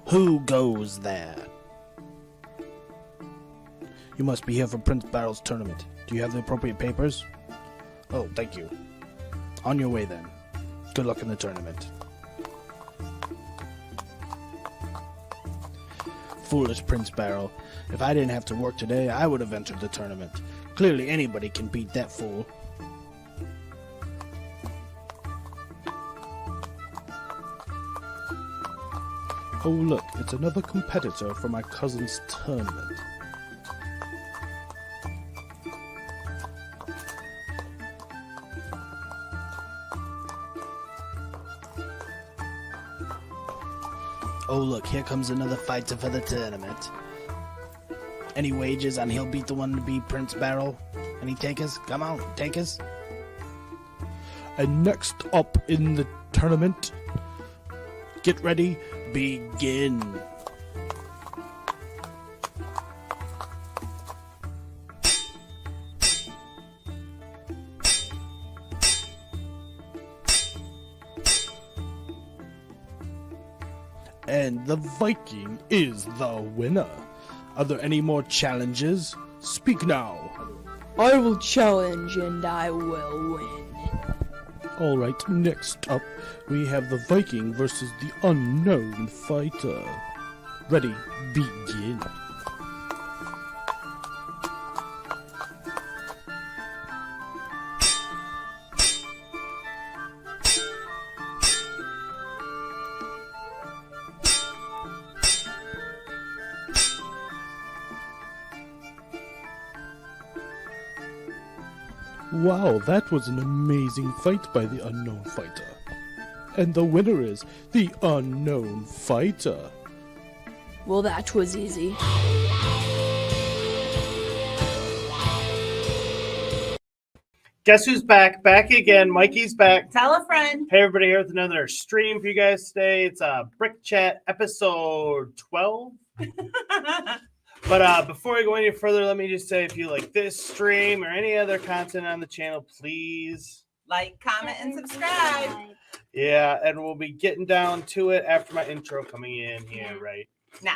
Who goes there? You must be here for Prince Barrel's tournament. Do you have the appropriate papers? Oh, thank you. On your way then. Good luck in the tournament. Foolish Prince Barrel. If I didn't have to work today, I would have entered the tournament. Clearly anybody can beat that fool. Oh look, it's another competitor for my cousin's tournament. Oh look, here comes another fighter for the tournament. Any wagers on he'll beat the one to beat Prince Barrel? Any takers? Come on, takers. And next up in the tournament, get ready, begin. And the Viking is the winner. Are there any more challenges? Speak now. I will challenge and I will win. Alright, next up, we have the Viking versus the unknown fighter. Ready, begin. Wow, that was an amazing fight by the unknown fighter. And the winner is the unknown fighter. Well, that was easy. Guess who's back? Back again. Mikey's back. Tell a friend. Hey, everybody, here with another stream for you guys today. It's Brick Chat episode 12. But before we go any further, let me just say, if you like this stream or any other content on the channel, please Like, comment, and subscribe. Yeah, and we'll be getting down to it after my intro coming in here, right? Nah.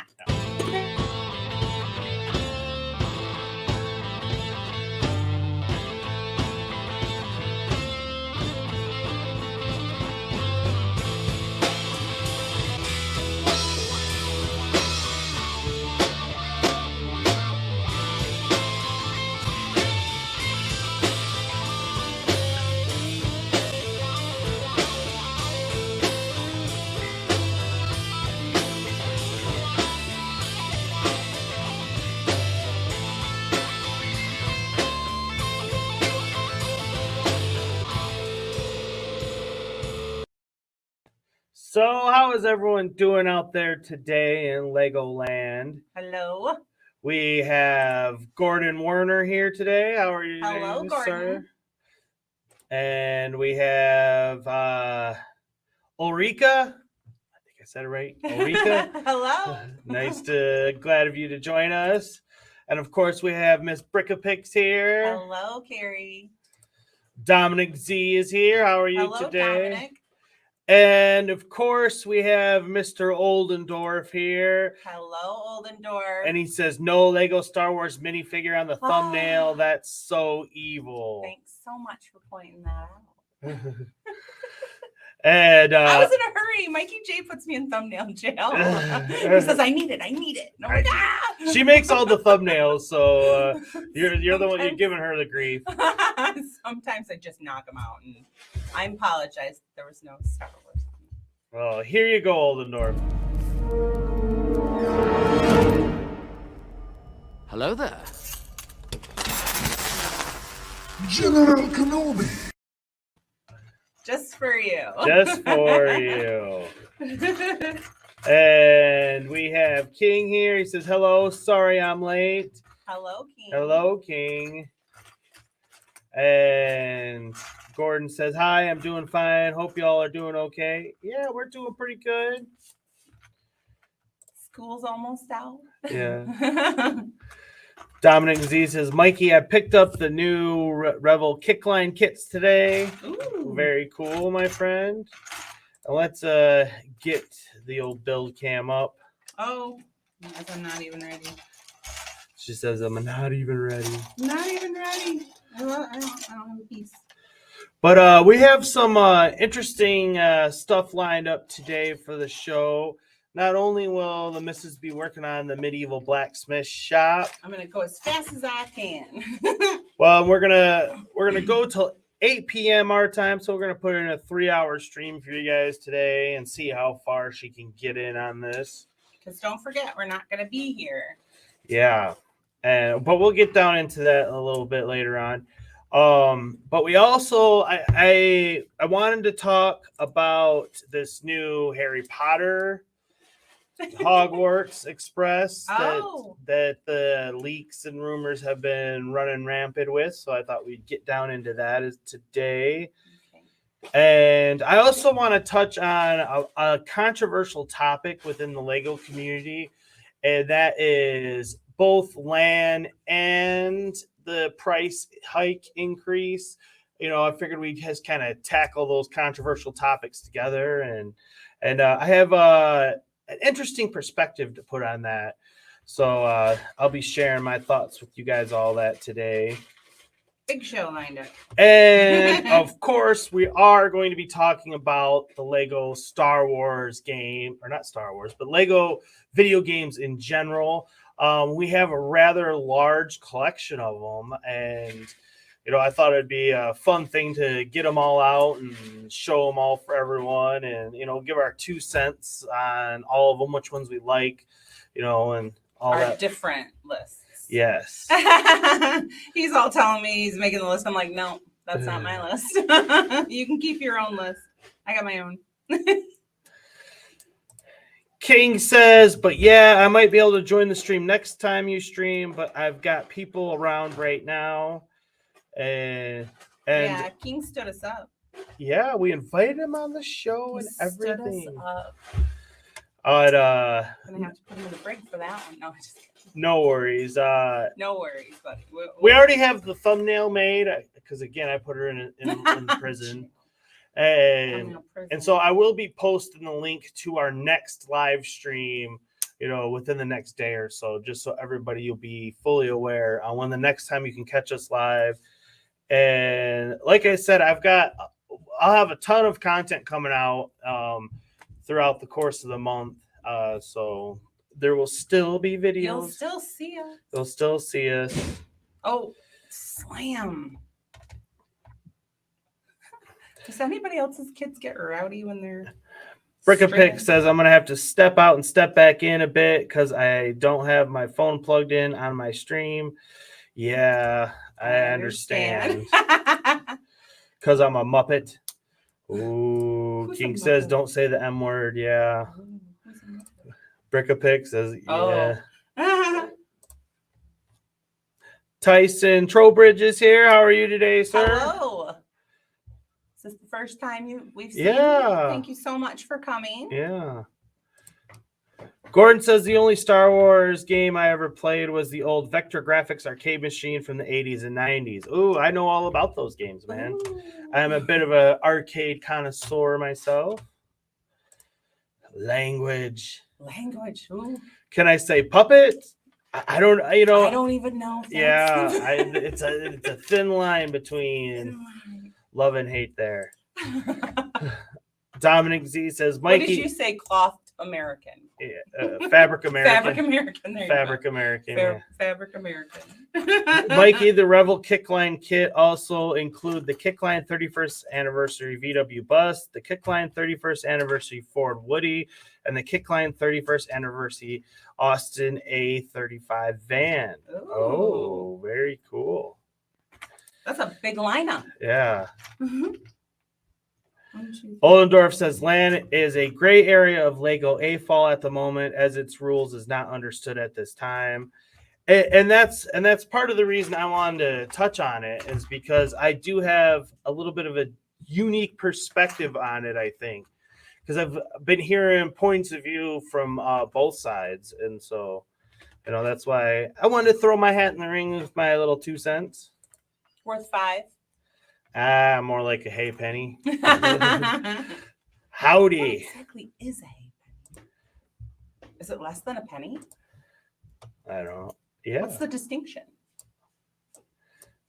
So, how is everyone doing out there today in Legoland? Hello. We have Gordon Werner here today. How are you? Hello, doing, Gordon. sir? And we have Ulrika. I think I said it right. Ulrika. Hello. Glad of you to join us. And of course, we have Miss Brickapix here. Hello, Carrie. Dominic Z is here. How are you Hello, today? Dominic. And of course, we have Mr. Oldendorf here. Hello, Oldendorf. And he says, no Lego Star Wars minifigure on the thumbnail. That's so evil. Thanks so much for pointing that out. And I was in a hurry. Mikey J puts me in thumbnail jail. He says, I need it. And I'm like, ah! She makes all the thumbnails, so you're the one you're giving her the grief. Sometimes I just knock them out, and I apologize. There was no Star Wars. Well, here you go, Oldendorf. Hello there. General Kenobi. Just for you. Just for you. And we have King here. He says, hello, sorry I'm late. Hello, King. Hello, King. And Gordon says, hi, I'm doing fine. Hope y'all are doing okay. Yeah, we're doing pretty good. School's almost out. Yeah. Dominic Z says, Mikey, I picked up the new Revel kickline kits today. Ooh. Very cool, my friend. Let's get the old build cam up. Oh, yes, I'm not even ready. She says, I'm not even ready. Not even ready. I don't have a piece. But we have some interesting stuff lined up today for the show. Not only will the missus be working on the medieval blacksmith shop. I'm gonna go as fast as I can. Well, we're gonna go till 8 p.m. our time, so we're gonna put in a 3-hour stream for you guys today and see how far she can get in on this. Because don't forget, we're not gonna be here. Yeah, but we'll get down into that a little bit later on. But we also I wanted to talk about this new Harry Potter Hogwarts Express that the leaks and rumors have been running rampant with. So I thought we'd get down into that today. Okay. And I also want to touch on a controversial topic within the LEGO community, and that is both LAN and the price hike increase. You know, I figured we'd just kind of tackle those controversial topics together, and I have an interesting perspective to put on that. So I'll be sharing my thoughts with you guys all that today. Big show lined up. And of course, we are going to be talking about the Lego Star Wars game, or not Star Wars, but Lego video games in general. We have a rather large collection of them, and you know, I thought it'd be a fun thing to get them all out and show them all for everyone, and you know, give our 2 cents on all of them, which ones we like, you know, and all our that. Different lists. Yes. He's all telling me he's making the list. I'm like, no, that's not my list. You can keep your own list. I got my own. King says, but yeah, I might be able to join the stream next time you stream, but I've got people around right now. And yeah, King stood us up. Yeah, we invited him on the show and everything. Stood us up. I'm gonna have to put him in the break for that one. No, just kidding. No worries. No worries, buddy. We already have the thumbnail made because again, I put her in prison. And so I will be posting the link to our next live stream, you know, within the next day or so, just so everybody you'll be fully aware on when the next time you can catch us live. And like I said, I'll have a ton of content coming out throughout the course of the month. So there will still be videos. You'll still see us. They'll still see us. Oh, slam. Does anybody else's kids get rowdy when they're Brickapick says I'm going to have to step out and step back in a bit because I don't have my phone plugged in on my stream. Yeah, I understand. Because I'm a Muppet. Ooh, King says don't say the M word. Yeah. Brickapick says, yeah. Oh. Tyson Trowbridge is here. How are you today, sir? Hello. Is this the first time we've seen you? Thank you so much for coming. Yeah. Gordon says the only Star Wars game I ever played was the old Vector Graphics arcade machine from the 80s and 90s. Ooh, I know all about those games, man. Ooh. I'm a bit of an arcade connoisseur myself. Language. Ooh. Can I say puppet? I don't, you know. I don't even know. Yeah, it's a thin line between love and hate there. Dominic Z says, Mikey. What did you say? Cloth American. Yeah, Fabric American. Fabric American. There Fabric American. Fabric American. Mikey, the Revel Kickline kit also include the Kickline 31st Anniversary VW Bus, the Kickline 31st Anniversary Ford Woody, and the Kickline 31st Anniversary Austin A35 van. Ooh. Oh, very cool. That's a big lineup. Yeah. Mm-hmm. Ollendorf says LAN is a gray area of Lego AFOL at the moment, as its rules is not understood at this time. And that's part of the reason I wanted to touch on it, is because I do have a little bit of a unique perspective on it, I think, because I've been hearing points of view from both sides. And so, you know, that's why I wanted to throw my hat in the ring with my little 2 cents. Worth 5. More like a hay penny. Howdy. What exactly is a hay penny? Is it less than a penny? I don't know. Yeah. What's the distinction?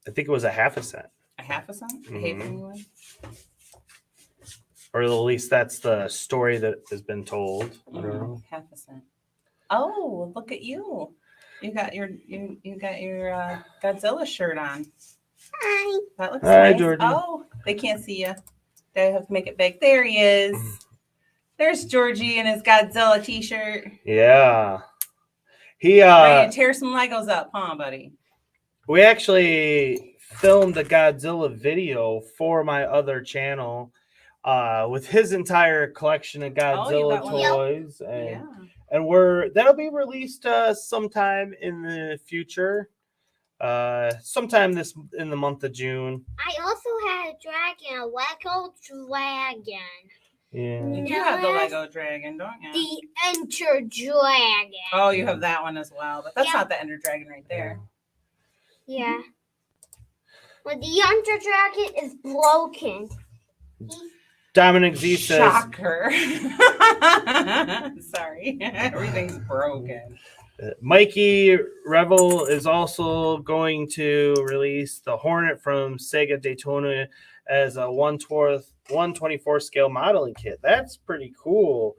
I think it was a half a cent. A half a cent? A Mhm. halfpenny one? Or at least that's the story that has been told. I don't know. Half a cent. Oh, look at you. You got your Godzilla shirt on. Hi. That looks Hi, nice. Georgie. Oh, they can't see you. They have to make it big. There he is. There's Georgie in his Godzilla t-shirt. Yeah. He Ready to tear some Legos up, huh, buddy? we actually filmed a Godzilla video for my other channel with his entire collection of Godzilla got one? toys, Yeah. and that'll be released sometime in the future, sometime in the month of June. I also had a dragon, a Lego dragon. Yeah. You have the Lego dragon, don't you? The Enter Dragon. Oh, you have that one as well, but that's Yeah. not the Ender Dragon right there. Yeah. Well, the Enter Dragon is broken. Dominic Z says, Shocker. Sorry, everything's broken. Mikey Revel is also going to release the Hornet from Sega Daytona as a 1/24 scale modeling kit. That's pretty cool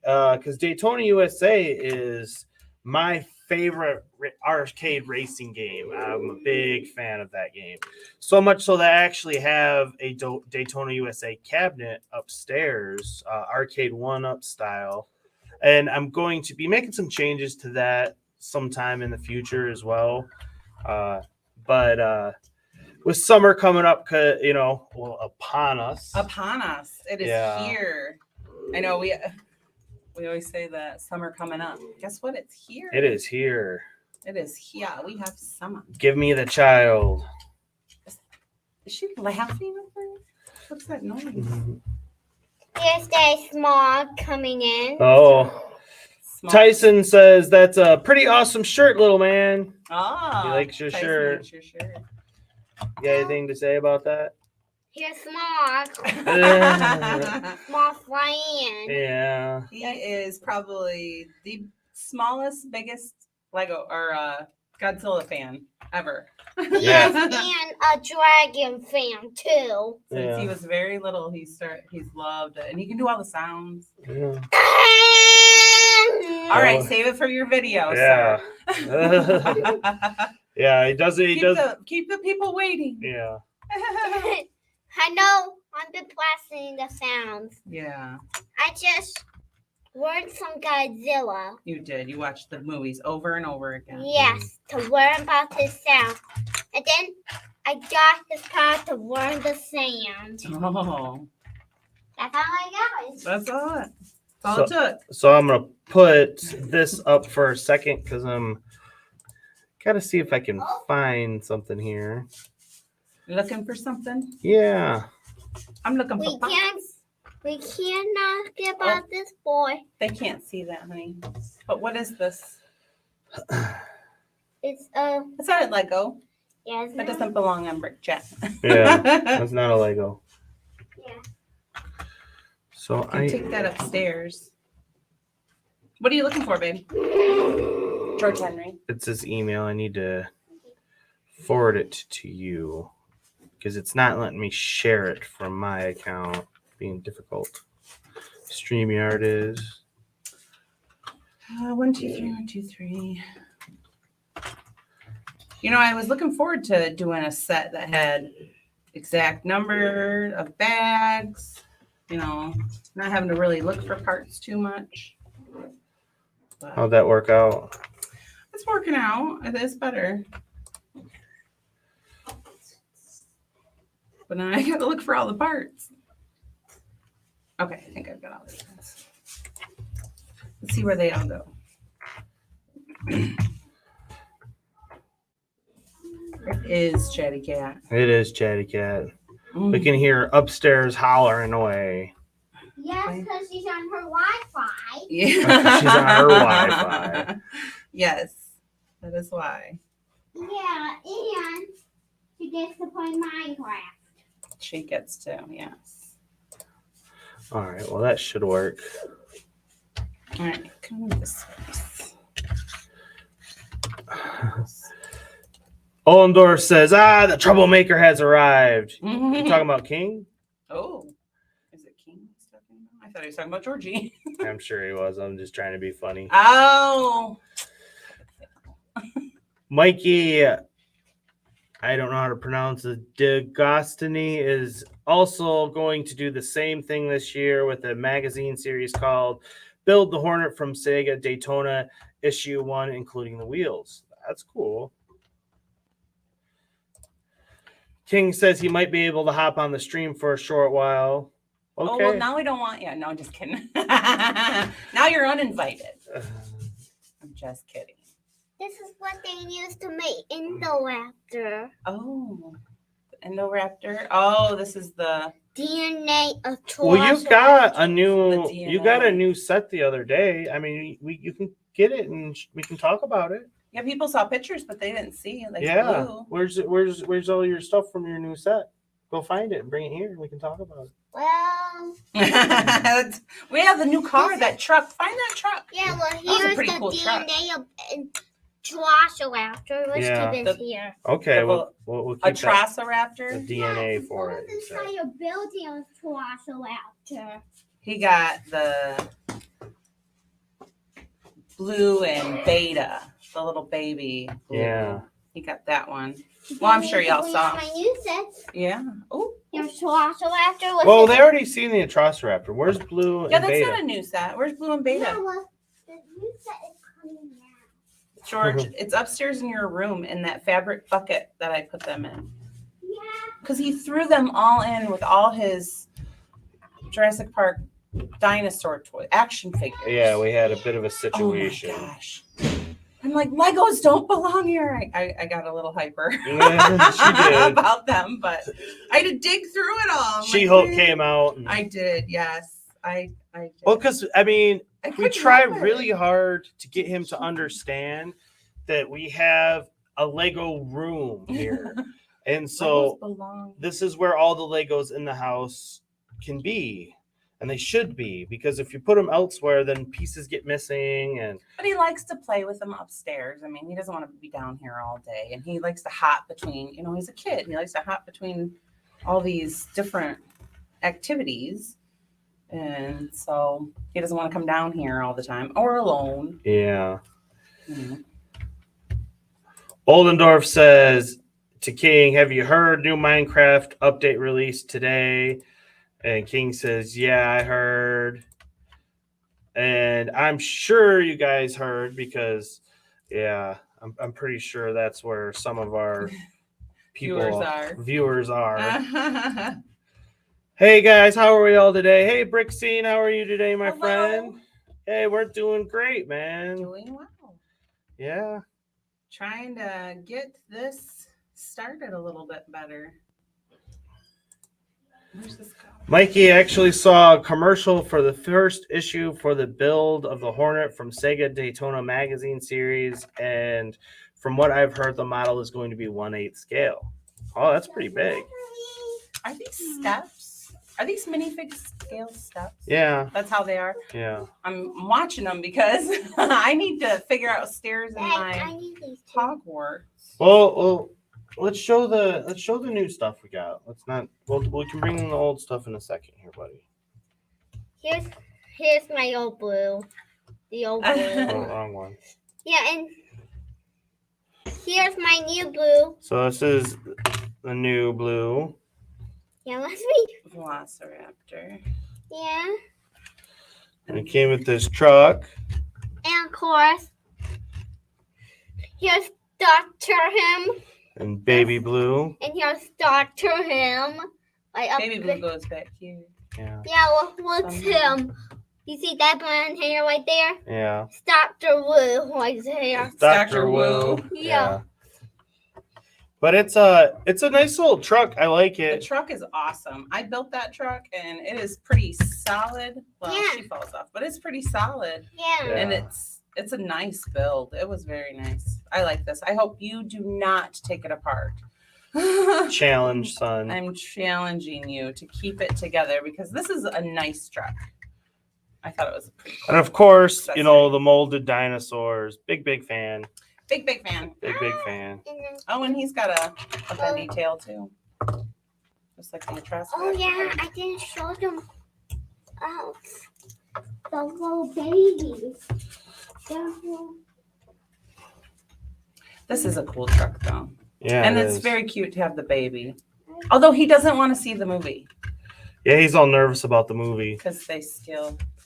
because Daytona USA is my favorite arcade racing game. I'm a big fan of that game. So much so that I actually have a Daytona USA cabinet upstairs, arcade one-up style. And I'm going to be making some changes to that sometime in the future as well. But with summer coming up, upon us. It is Yeah. here. I know we always say that summer coming up. Guess what? It's here. It is here. It is here. We have summer. Give me the child. Is she laughing over? What's that noise? There's that smog coming in. Oh, Small. Tyson says that's a pretty awesome shirt, little man. Ah, He likes your Tyson shirt. likes your shirt. You got anything to say about that? Here's smog. Yeah. Small flying. Yeah. He is probably the smallest, biggest Lego or Godzilla fan ever. Yeah. And a dragon fan too. Since he was very little, he's loved it, and he can do all the sounds. Yeah. All right, save it for your video. Yeah. Sir. Yeah, he does it. He does. Keep the people waiting. Yeah. I know I've been blasting the sounds. Yeah, I just learned some Godzilla. you did. You watched the movies over and over again. Yes, to learn about this sound. And then I got this card to learn the sound. Oh, That's all I got. that's all it. That's all it took. So I'm gonna put this up for a second because I'm gotta see if I can find something here. You looking for something? Yeah. I'm looking for. We cannot get about this boy. They can't see that, honey. But what is this? It's It's not a Lego. yeah, it's That not- doesn't belong on Brick Jet. Yeah. That's not a Lego. Yeah. So I can take that upstairs. What are you looking for, babe? George Henry. It's his email. I need to forward it to you because it's not letting me share it from my account. Being difficult. StreamYard is. 1, 2, 3, 1, 2, 3. You know, I was looking forward to doing a set that had exact number of bags. You know, not having to really look for parts too much. But How'd that work out? it's working out. It is better. But now I got to look for all the parts. Okay, I think I've got all these ones. Let's see where they all go. It is Chatty Cat. It is Chatty Cat. Mm. We can hear upstairs hollering away. Yes, because she's on her Wi-Fi. Yeah. She's on her Wi-Fi. Yes, that is why. Yeah, and she gets to play Minecraft. She gets to, yes. All right. Well, that should work. All right, come this way. Ollendorf says, the troublemaker has arrived. You talking about King? Oh, is it King he's talking about? I thought he was talking about Georgie. I'm sure he was. I'm just trying to be funny. Oh. Mikey, I don't know how to pronounce it. DeGostini is also going to do the same thing this year with a magazine series called Build the Hornet from Sega Daytona Issue 1, including the wheels. That's cool. King says he might be able to hop on the stream for a short while. Okay. Oh, well, now we don't want you. No, I'm just kidding. Now you're uninvited. I'm just kidding. This is what they used to make Indoraptor. Oh, the Indoraptor. Oh, this is the DNA of Well, you got a new The you got a DNA. new set the other day. I mean, you can get it and we can talk about it. Yeah, people saw pictures, but they didn't see it. Like Yeah. blue. Where's all your stuff from your new set? Go find it and bring it here and we can talk about it. Well, We have the new car, that truck. Find that truck. yeah, well, was a here's pretty the cool truck. DNA of Velociraptor. Let's Yeah. keep it here. Okay, The we'll A keep that, Trossoraptor. the DNA Yeah, for what it. was so. inside of building of Velociraptor? He got the blue and beta, the little baby. Blue. Yeah. He got that one. Well, I'm sure y'all saw. My new sets. Yeah. Oh. Here's Velociraptor. with Well, the- they already seen the Atrociraptor. Where's Blue and Yeah, that's Beta? not a new set. Where's blue and Yeah, beta? well, the new set is coming now. George, it's upstairs in your room in that fabric bucket that I put them in. Yeah. Because he threw them all in with all his Jurassic Park dinosaur toy action figures. Yeah, we had a bit of a Oh situation. my gosh. I'm like, Legos don't belong here. I got a little hyper Yeah, she did. about them, but I had to dig through it all. I'm She like, Hulk "Man." came out. And, I did, yes. I did. well, because I mean, I we couldn't try help it. really hard to get him to understand that we have a Lego room here, and so Legos belong. this is where all the Legos in the house can be, and they should be, because if you put them elsewhere, then pieces get missing. And But he likes to play with them upstairs. I mean, he doesn't want to be down here all day. And he likes to hop between, he's a kid. He likes to hop between all these different activities. And so he doesn't want to come down here all the time or alone. yeah, Mhm. Oldendorf says to King, "Have you heard new Minecraft update released today?" And King says, "Yeah, I heard." And I'm sure you guys heard because, yeah, I'm pretty sure that's where some of our people viewers are. Hey guys, how are we all today? Hey Brixine, how are you today, my Hello. friend? Hey, we're doing great, man. Doing well. Yeah. Trying to get this started a little bit better. Where's this go? Mikey actually saw a commercial for the first issue for the build of the Hornet from Sega Daytona magazine series, and from what I've heard, the model is going to be 1/8 scale. Oh, that's pretty big. Are these steps? Are these minifig scale steps? Yeah, That's how they are. yeah. I'm watching them because I need to figure out stairs in I my need these two. Hogwarts. Well, let's show the new stuff we got. Let's not. We can bring in the old stuff in a second here, buddy. Here's my old blue. The old blue. Oh, wrong one. Yeah, and here's my new blue. So this is the new blue. Yeah, let's be. Velociraptor. Yeah, And it came with this truck. and of course, here's Dr. Him, And baby blue. and here's Dr. Him. Like up Baby there. blue goes back here. Yeah. Yeah, well, what's him? You see that blonde hair right there? Yeah. It's Dr. Wu right there. It's Dr. Wu. Yeah. But it's a nice little truck. I like The it. truck is awesome. I built that truck and it is pretty solid. Well, Yeah. she falls off, but it's pretty solid. Yeah. Yeah. And it's a nice build. It was very nice. I like this. I hope you do not take it apart. Challenge, son. I'm challenging you to keep it together because this is a nice truck. I thought it was a pretty cool. And of course, accessory. you know, the molded dinosaurs. Big fan. Big fan. Big fan. And then, Oh, and he's got a bendy tail too. Just like the Atrocity. oh yeah, I didn't show them. Oh, the little babies. This is a cool truck though. Yeah. And it it's is. very cute to have the baby. Although he doesn't want to see the movie Yeah, he's all nervous about the movie. because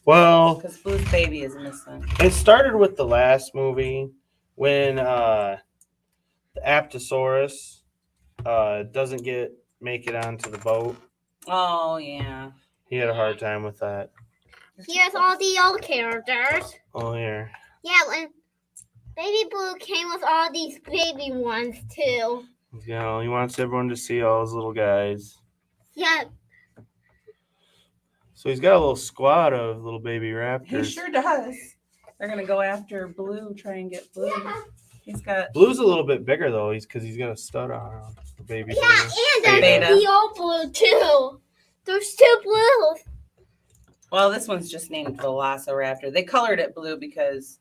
Well, because Blue's baby is missing. it started with the last movie when the Apatosaurus doesn't make it onto the boat. Oh yeah. He had a hard time with that. Here's all the old characters. Oh, here. Yeah, when Baby Blue came with all these baby ones too. You know, he wants everyone to see all his little guys. Yeah, So he's got a little squad of little baby He raptors. sure does. They're gonna go after Blue, try and get Blue. He's got Blue's a little bit bigger though. Because he's got a stud on him. The baby. yeah, and there's Beta. the old blue too. There's two blues. well, this one's just named Velociraptor. They colored it blue because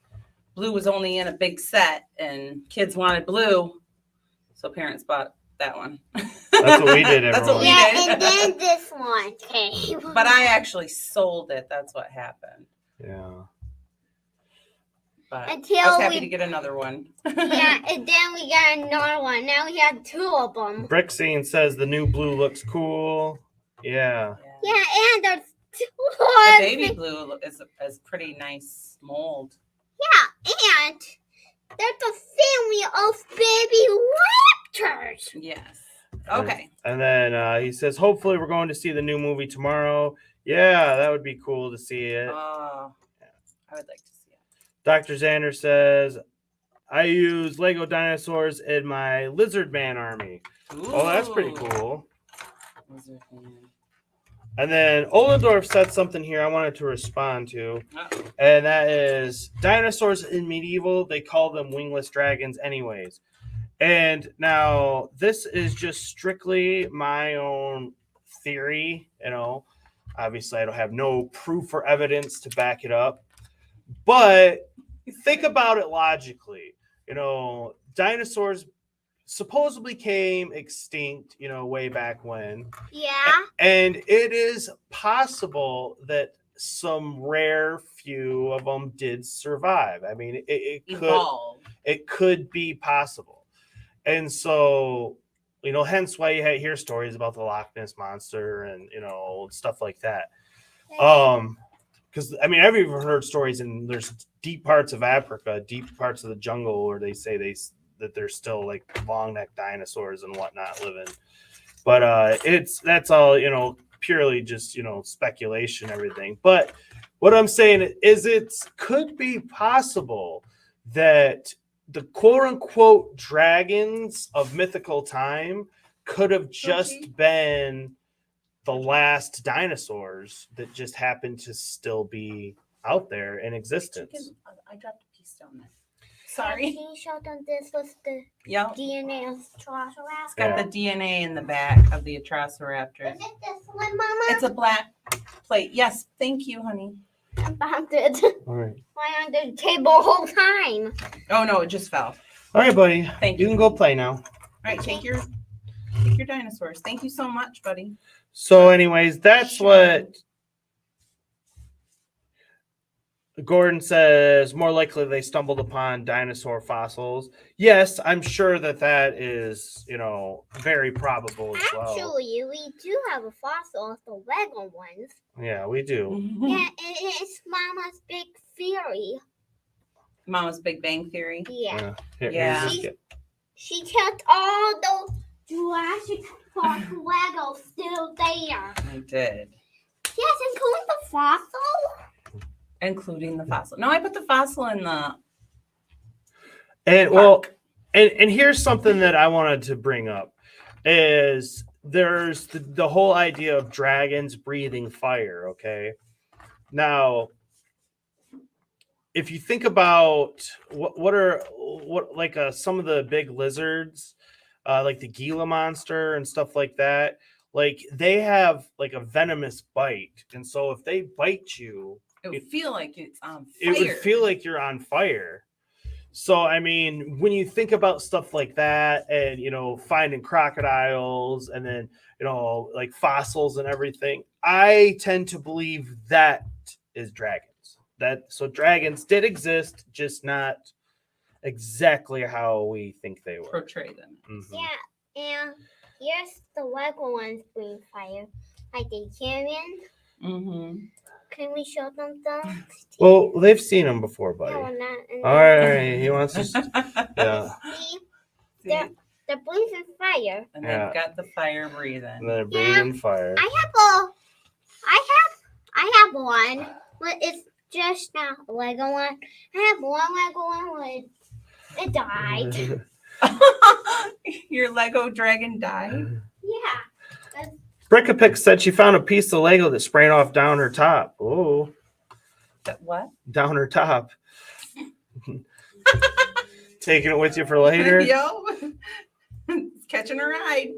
Blue was only in a big set and kids wanted Blue. So parents bought that one. That's what we did, That's what we everyone. Yeah, did. and then this one came. But I actually sold it. That's what happened. Yeah. But I Until was happy we- to get another one. Yeah, and then we got another one. Now we have two of them. Brixine says the new Blue looks cool. Yeah. Yeah, and there's two The ones. baby Blue is pretty nice mold. Yeah, and there's a family of baby raptors. Yes. Okay. And then he says, hopefully we're going to see the new movie tomorrow. Yeah, that would be cool to see it. Oh, I would like to see it. Dr. Xander says, I use Lego dinosaurs in my Lizard Man army. Oh, that's pretty Ooh. cool. Lizard Man. And then Ollendorf said something here I wanted to respond to. Uh-oh. And that is dinosaurs in medieval, they call them wingless dragons anyways. And now this is just strictly my own theory, you know. Obviously, I don't have no proof or evidence to back it up. But think about it logically. You know, dinosaurs supposedly came extinct, you know, way back when. Yeah. And it is possible that some rare few of them did survive. I mean, Evolved. it could be possible. And so, you know, hence why you hear stories about the Loch Ness Monster and, you know, stuff like that. Because, I mean, I've even heard stories, and there's deep parts of Africa, deep parts of the jungle where they say that there's still like long-necked dinosaurs and whatnot living. But that's all, you know, purely just, you know, speculation, everything. But what I'm saying is it could be possible that the quote-unquote dragons of mythical time could have just been the last dinosaurs that just happened to still be out there in existence. I dropped a piece down there. Sorry. Can you show them this was the Yep. DNA of It's Velociraptor? got the DNA in the back of the Atrociraptor. Is it this one, Mama? It's a black plate. Yes. Thank you, honey. I found it. All right. Why on the table the whole time? Oh no, it just fell. All right, buddy. Thank You you. can go play now. All right, take your dinosaurs. Thank you so much, buddy. So, anyways, that's what Gordon says. More likely they stumbled upon dinosaur fossils. Yes, I'm sure that is, you know, very probable as well. Actually, we do have a fossil of the Lego ones. Yeah, we do. Yeah, it's Mama's big theory. Mama's Big Bang Theory. Yeah. Here, Yeah. here's this kid. She kept all those Jurassic Park Legos still there. I did. Yes, including the fossil. Including the fossil. No, I put the fossil in the And well, and here's something that I wanted to bring up is there's the whole idea of dragons breathing fire. Okay, now if you think about what like some of the big lizards, like the Gila monster and stuff like that, like they have like a venomous bite, and so if they bite you, It would feel like it's on fire. It would feel like you're on fire. So, I mean, when you think about stuff like that and, finding crocodiles and then, like fossils and everything, I tend to believe that is dragons. So dragons did exist, just not exactly how we think they were. Portray them. Mhm. Yeah, and here's the Lego ones breathe fire. Like the Carrion. Mm-hmm. Can we show them those? Well, they've seen them before, buddy. No, not. All right, he wants to. Yeah. See, See? they're breathing fire. And Yeah. they've got the fire breathing. And they're breathing fire. I have one, but it's just not a Lego one. I have one Lego one, but it died. Your Lego dragon died? Yeah. Brickapick said she found a piece of Lego that sprayed off down her top. Oh, What? down her top. Taking it with you for later. Yo, catching a ride.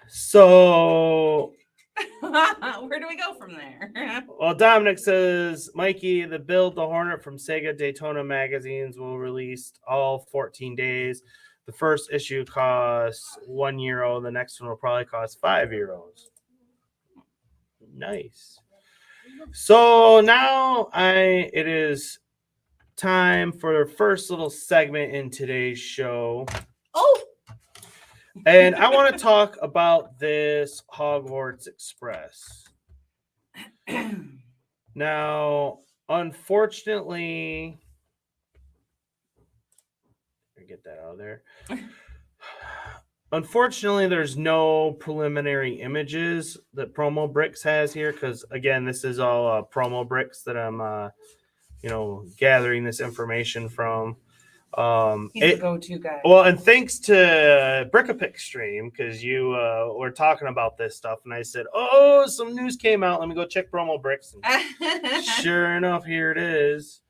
So, where do we go from there? well, Dominic says, Mikey, the Build the Hornet from Sega Daytona magazines will release all 14 days. The first issue costs €1. The next one will probably cost €5. Nice. So now it is time for the first little segment in today's show. Oh, And I want to talk about this Hogwarts Express. Now, unfortunately, get that out of there. Unfortunately, there's no preliminary images that Promo Bricks has here because, again, this is all Promo Bricks that I'm, gathering this information from. he's a go-to guy. Well, and thanks to Brickapick stream because you were talking about this stuff, and I said, "Oh, some news came out. Let me go check Promo Bricks." And sure enough, here it is.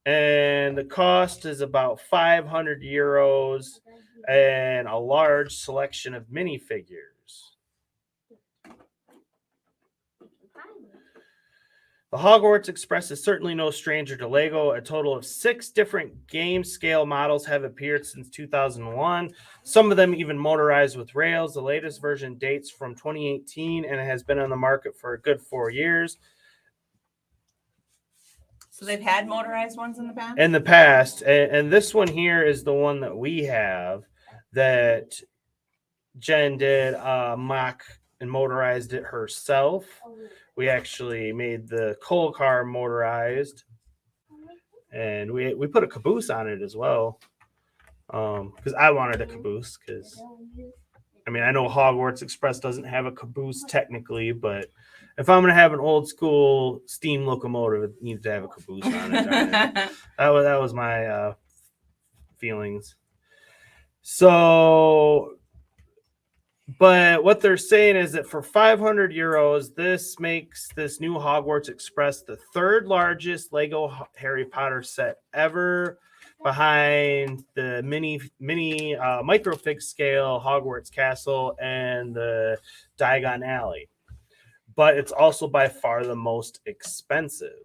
And the cost is about €500 and a large selection of minifigures. The Hogwarts Express is certainly no stranger to LEGO. A total of 6 different game scale models have appeared since 2001. Some of them even motorized with rails. The latest version dates from 2018 and has been on the market for a good 4 years. So they've had motorized ones in the past? In the past, and this one here is the one that we have that Jen did mock and motorized it herself. We actually made the coal car motorized, and we put a caboose on it as well because I wanted a caboose because, I mean, I know Hogwarts Express doesn't have a caboose technically, but if I'm going to have an old school steam locomotive, it needs to have a caboose on it. That was my feelings. So, but what they're saying is that for €500, this makes this new Hogwarts Express the third largest Lego Harry Potter set ever, behind the mini microfig scale Hogwarts Castle and the Diagon Alley. But it's also by far the most expensive.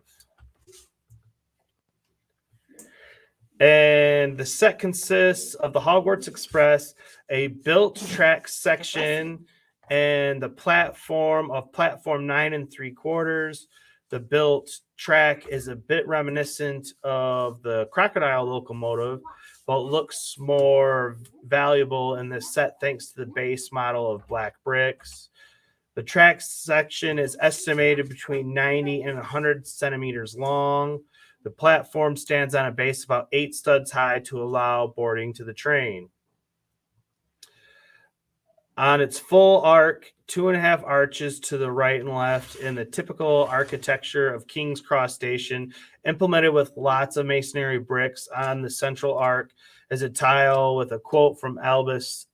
And the set consists of the Hogwarts Express, a built track section, and the platform 9 3/4. The built track is a bit reminiscent of the crocodile locomotive, but looks more valuable in this set thanks to the base model of black bricks. The track section is estimated between 90 and 100 centimeters long. The platform stands on a base about 8 studs high to allow boarding to the train. On its full arc, 2.5 arches to the right and left in the typical architecture of King's Cross Station, implemented with lots of masonry bricks on the central arc is a tile with a quote from Albus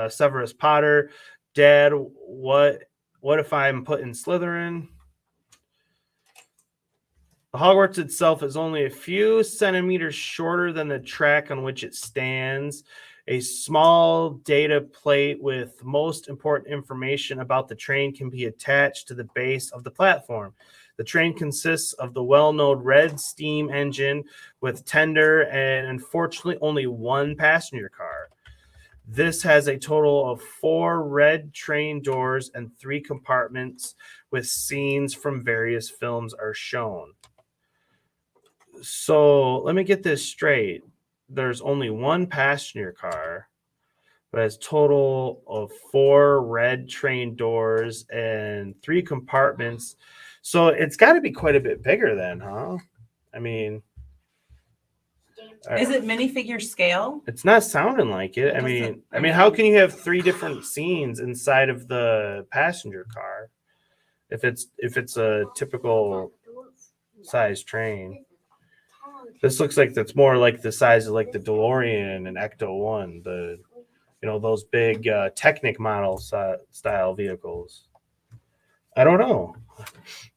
Severus Potter. Dad, what if I'm put in Slytherin? The Hogwarts itself is only a few centimeters shorter than the track on which it stands. A small data plate with most important information about the train can be attached to the base of the platform. The train consists of the well-known red steam engine with tender and unfortunately only one passenger car. This has a total of 4 red train doors and 3 compartments with scenes from various films are shown. So let me get this straight. There's only one passenger car, but it's total of 4 red train doors and 3 compartments. So it's got to be quite a bit bigger then, huh? I mean, Is it minifigure scale? it's not sounding like it. I mean, how can you have 3 different scenes inside of the passenger car if it's a typical size train? This looks like that's more like the size of like the DeLorean and Ecto 1, those big Technic model style vehicles. I don't know.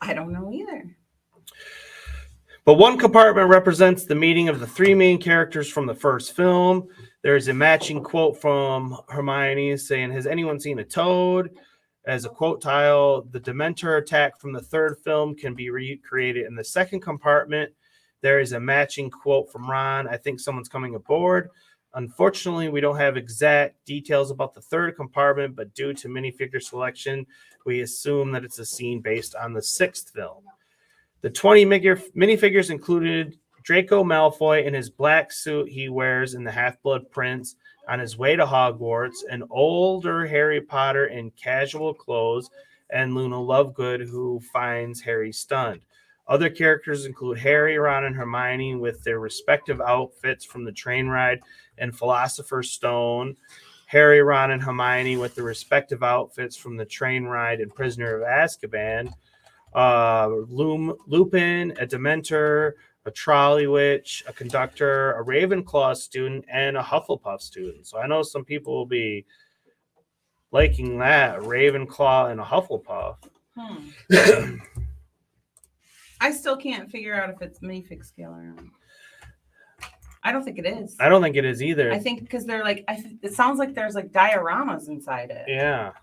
I don't know either. But one compartment represents the meeting of the 3 main characters from the first film. There's a matching quote from Hermione saying, "Has anyone seen a toad?" As a quote tile, the Dementor attack from the 3rd film can be recreated in the 2nd compartment. There is a matching quote from Ron, "I think someone's coming aboard." Unfortunately, we don't have exact details about the 3rd compartment, but due to minifigure selection, we assume that it's a scene based on the 6th film. The 20 minifigures included Draco Malfoy in his black suit he wears in the Half-Blood Prince on his way to Hogwarts, an older Harry Potter in casual clothes, and Luna Lovegood, who finds Harry stunned. Other characters include Harry, Ron, and Hermione with their respective outfits from the train ride and Philosopher's Stone, Harry, Ron, and Hermione with their respective outfits from the train ride and Prisoner of Azkaban, Lupin, a Dementor, a Trolley Witch, a Conductor, a Ravenclaw student, and a Hufflepuff student. So I know some people will be liking that, Ravenclaw and a Hufflepuff. I still can't figure out if it's minifig scale or not. I don't think it is. I don't think it is either. I think because they're like, it sounds like there's like dioramas inside it. Yeah.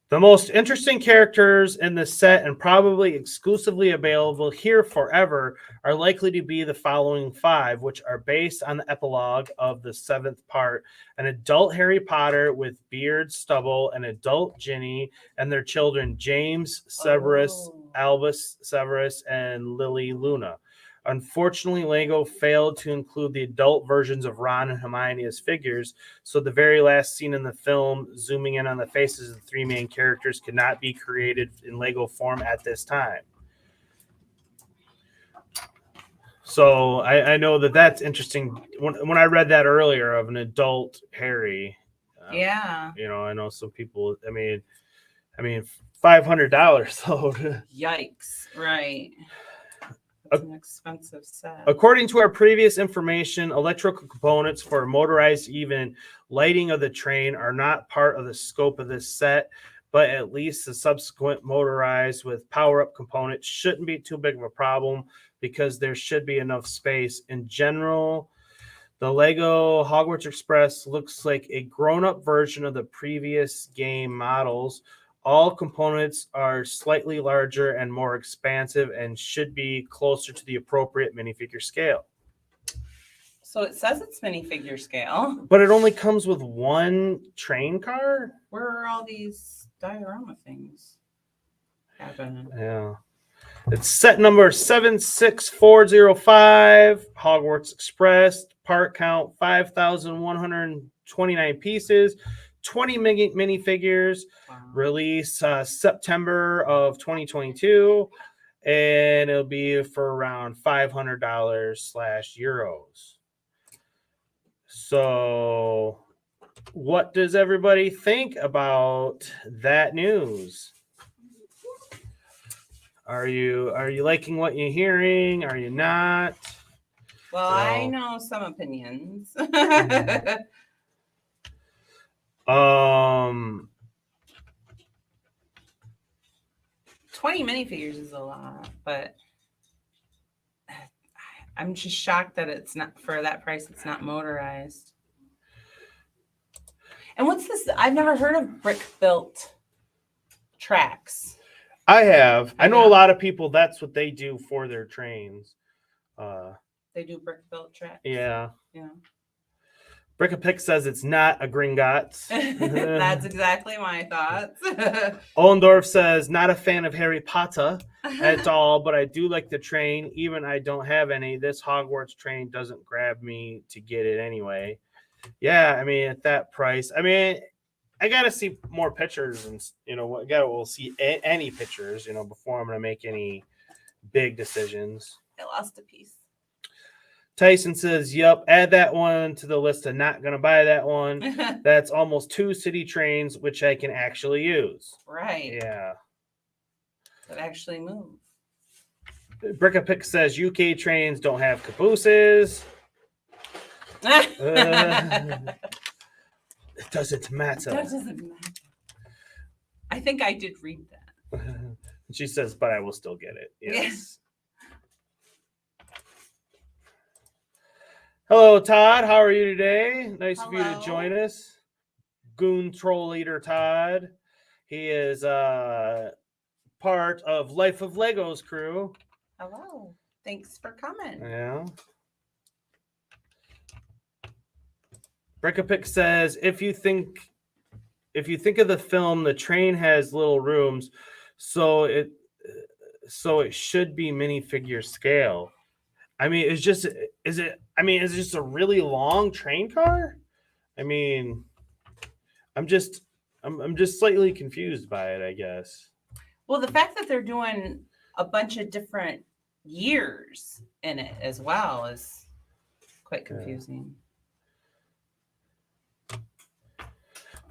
The most interesting characters in the set and probably exclusively available here forever are likely to be the following 5, which are based on the epilogue of the 7th part: an adult Harry Potter with beard, stubble, an adult Ginny, and their children James, Severus, Albus Severus, and Lily Luna. Unfortunately, LEGO failed to include the adult versions of Ron and Hermione as figures, so the very last scene in the film, zooming in on the faces of the 3 main characters, could not be created in LEGO form at this time. So I know that that's interesting. When I read that earlier of an adult Harry, Yeah. I know some people. I mean, $500 though. Yikes! Right. It's an expensive set. According to our previous information, electrical components for motorized even lighting of the train are not part of the scope of this set, but at least the subsequent motorized with power-up components shouldn't be too big of a problem because there should be enough space. In general, the LEGO Hogwarts Express looks like a grown-up version of the previous game models. All components are slightly larger and more expansive and should be closer to the appropriate minifigure scale. So it says it's minifigure scale. But it only comes with one train car? Where are all these diorama things happening? Yeah. It's set number 76405, Hogwarts Express, part count 5,129 pieces, 20 minifigures, release September of 2022, and it'll be for around $500/euros. So, what does everybody think about that news? Are you liking what you're hearing? Are you not? Well, I know some opinions. 20 minifigures is a lot, but I'm just shocked that it's not for that price. It's not motorized. And what's this? I've never heard of brick built tracks. I have. I know a Yeah. lot of people. That's what they do for their trains. They do brick built tracks. Yeah. Yeah. Brickapick says it's not a Gringotts. That's exactly my thoughts. Ollendorf says not a fan of Harry Potter at all, but I do like the train. Even I don't have any. This Hogwarts train doesn't grab me to get it anyway. Yeah, I mean at that price, I mean I gotta see more pictures and we'll see any pictures before I'm gonna make any big decisions. I lost a piece. Tyson says, "Yep, add that one to the list of not gonna buy that one. That's almost 2 city trains, which I can actually use." Right. Yeah. That actually move. Brickapick says UK trains don't have cabooses. It doesn't matter. That doesn't matter. I think I did read that. She says, "But I will still get it." Yes. Hello, Todd. How are you today? Nice of you to Hello. join us. Goon Troll Leader Todd. He is part of Life of Legos crew. Hello. Thanks for coming. Yeah. Brickapick says, if you think of the film, the train has little rooms, so it should be minifigure scale. I mean, is it just a really long train car? I mean, I'm just slightly confused by it, I guess. Well, the fact that they're doing a bunch of different years in it as well is quite confusing.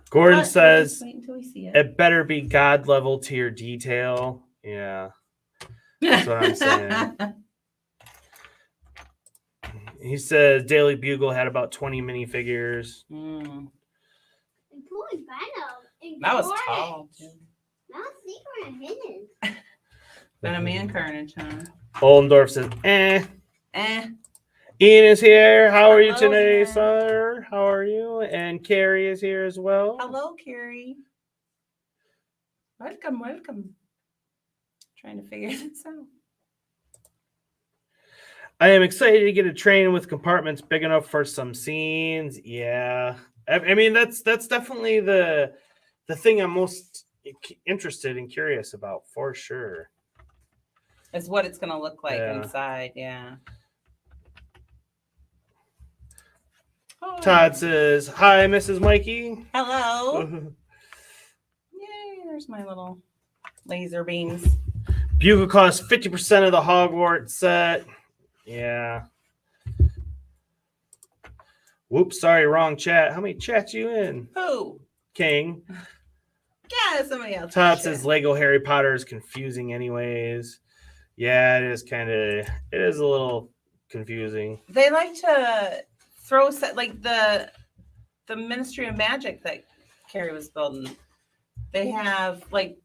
Gordon But says, just wait until we see it. it better be God level tier detail. Yeah, that's what I'm saying. He says Daily Bugle had about 20 minifigures. Mm, Including Venom. that was tall, too. Not secret and hidden. Venom and Carnage, huh? Ollendorf says, eh. Ian is here. How are you Hello, today, Ian. sir? How are you? And Carrie is here as well. Hello, Carrie. Welcome. Trying to figure this out. I am excited to get a train with compartments big enough for some scenes. Yeah. I mean, that's definitely the thing I'm most interested and curious about, for sure. Is what it's going to look like Yeah. inside, yeah. Oh, Todd says, hi, Mrs. Mikey. hello. Yay, there's my little laser beams. Bugle costs 50% of the Hogwarts set. Yeah. Whoops, sorry, wrong chat. How many chats you in? Who? King. Yeah, somebody else. Todd says Lego Harry Potter is confusing anyways. Yeah, it is a little confusing. They like to throw like the Ministry of Magic that Carrie was building. They have like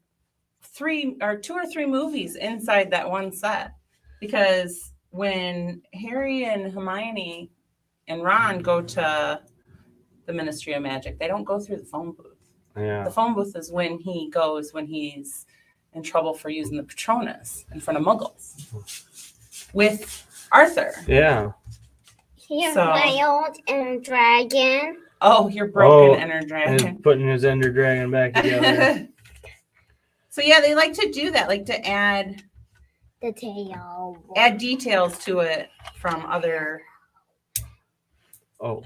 2 or 3 movies inside that one set, because when Harry and Hermione and Ron go to the Ministry of Magic, they don't go through the phone booth. Yeah. The phone booth is when he goes when he's in trouble for using the Patronus in front of Muggles with Arthur. Yeah. Here's So- my old inner dragon. Oh, you're broken, Oh, Ender And Dragon. putting his Ender Dragon back together. So yeah, they like to do that, like to add The tail. details to it from other. Oh.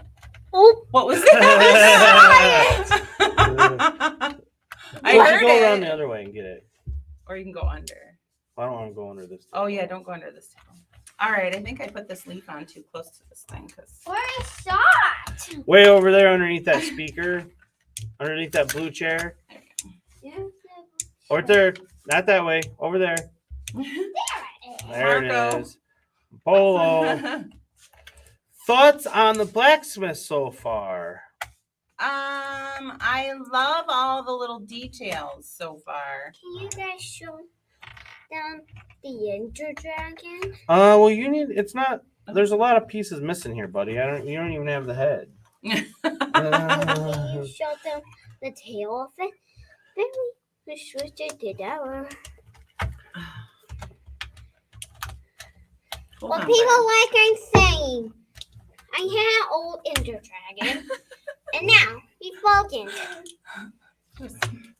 Oh, What was that? I Why don't heard you go around the it. other way and get it? Or you can go under. I don't want to go under this. Oh yeah, don't go under this table. All right, I think I put this leaf on too close to this thing because. where is shot? Way over there underneath that speaker. Underneath that blue chair. Over there. Not that way. Over there. There Marco. it is. Polo. Thoughts on the blacksmith so far? I love all the little details so far. Can you guys show down the Ender Dragon? Well, it's not. There's a lot of pieces missing here, buddy. You don't even have the head. You showed them the tail of it. Then we switched it to that one. Hold Well, on, people like I'm saying, I had an old Ender Dragon, and now he's broken.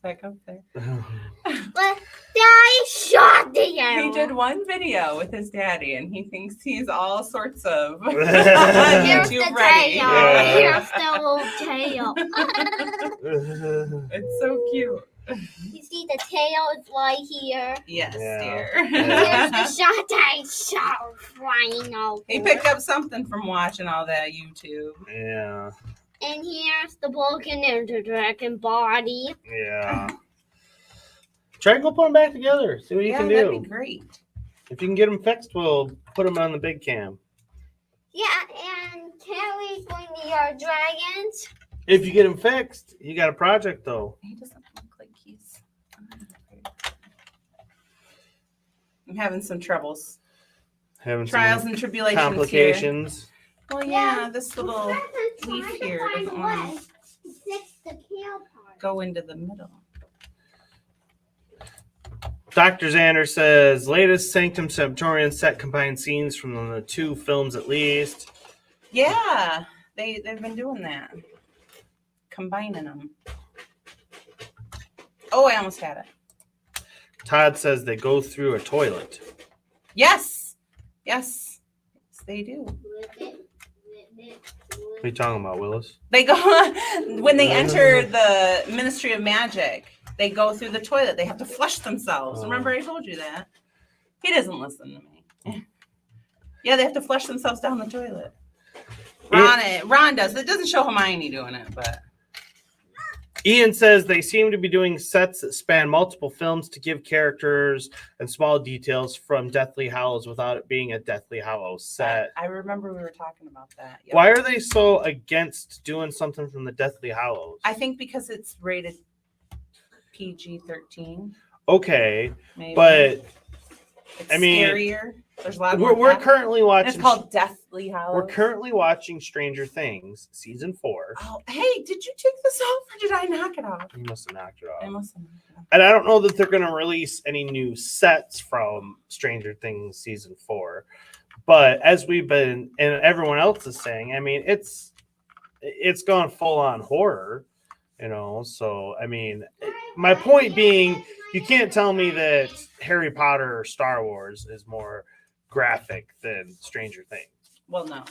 back up there. But I shot the arrow. He did one video with his daddy, and he thinks he's all sorts of Here's YouTube the ready. tail. Yeah. Here's the little tail. It's so cute. You see the tail is right here. Yes, Yeah. dear. Here's the shot I shot flying over. He picked up something from watching all that YouTube. Yeah. And here's the broken Ender Dragon body. Yeah. Try and go put them back together. See what you can that'd do. be great. If you can get them fixed, we'll put them on the big cam. Yeah, and Carrie's going to your dragons. If you get them fixed, you got a project though. He doesn't look like he's. I'm having some troubles. Having Trials some and tribulations here. complications. Well, yeah, this little leaf here Trying to doesn't find a want way to fix the tail part. go into the middle. Dr. Xander says latest Sanctum Sanctorian set combines scenes from the 2 films at least. Yeah, they've been doing that, combining them. Oh, I almost had it. Todd says they go through a toilet. Yes, they do. What are you talking about, Willis? They go when they enter the Ministry of Magic. They go through the toilet. They have to flush themselves. Remember, I told you that. He doesn't listen to me. Yeah, they have to flush themselves down the toilet. Ron does. It doesn't show Hermione doing it, but Ian says they seem to be doing sets that span multiple films to give characters and small details from Deathly Hallows without it being a Deathly Hallows set. I remember we were talking about that. Yep. Why are they so against doing something from the Deathly Hallows? I think because it's rated PG-13. Okay, Maybe. but It's I mean, scarier. There's a lot more. we're death. currently And watching. it's called Deathly Hallows. We're currently watching Stranger Things season 4. Oh, hey, did you take this off or did I knock it off? You must have knocked it I off. must have knocked it off. And I don't know that they're going to release any new sets from Stranger Things season 4. But as we've been, and everyone else is saying, I mean, it's gone full on horror, you know. So, I mean, my point being, you can't tell me that Harry Potter or Star Wars is more graphic than Stranger Things. Well, no.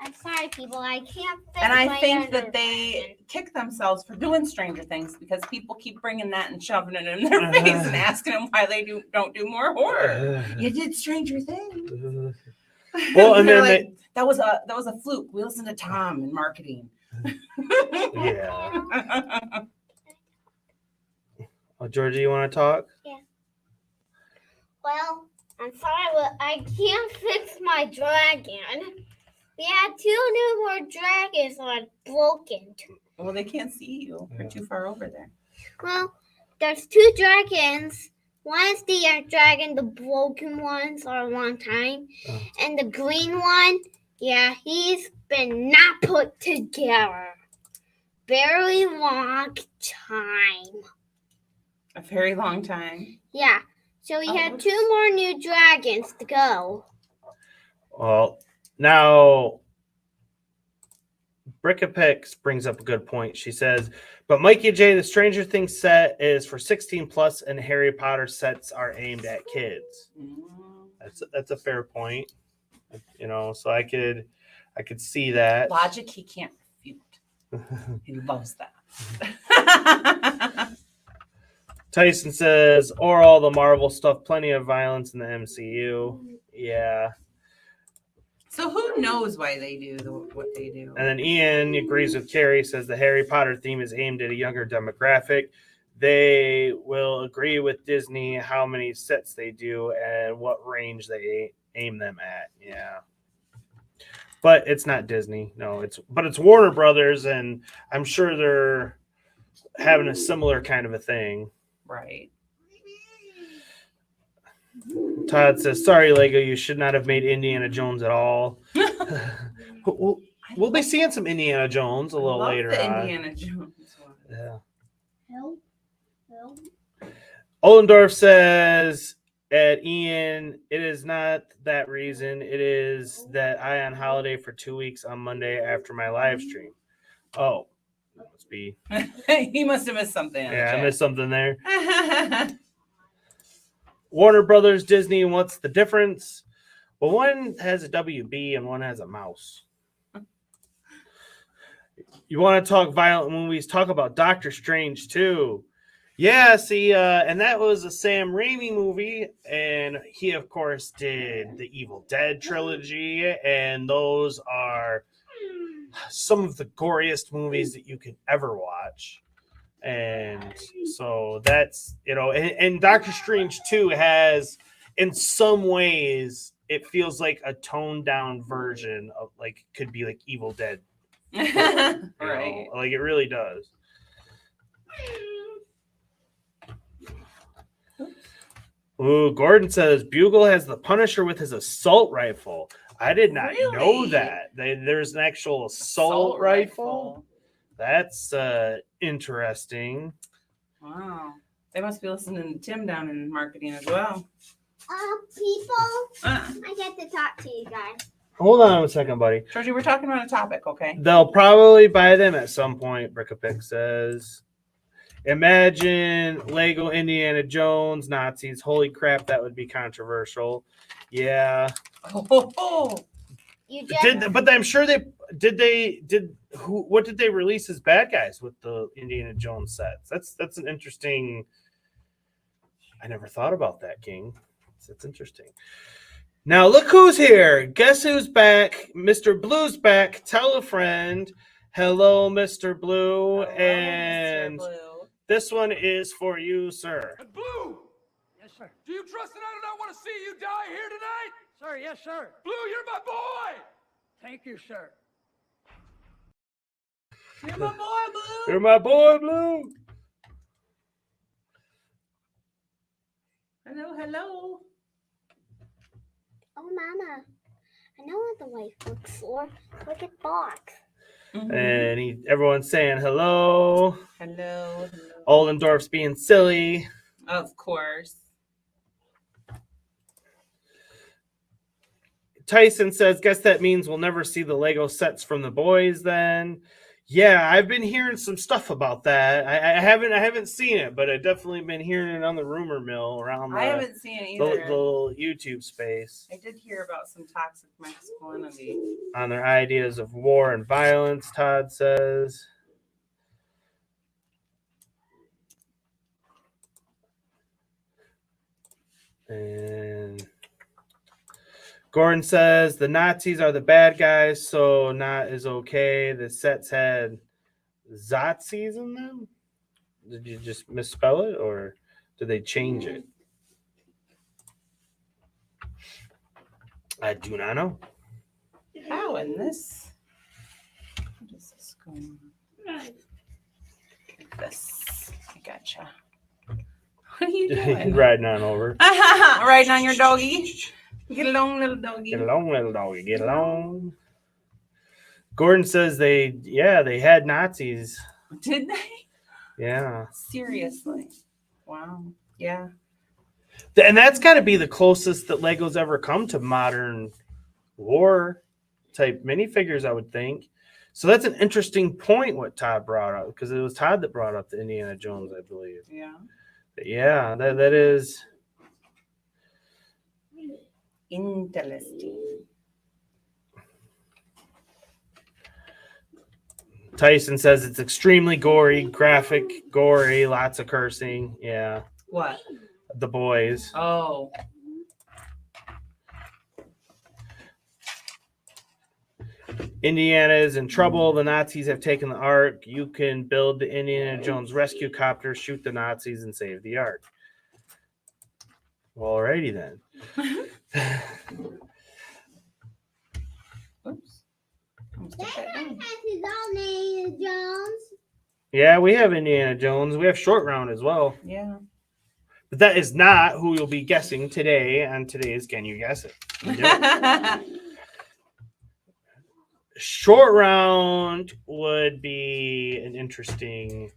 I'm sorry, people. I can't fix And I my think Ender that they Dragon. kick themselves for doing Stranger Things because people keep bringing that and shoving it in their face and asking them why they don't do more horror. You did Stranger Things. Well, and They're then like, that was a fluke. We listened to Tom in marketing. yeah. Oh, Georgia, you want to talk? Well, I'm sorry, but I can't fix my dragon. We had 2 newborn dragons that are broken. Well, they can't see you. You're too far over there. Well, there's 2 dragons. One is the dragon, the broken ones are a long time. Oh. And the green one, yeah, he's been not put together. Very long time. A very long time. Yeah. So we Oh, had 2 more new dragons to go. Well, now Brickapix brings up a good point. She says, but Mikey J, the Stranger Things set is for 16 plus and Harry Potter sets are aimed at kids. That's a fair point. You know, so I could see that. Logic he can't refute. He loves that. Tyson says, or all the Marvel stuff, plenty of violence in the MCU. Yeah. So who knows why they do what they do? And then Ian agrees with Carrie, says the Harry Potter theme is aimed at a younger demographic. They will agree with Disney how many sets they do and what range they aim them at. Yeah. But it's not Disney. No, it's Warner Brothers, and I'm sure they're having a similar kind of a thing. Right. Todd says, sorry, Lego, you should not have made Indiana Jones at all. I we'll be seeing some Indiana Jones a little later the on. Indiana Jones one. Yeah. Help. Help. Ollendorf says at Ian, it is not that reason. It is that I on holiday for 2 weeks on Monday after my live stream. Oh, that must be. He must have missed something. Yeah, I missed something there. Warner Brothers, Disney, what's the difference? Well, one has a WB and one has a mouse. You want to talk violent movies? Talk about Doctor Strange too. Yeah, see, and that was a Sam Raimi movie, and he, of course, did the Evil Dead trilogy, and those are some of the goriest movies that you could ever watch. And so that's, and Doctor Strange 2 has, in some ways, it feels like a toned down version of, like, could be like Evil Dead. Right. Like, it really does. Ooh, Gordon says Bugle has the Punisher with his assault rifle. I did not know that. There's an actual assault rifle. That's interesting. Wow. They must be listening to Tim down in marketing as well. People, I get to talk to you guys. Hold on a second, buddy. Georgie, we're talking about a topic, okay? They'll probably buy them at some point, Brickapick says. Imagine Lego Indiana Jones, Nazis. Holy crap, that would be controversial. Yeah. You just But I'm sure what did they release as bad guys with the Indiana Jones sets? That's an interesting. I never thought about that, King. That's interesting. Now look who's here. Guess who's back? Mr. Blue's back. Tell a friend. Hello, Mr. Blue. Hello, and Mr. Blue. this one is for you, sir. Blue! Yes, sir. Do you trust that I do not want to see you die here tonight? Sir, yes, sir. Blue, you're my boy! Thank you, sir. You're my boy, Blue. You're my boy, Blue. Hello. Oh, Mama, I know what the wife looks for. Look at box. Mm-hmm. And everyone's saying hello. Hello. Ollendorf's being silly. Of course. Tyson says, guess that means we'll never see the Lego sets from the boys then. Yeah, I've been hearing some stuff about that. I haven't seen it, but I've definitely been hearing it on the rumor mill around I haven't seen it either. the little YouTube space. I did hear about some toxic masculinity. On their ideas of war and violence, Todd says. And Gordon says the Nazis are the bad guys, so not is okay. The sets had Zazis in them. Did you just misspell it, or did they change it? I do not know. How in this? What is this going on? Like this. I gotcha. What are you doing? Riding on over. Riding on your doggy. Get along, little doggy. Get along, little doggy. Get along. Gordon says they had Nazis. Did they? Yeah. Seriously. Wow. Yeah. And that's got to be the closest that Lego's ever come to modern war type minifigures, I would think. So that's an interesting point what Todd brought up, because it was Todd that brought up the Indiana Jones, I believe. Yeah. But yeah, that is interesting. Tyson says it's extremely gory, graphic, gory, lots of cursing. Yeah. What? The boys. Oh. Indiana is in trouble. The Nazis have taken the Ark. You can build the Indiana Jones rescue copter, shoot the Nazis, and save the Ark. Well, alrighty then. Oops. Almost took that down. His own name is Jones. Yeah, we have Indiana Jones. We have Short Round as well. Yeah. But that is not who you'll be guessing today on today's Can You Guess It? No. short round would be an interesting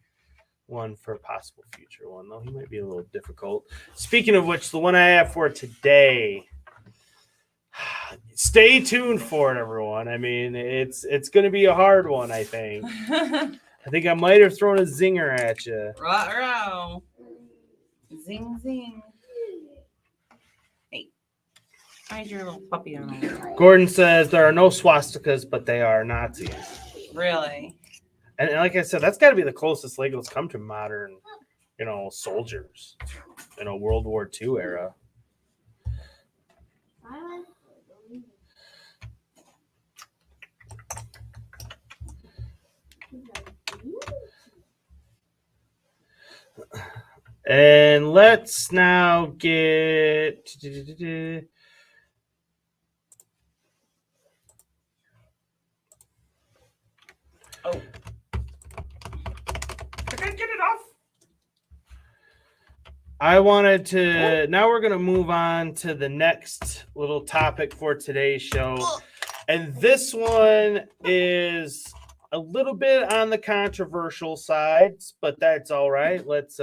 one for a possible future one, though he might be a little difficult. Speaking of which, the one I have for today, stay tuned for it, everyone. I mean, it's going to be a hard one, I think. I think I might have thrown a zinger at you. Ruh-roh. Zing, zing. Hey, hide your little puppy on there. Gordon says there are no swastikas, but they are Nazis. Really? And like I said, that's got to be the closest Legos come to modern, soldiers, World War II era. And let's now get. Oh. I can't get it off. I wanted to. Now we're going to move on to the next little topic for today's show. And this one is a little bit on the controversial side, but that's all right. Let's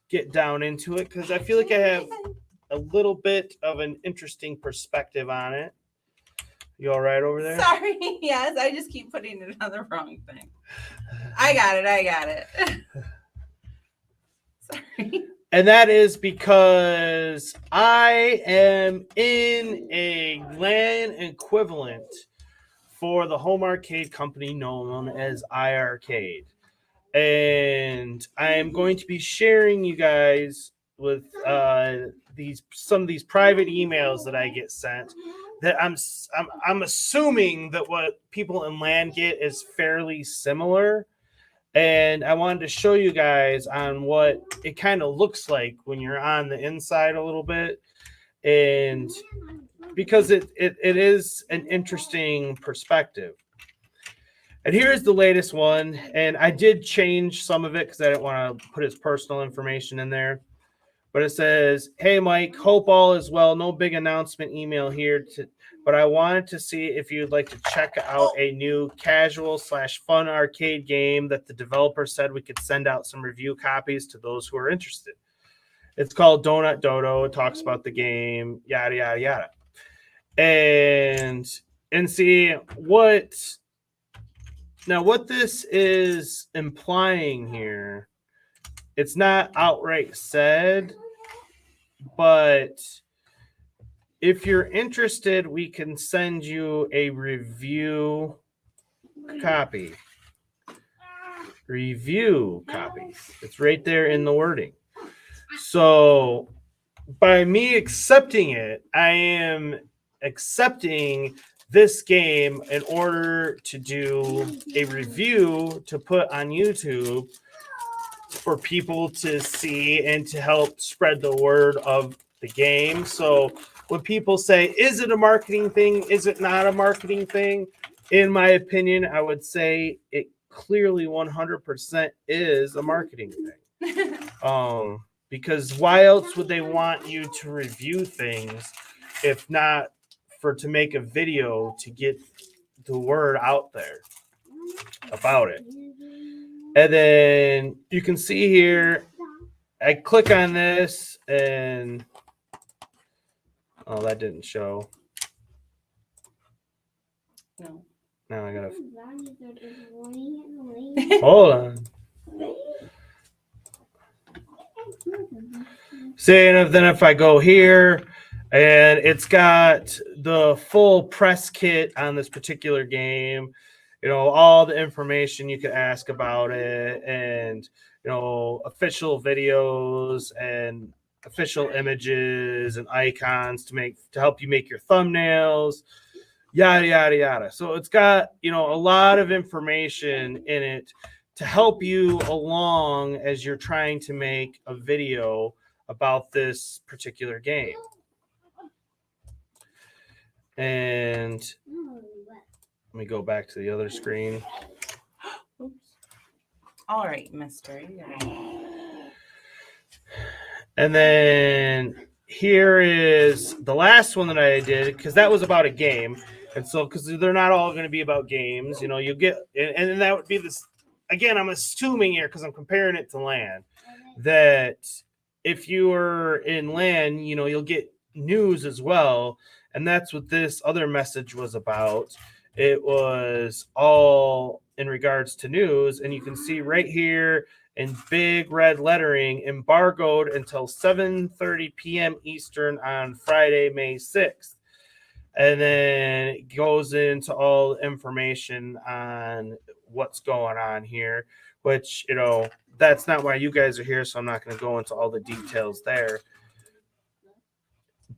get down into it because I feel like I have a little bit of an interesting perspective on it. You all right over there? Sorry. Yes, I just keep putting it on the wrong thing. I got it. Sorry. And that is because I am in a LAN equivalent for the home arcade company known as iArcade. And I am going to be sharing you guys with some of these private emails that I get sent that I'm assuming that what people in LAN get is fairly similar. And I wanted to show you guys on what it kind of looks like when you're on the inside a little bit. And because it is an interesting perspective. And here's the latest one. And I did change some of it because I didn't want to put his personal information in there. But it says, "Hey, Mike, hope all is well. No big announcement email here, but I wanted to see if you'd like to check out a new casual/fun arcade game that the developer said we could send out some review copies to those who are interested. It's called Donut Dodo. It talks about the game, yada, yada, yada. And see what this is implying here. It's not outright said, but if you're interested, we can send you a review copy. Review copy. It's right there in the wording. So by me accepting it, I am accepting this game in order to do a review to put on YouTube for people to see and to help spread the word of the game. So when people say, is it a marketing thing? Is it not a marketing thing? In my opinion, I would say it clearly 100% is a marketing thing. Because why else would they want you to review things if not to make a video to get the word out there about it? And then you can see here, I click on this and, oh, that didn't show. No. Now I gotta, hold on. See, and then if I go here, and it's got the full press kit on this particular game, all the information you could ask about it, and official videos and official images and icons to help you make your thumbnails, yada yada yada. So it's got a lot of information in it to help you along as you're trying to make a video about this particular game. And let me go back to the other screen. Oops. All right, mister. And then here is the last one that I did, because that was about a game. And so, because they're not all going to be about games, you get, and that would be this, again, I'm assuming here, because I'm comparing it to land, that if you are in land, you'll get news as well. And that's what this other message was about. It was all in regards to news. And you can see right here in big red lettering, embargoed until 7:30 p.m. Eastern on Friday, May 6th. And then it goes into all the information on what's going on here, which, that's not why you guys are here. So I'm not going to go into all the details there.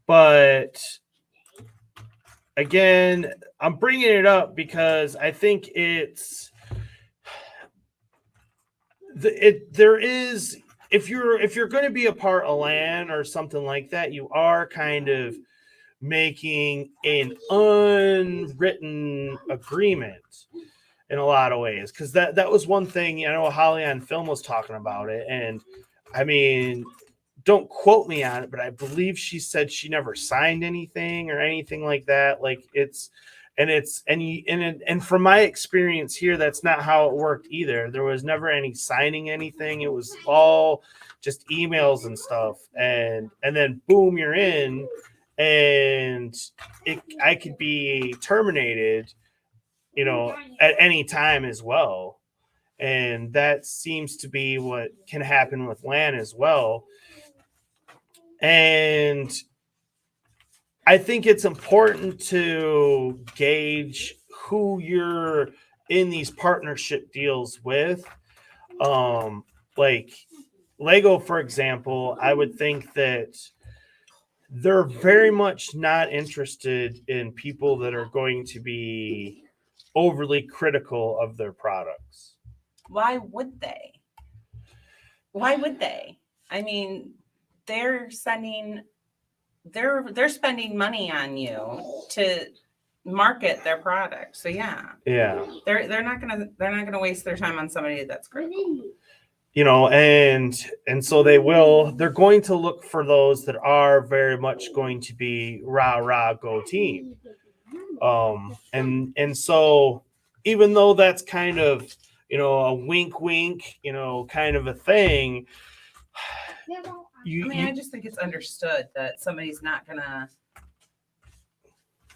But again, I'm bringing it up because I think there is, if you're going to be a part of LAN or something like that, you are kind of making an unwritten agreement in a lot of ways, because that was one thing. I know Holly on film was talking about it, and I mean, don't quote me on it, but I believe she said she never signed anything or anything like that. Like and from my experience here, that's not how it worked either. There was never any signing anything. It was all just emails and stuff, and then boom, you're in. And I could be terminated, at any time as well. And that seems to be what can happen with LAN as well. And I think it's important to gauge who you're in these partnership deals with. Like LEGO, for example, I would think that they're very much not interested in people that are going to be overly critical of their products. Why would they? I mean, they're spending money on you to market their product. So yeah, they're not gonna waste their time on somebody that's critical. And so they're going to look for those that are very much going to be rah go team. And so even though that's kind of, a wink, kind of a thing, I just think it's understood that somebody's not gonna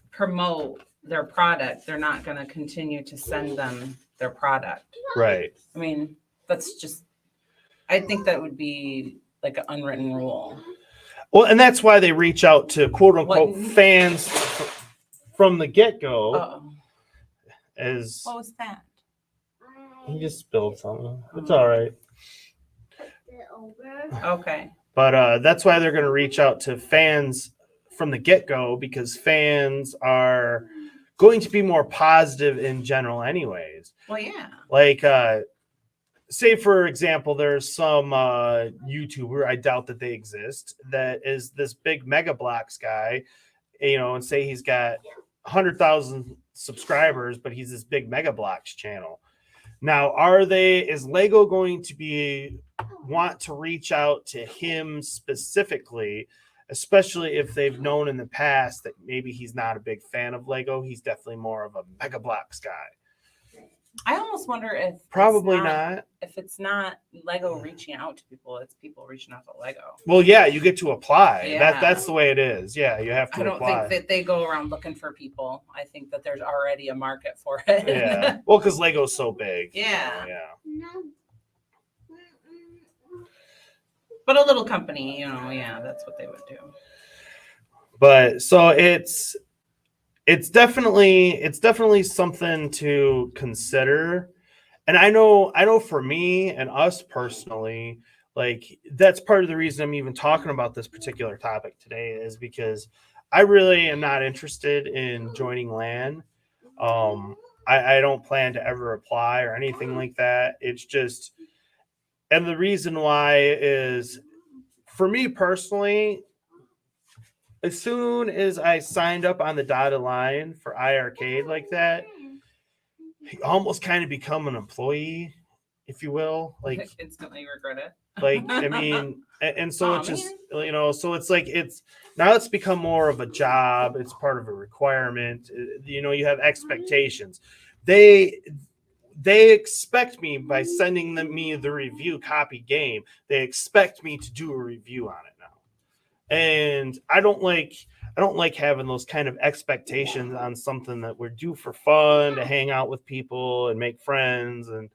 promote their product. They're not gonna continue to send them their product. Right. I mean, that's just, I think that would be like an unwritten rule. Well, and that's why they reach out to quote unquote fans from the get-go. Uh-oh. As What was that? you just spilled something. It's all right. Okay. But that's why they're going to reach out to fans from the get-go, because fans are going to be more positive in general anyways. Well, yeah. Like, say, for example, there's some YouTuber, I doubt that they exist, that is this big Mega Blocks guy, and say he's got 100,000 subscribers, but he's this big Mega Blocks channel. Now, is LEGO going to want to reach out to him specifically, especially if they've known in the past that maybe he's not a big fan of LEGO? He's definitely more of a Mega Blocks guy. I almost wonder if probably not. If it's not LEGO reaching out to people, it's people reaching out to LEGO. Well, yeah, you get to apply. Yeah. That's the way it is. Yeah, you have to apply. I don't think that they go around looking for people. I think that there's already a market for it. Yeah. Well, because LEGO's so big. Yeah. Yeah. But a little company, that's what they would do. But so it's definitely something to consider. And I know for me and us personally, like, that's part of the reason I'm even talking about this particular topic today, is because I really am not interested in joining LAN. I don't plan to ever apply or anything like that. It's just, and the reason why is, for me personally, as soon as I signed up on the dotted line for iArcade like that, you almost kind of become an employee if you will. Like Instantly regret it. I mean, and so Aw, it's just, you know, so it's like it's become more of a job. It's part of a requirement. You know, you have expectations. They expect me by sending me the review copy game. They expect me to do a review on it now, and I don't like having those kind of expectations on something that we're due for fun, to hang out with people and make friends and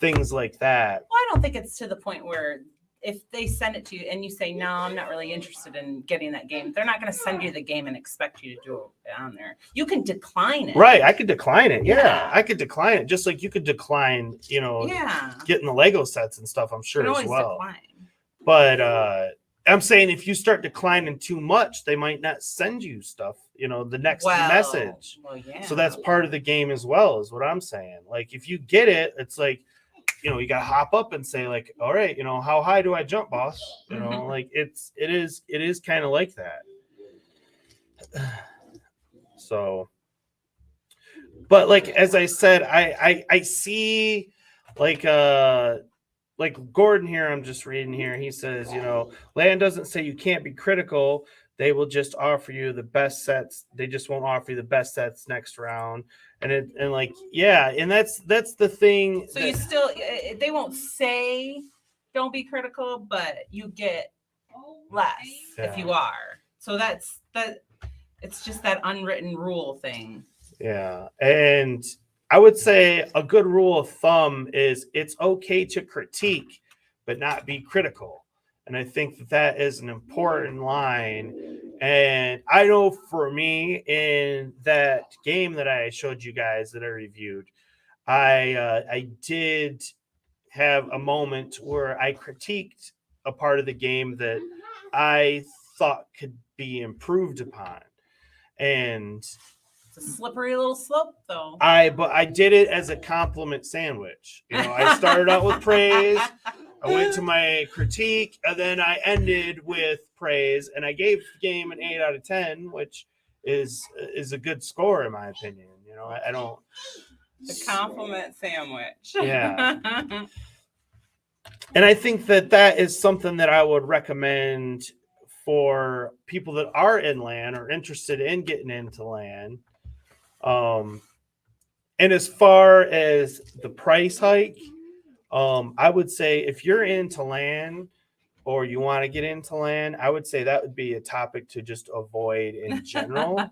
things like that. Well, I don't think it's to the point where if they send it to you and you say, no, I'm not really interested in getting that game, they're not going to send you the game and expect you to do it on there. You can decline it. Right. I could decline it. Yeah. Yeah. I could decline it. Just like you could decline, you know, Yeah. getting the Lego sets and stuff, I'm You sure can as always well. decline. But I'm saying if you start declining too much, they might not send you stuff, you know, the next message. Well, yeah. So that's part of the game as well, is what I'm saying. Like if you get it, it's like, you know, you got to hop up and say like, all right, you know, how high do I jump, boss? You know, like it is kind of like that. So, but like, as I said, I see like Gordon here, I'm just reading here. He says, you know, Land doesn't say you can't be critical. They will just offer you the best sets. They just won't offer you the best sets next round. And like, yeah. And that's the thing. So you still, they won't say don't be critical, but you get less if you are. So that's that. It's just that unwritten rule thing. Yeah. And I would say a good rule of thumb is it's okay to critique, but not be critical. And I think that is an important line. And I know for me, in that game that I showed you guys that I reviewed, I did have a moment where I critiqued a part of the game that I thought could be improved upon. And it's a slippery little slope, though. But I did it as a compliment sandwich. You know, I started out with praise. I went to my critique, and then I ended with praise, and I gave the game an 8 out of 10, which is a good score in my opinion. You know, I don't. The compliment sandwich. Yeah. And I think that is something that I would recommend for people that are in LAN or interested in getting into LAN. And as far as the price hike, I would say if you're into LAN or you want to get into LAN, I would say that would be a topic to just avoid in general,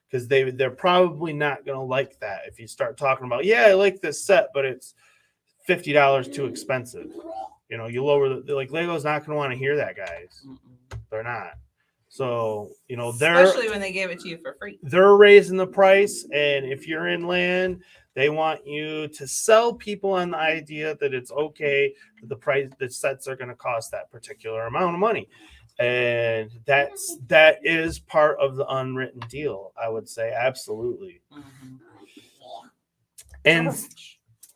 because they're probably not going to like that. If you start talking about, yeah, I like this set, but it's $50 too expensive. You know, you lower like Lego's not going to want to hear that, guys. They're not. So, you know, especially when they give it to you for free. They're raising the price, and if you're in LAN, they want you to sell people on the idea that it's okay that the sets are going to cost that particular amount of money. And that is part of the unwritten deal, I would say. Absolutely.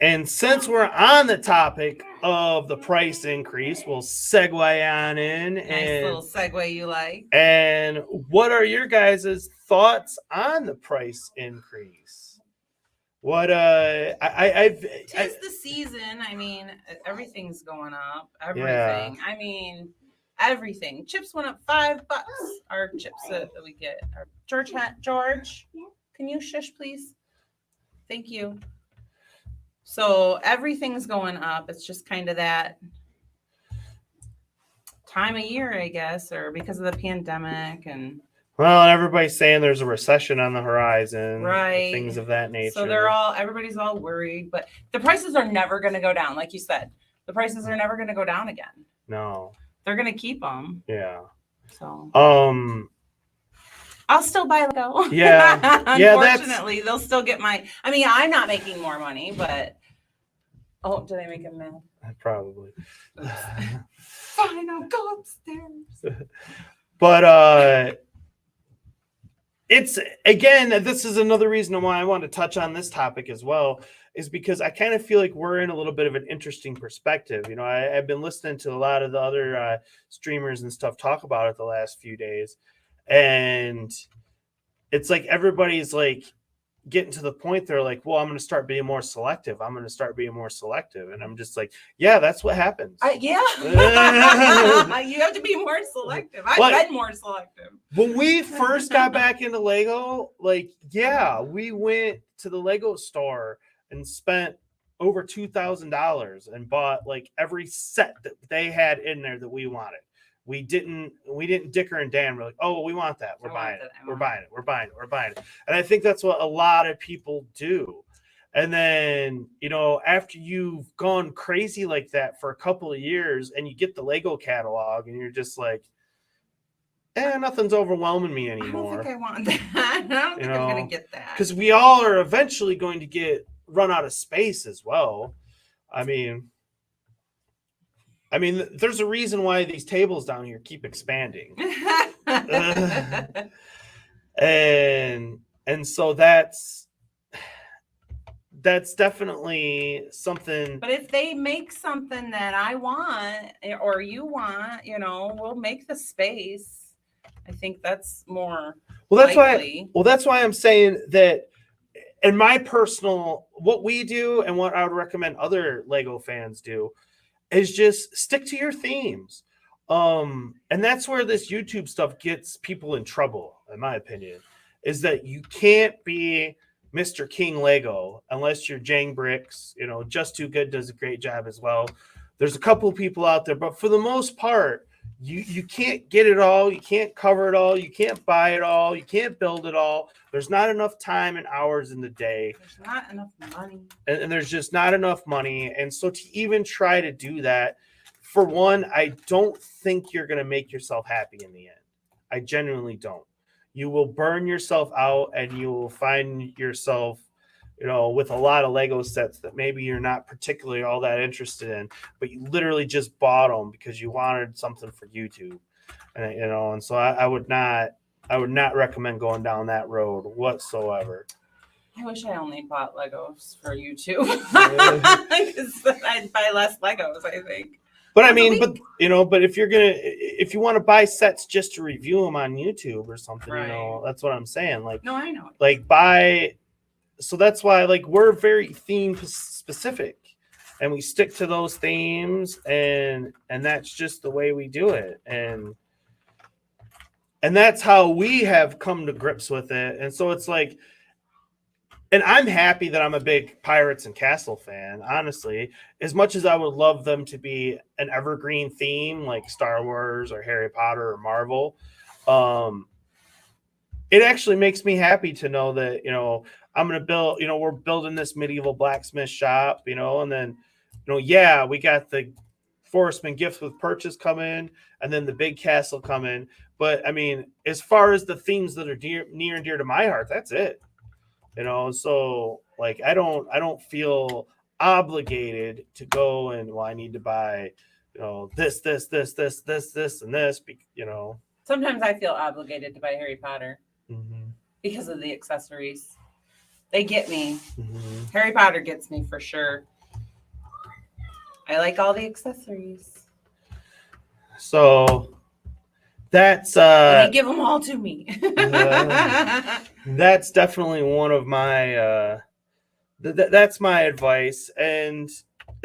And since we're on the topic of the price increase, we'll segue on in. Nice little segue you like. And what are your guys' thoughts on the price increase? What Tis the season. I mean, everything's going up. Everything. Yeah. I mean, everything. Chips went up $5. Our chips that we get. George, can you shush, please? Thank you. So everything's going up. It's just kind of that time of year, I guess, or because of the pandemic. And well, everybody's saying there's a recession on the horizon, right? Things of that nature. So everybody's all worried, but the prices are never going to go down. Like you said, the prices are never going to go down again. No, they're going to keep them. Yeah. So I'll still buy Lego. Yeah. Unfortunately, they'll still get my. I mean, I'm not making more money, but do they make him mad? Probably. Fine, I'll go upstairs. But it's again, this is another reason why I want to touch on this topic as well, is because I kind of feel like we're in a little bit of an interesting perspective. You know, I've been listening to a lot of the other streamers and stuff talk about it the last few days. And it's like everybody's like, getting to the point they're like, well, I'm going to start being more selective. I'm going to start being more selective. And I'm just like, yeah, that's what happens. Yeah. You have to be more selective. I've Like- been more selective. When we first got back into Lego, like, yeah, we went to the Lego store and spent over $2,000 and bought like every set that they had in there that we wanted. We didn't dicker and Dan. We're like, oh, we want that. We're buying it. We're buying it. We're buying it. We're buying it. And I think that's what a lot of people do. And then, you know, after you've gone crazy like that for a couple of years and you get the Lego catalog and you're just like, nothing's overwhelming me I don't anymore. think I want that. I don't think I'm going to get that. Because we all are eventually going to run out of space as well. I mean, there's a reason why these tables down here keep expanding. And so that's definitely something. But if they make something that I want or you want, you know, we'll make the space. I think that's more likely. That's why I'm saying that in my personal, what we do and what I would recommend other Lego fans do is just stick to your themes. And that's where this YouTube stuff gets people in trouble, in my opinion, is that you can't be Mr. King Lego unless you're Jang Bricks. You know, Just Too Good does a great job as well. There's a couple of people out there, but for the most part, you can't get it all. You can't cover it all. You can't buy it all. You can't build it all. There's not enough time and hours in the day. There's not enough money. And there's just not enough money. And so to even try to do that, for one, I don't think you're going to make yourself happy in the end. I genuinely don't. You will burn yourself out and you will find yourself, you know, with a lot of Lego sets that maybe you're not particularly all that interested in, but you literally just bought them because you wanted something for YouTube. And, you know, and so I would not recommend going down that road whatsoever. I wish I only bought Legos for YouTube. Because I'd buy less Legos, I think. But I mean, but if you want to buy sets just to review them on YouTube or something, Right. you know, that's what I'm saying. Like, No, I know. like buy. So that's why, like, we're very theme specific, and we stick to those themes, and that's just the way we do it, and that's how we have come to grips with it. And so it's like, and I'm happy that I'm a big Pirates and Castle fan, honestly, as much as I would love them to be an evergreen theme like Star Wars or Harry Potter or Marvel. It actually makes me happy to know that, you know, I'm going to build, you know, we're building this medieval blacksmith shop, you know, and then, you know, yeah, we got the Forestman Gifts with Purchase coming and then the big castle coming. But I mean, as far as the themes that are near and dear to my heart, that's it. You know, so like I don't feel obligated to go and, well, I need to buy, you know, this, and this, you know. Sometimes I feel obligated to buy Harry Potter because of the accessories. They get me. Harry Potter gets me for sure. I like all the accessories. So that's they give them all to me. That's definitely one of my that's my advice, and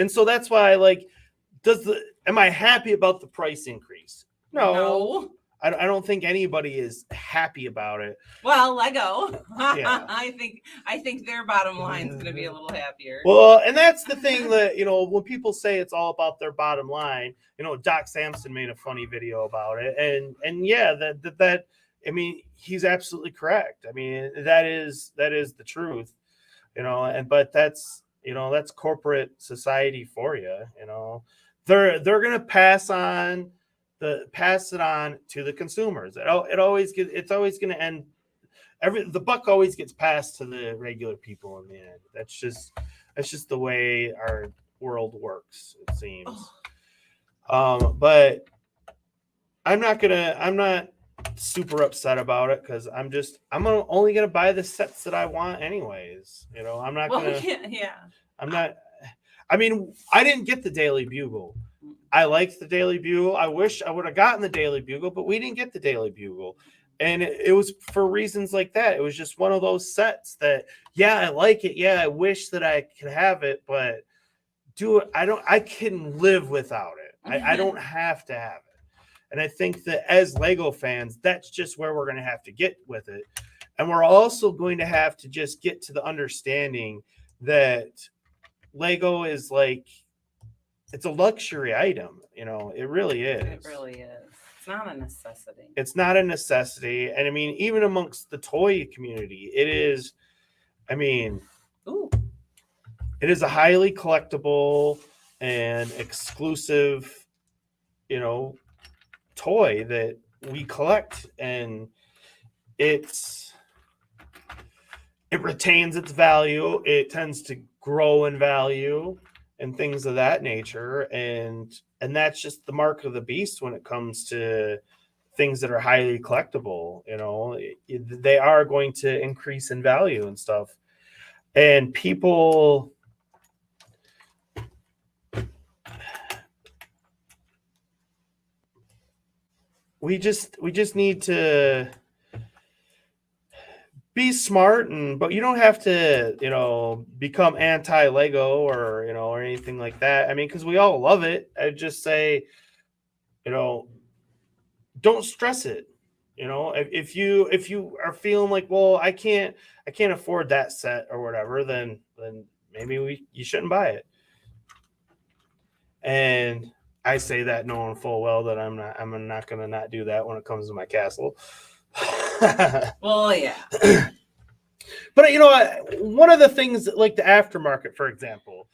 so that's why I like. Am I happy about the price increase? No. I don't think anybody is happy about it. Well, Lego. Yeah. I think their bottom line is going to be a little happier. Well, and that's the thing that, you know, when people say it's all about their bottom line, you know, Doc Samson made a funny video about it, and yeah, that I mean, he's absolutely correct. I mean, that is the truth, you know, but that's, you know, that's corporate society for you. You know, they're gonna pass it on to the consumers. It's always going to end. The buck always gets passed to the regular people in the end. That's just the way our world works, it seems. But I'm not super upset about it because I'm only gonna buy the sets that I want anyways. You know, I'm not gonna. Yeah. I'm not. I mean, I didn't get the Daily Bugle. I liked the Daily Bugle. I wish I would have gotten the Daily Bugle, but we didn't get the Daily Bugle. And it was for reasons like that. It was just one of those sets that, yeah, I like it. Yeah, I wish that I could have it, but I couldn't live without it. I don't have to have it. And I think that as Lego fans, that's just where we're going to have to get with it. And we're also going to have to just get to the understanding that Lego is like, it's a luxury item. It really is. It really is. It's not a necessity. It's not a necessity. And I mean, even amongst the toy community, it is, I mean, Ooh. it is a highly collectible and exclusive, toy that we collect, and it retains its value. It tends to grow in value and things of that nature. And that's just the mark of the beast when it comes to things that are highly collectible. They are going to increase in value and stuff. And people, we just need to be smart, but you don't have to, become anti-Lego or anything like that. I mean, because we all love it. I'd just say, don't stress it. If you are feeling like, well, I can't afford that set or whatever, then maybe you shouldn't buy it. And I say that knowing full well that I'm not going to not do that when it comes to my castle. Well, yeah. But one of the things like the aftermarket, for example,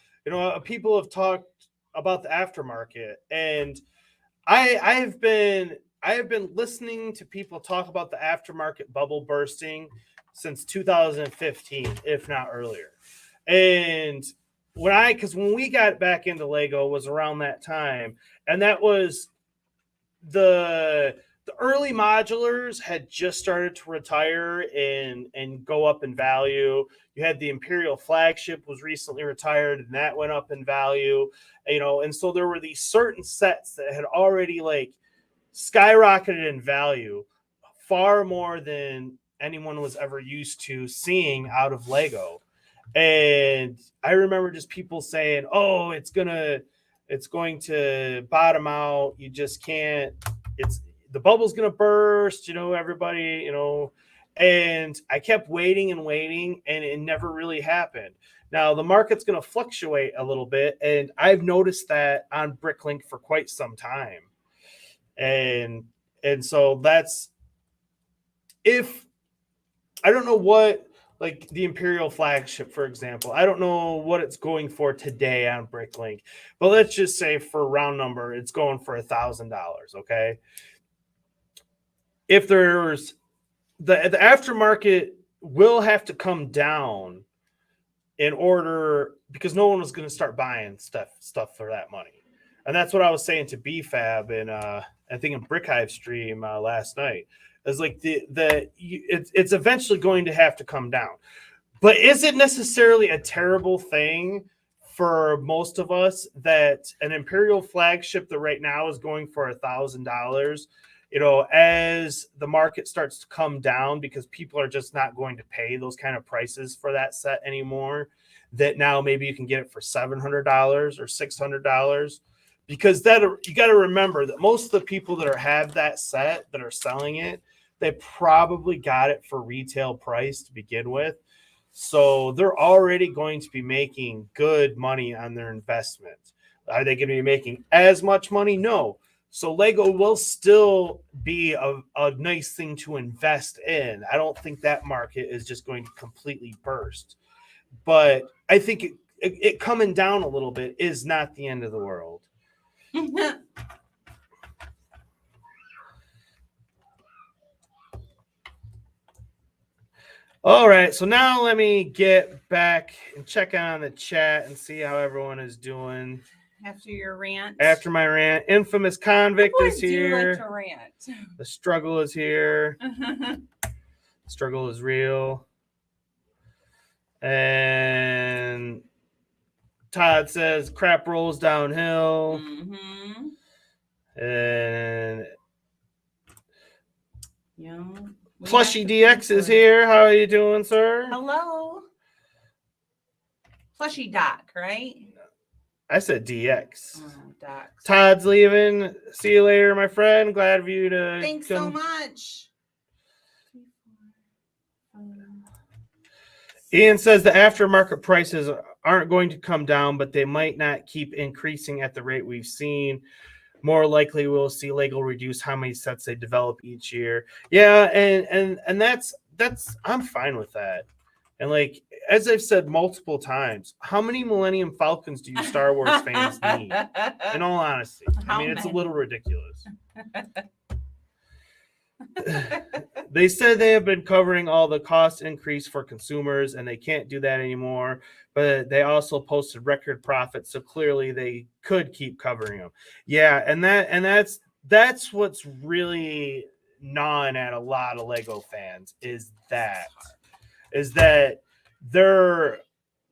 people have talked about the aftermarket, and I have been listening to people talk about the aftermarket bubble bursting since 2015, if not earlier. And when we got back into Lego was around that time, and that was the early modulars had just started to retire and go up in value. You had the Imperial flagship was recently retired, and that went up in value. And so there were these certain sets that had already like skyrocketed in value far more than anyone was ever used to seeing out of Lego. And I remember just people saying, "Oh, it's going to bottom out. You just can't. The bubble's going to burst." Everybody. And I kept waiting, and it never really happened. Now the market's going to fluctuate a little bit, and I've noticed that on Bricklink for quite some time. And so that's, if I don't know what, like the Imperial flagship, for example, I don't know what it's going for today on Bricklink, but let's just say for round number, it's going for $1,000. Okay. If there's the aftermarket will have to come down in order, because no one was going to start buying stuff for that money. And that's what I was saying to BFAB and I think in Brick Hive stream last night. It's like it's eventually going to have to come down. But is it necessarily a terrible thing for most of us that an Imperial flagship that right now is going for $1,000, as the market starts to come down because people are just not going to pay those kind of prices for that set anymore, that now maybe you can get it for $700 or $600? Because that, you got to remember that most of the people that have that set that are selling it, they probably got it for retail price to begin with. So they're already going to be making good money on their investment. Are they going to be making as much money? No. So Lego will still be a nice thing to invest in. I don't think that market is just going to completely burst. But I think it coming down a little bit is not the end of the world. All right, so now let me get back and check on the chat and see how everyone is doing. After your rant. After my rant, Infamous Convict is here. Like to rant. The struggle is here. Struggle is real. And Todd says crap rolls downhill. Mm-hmm. And Yeah. We Plushy have to DX pay is for it. here. How are you doing, sir? Hello. Plushy Doc, right? I said DX. Oh, Docs. Todd's leaving. See you later, my friend. Glad of you to Thanks so much. Ian says the aftermarket prices aren't going to come down, but they might not keep increasing at the rate we've seen. More likely, we'll see LEGO reduce how many sets they develop each year. Yeah, and that's I'm fine with that. And like as I've said multiple times, how many Millennium Falcons do you Star Wars fans need? In all honesty, I mean it's a little ridiculous. They said they have been covering all the cost increase for consumers and they can't do that anymore, but they also posted record profits, so clearly they could keep covering them. Yeah, and that's what's really gnawing at a lot of LEGO fans is that they're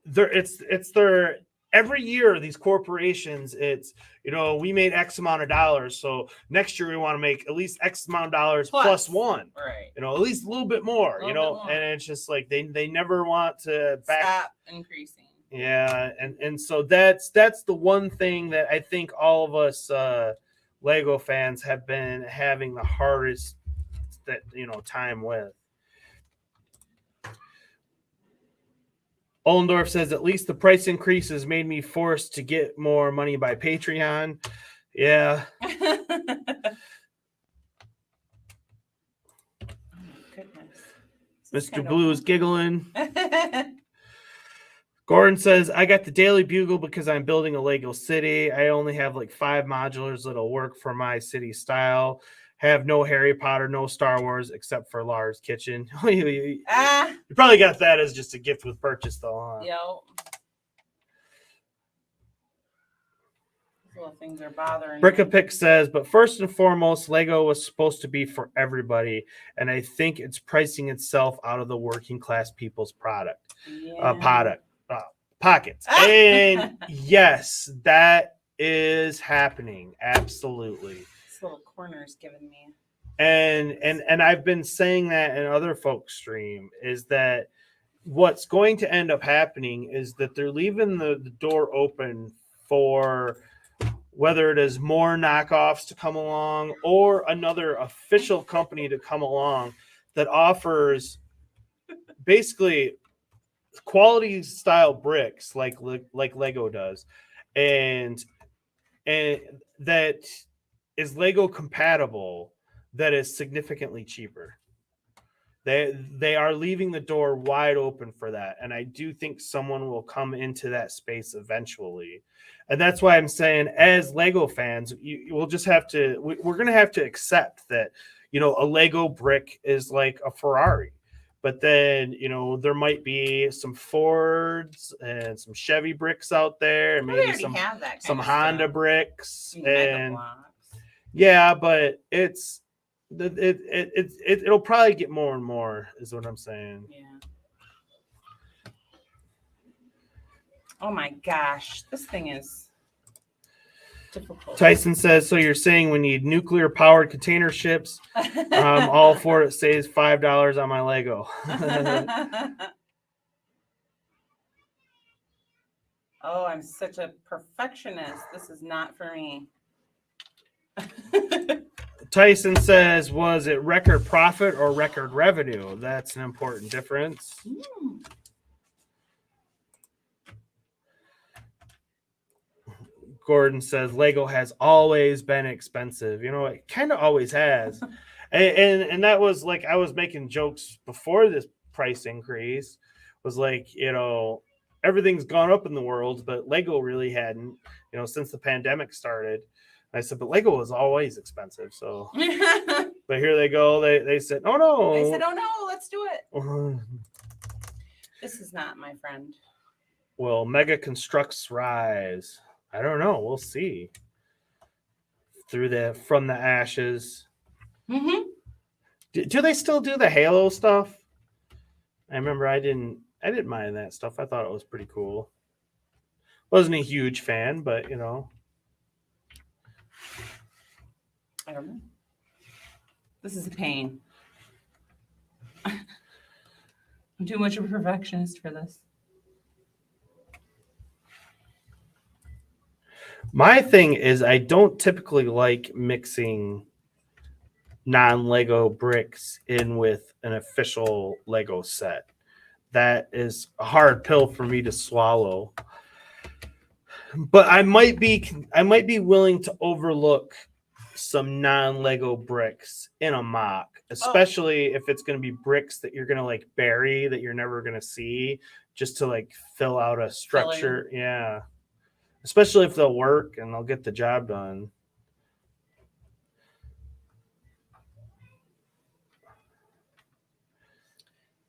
it's their every year these corporations, it's we made X amount of dollars, so next year we want to make at least X amount of dollars plus one, right? at least a little bit more, Little bit more. and it's just like they never want to Stop increasing. Yeah, and so that's the one thing that I think all of us Lego fans have been having the hardest time with. Ollendorf says, at least the price increases made me forced to get more money by Patreon. Yeah. Mr. Blue is giggling. Gordon says, I got the Daily Bugle because I'm building a Lego city. I only have like 5 modulars that'll work for my city style. Have no Harry Potter, no Star Wars, except for Lars' kitchen. You probably got that as just a gift with purchase, though, huh? Yep. These little things are bothering me. Brickapick says, but first and foremost, Lego was supposed to be for everybody, and I think it's pricing itself out of the working class people's pockets. And yes, that is happening. Absolutely. Little corners giving me, and I've been saying that in other folks' stream is that what's going to end up happening is that they're leaving the door open for whether it is more knockoffs to come along or another official company to come along that offers basically quality style bricks like Lego does, and that is Lego compatible, that is significantly cheaper. They are leaving the door wide open for that, and I do think someone will come into that space eventually. And that's why I'm saying, as Lego fans, we'll just have to we're going to have to accept that a Lego brick is like a Ferrari, but then there might be some Fords and some Chevy bricks out there, and maybe some Honda bricks and yeah, but it'll probably get more and more, is what I'm saying. Yeah. Oh my gosh, this thing is difficult. Tyson says, so you're saying we need nuclear powered container ships? All for it saves $5 on my Lego. Oh, I'm such a perfectionist. This is not for me. Tyson says, was it record profit or record revenue? That's an important difference. Gordon says, Lego has always been expensive. It kind of always has. and that was like, I was making jokes before this price increase, was like, everything's gone up in the world, but Lego really hadn't, since the pandemic started. I said, but Lego was always expensive. So, but here they go. They said, oh no. They said, oh no, let's do it. This is not my friend. Will Mega Constructs rise? I don't know. We'll see. From the ashes. Mm-hmm. Do they still do the Halo stuff? I remember I didn't mind that stuff. I thought it was pretty cool. Wasn't a huge fan, but I don't know. This is a pain. I'm too much of a perfectionist for this. My thing is I don't typically like mixing non-Lego bricks in with an official Lego set. That is a hard pill for me to swallow. But I might be willing to overlook some non-Lego bricks in a mock, especially if it's going to be bricks that you're going to like bury that you're never going to see, just to like fill out a structure. Yeah. Especially if they'll work and they'll get the job done.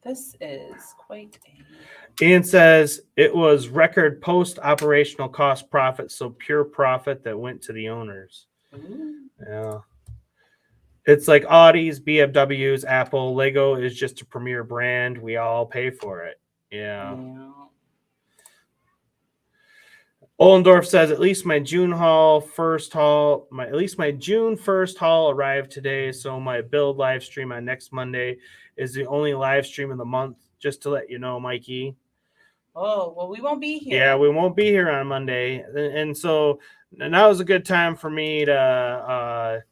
This is quite a... Ian says it was record post-operational cost profit, so pure profit that went to the owners. Ooh. Yeah. It's like Audis, BMWs, Apple. Lego is just a premier brand. We all pay for it. Yeah. Ollendorf says at least my June 1st haul arrived today, so my build live stream on next Monday is the only live stream of the month. Just to let you know, Mikey. Oh, well, we won't be here. Yeah, we won't be here on Monday, and so now is a good time for me to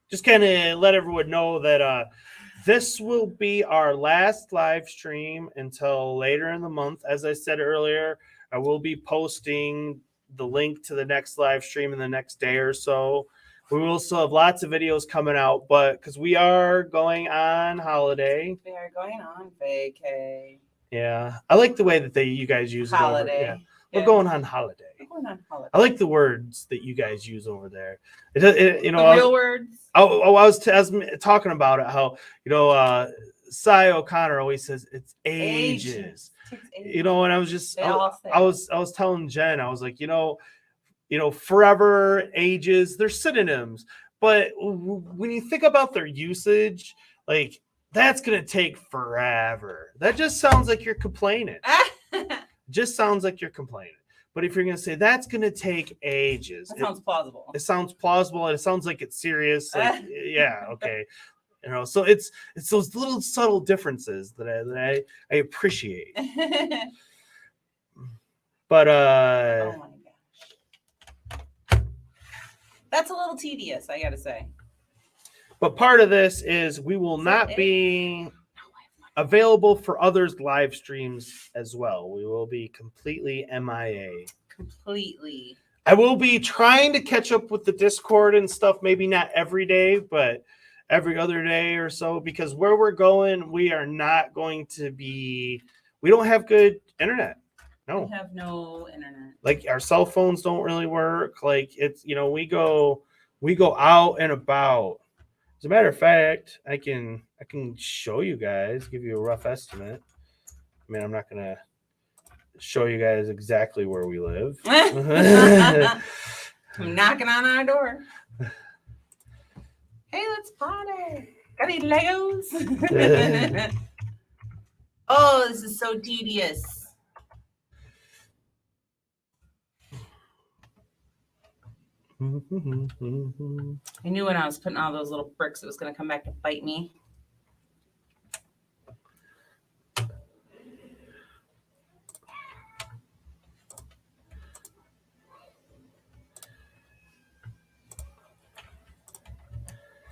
just kind of let everyone know that this will be our last live stream until later in the month. As I said earlier, I will be posting the link to the next live stream in the next day or so. We will still have lots of videos coming out, but because we are going on holiday. We are going on vacay. Yeah. I like the way that you guys use Holiday. it over. Yeah. We're going on holiday. We're going on holiday. I like the words that you guys use over there. Real words. I was talking about it, how, Cy O'Connor always says it's ages. And I was just, I was telling Jen, I was like, forever, ages, they're synonyms. But when you think about their usage, like, that's going to take forever. That just sounds like you're complaining. Just sounds like you're complaining. But if you're going to say that's going to take ages, that sounds plausible. It sounds plausible, and it sounds like it's serious. Like, yeah, okay. So it's those little subtle differences that I appreciate. But oh my gosh, that's a little tedious, I gotta say. But part of this is we will not be available for others' live streams as well. We will be completely MIA. Completely. I will be trying to catch up with the Discord and stuff, maybe not every day, but every other day or so, because where we're going, we are not going to be, we don't have good internet. No. We have no internet. Like, our cell phones don't really work. Like, it's, we go out and about. As a matter of fact, I can show you guys, give you a rough estimate. I mean, I'm not going to show you guys exactly where we live. I'm knocking on our door. Hey, let's party. Got any Legos? Oh, this is so tedious. I knew when I was putting all those little bricks, it was going to come back to bite me.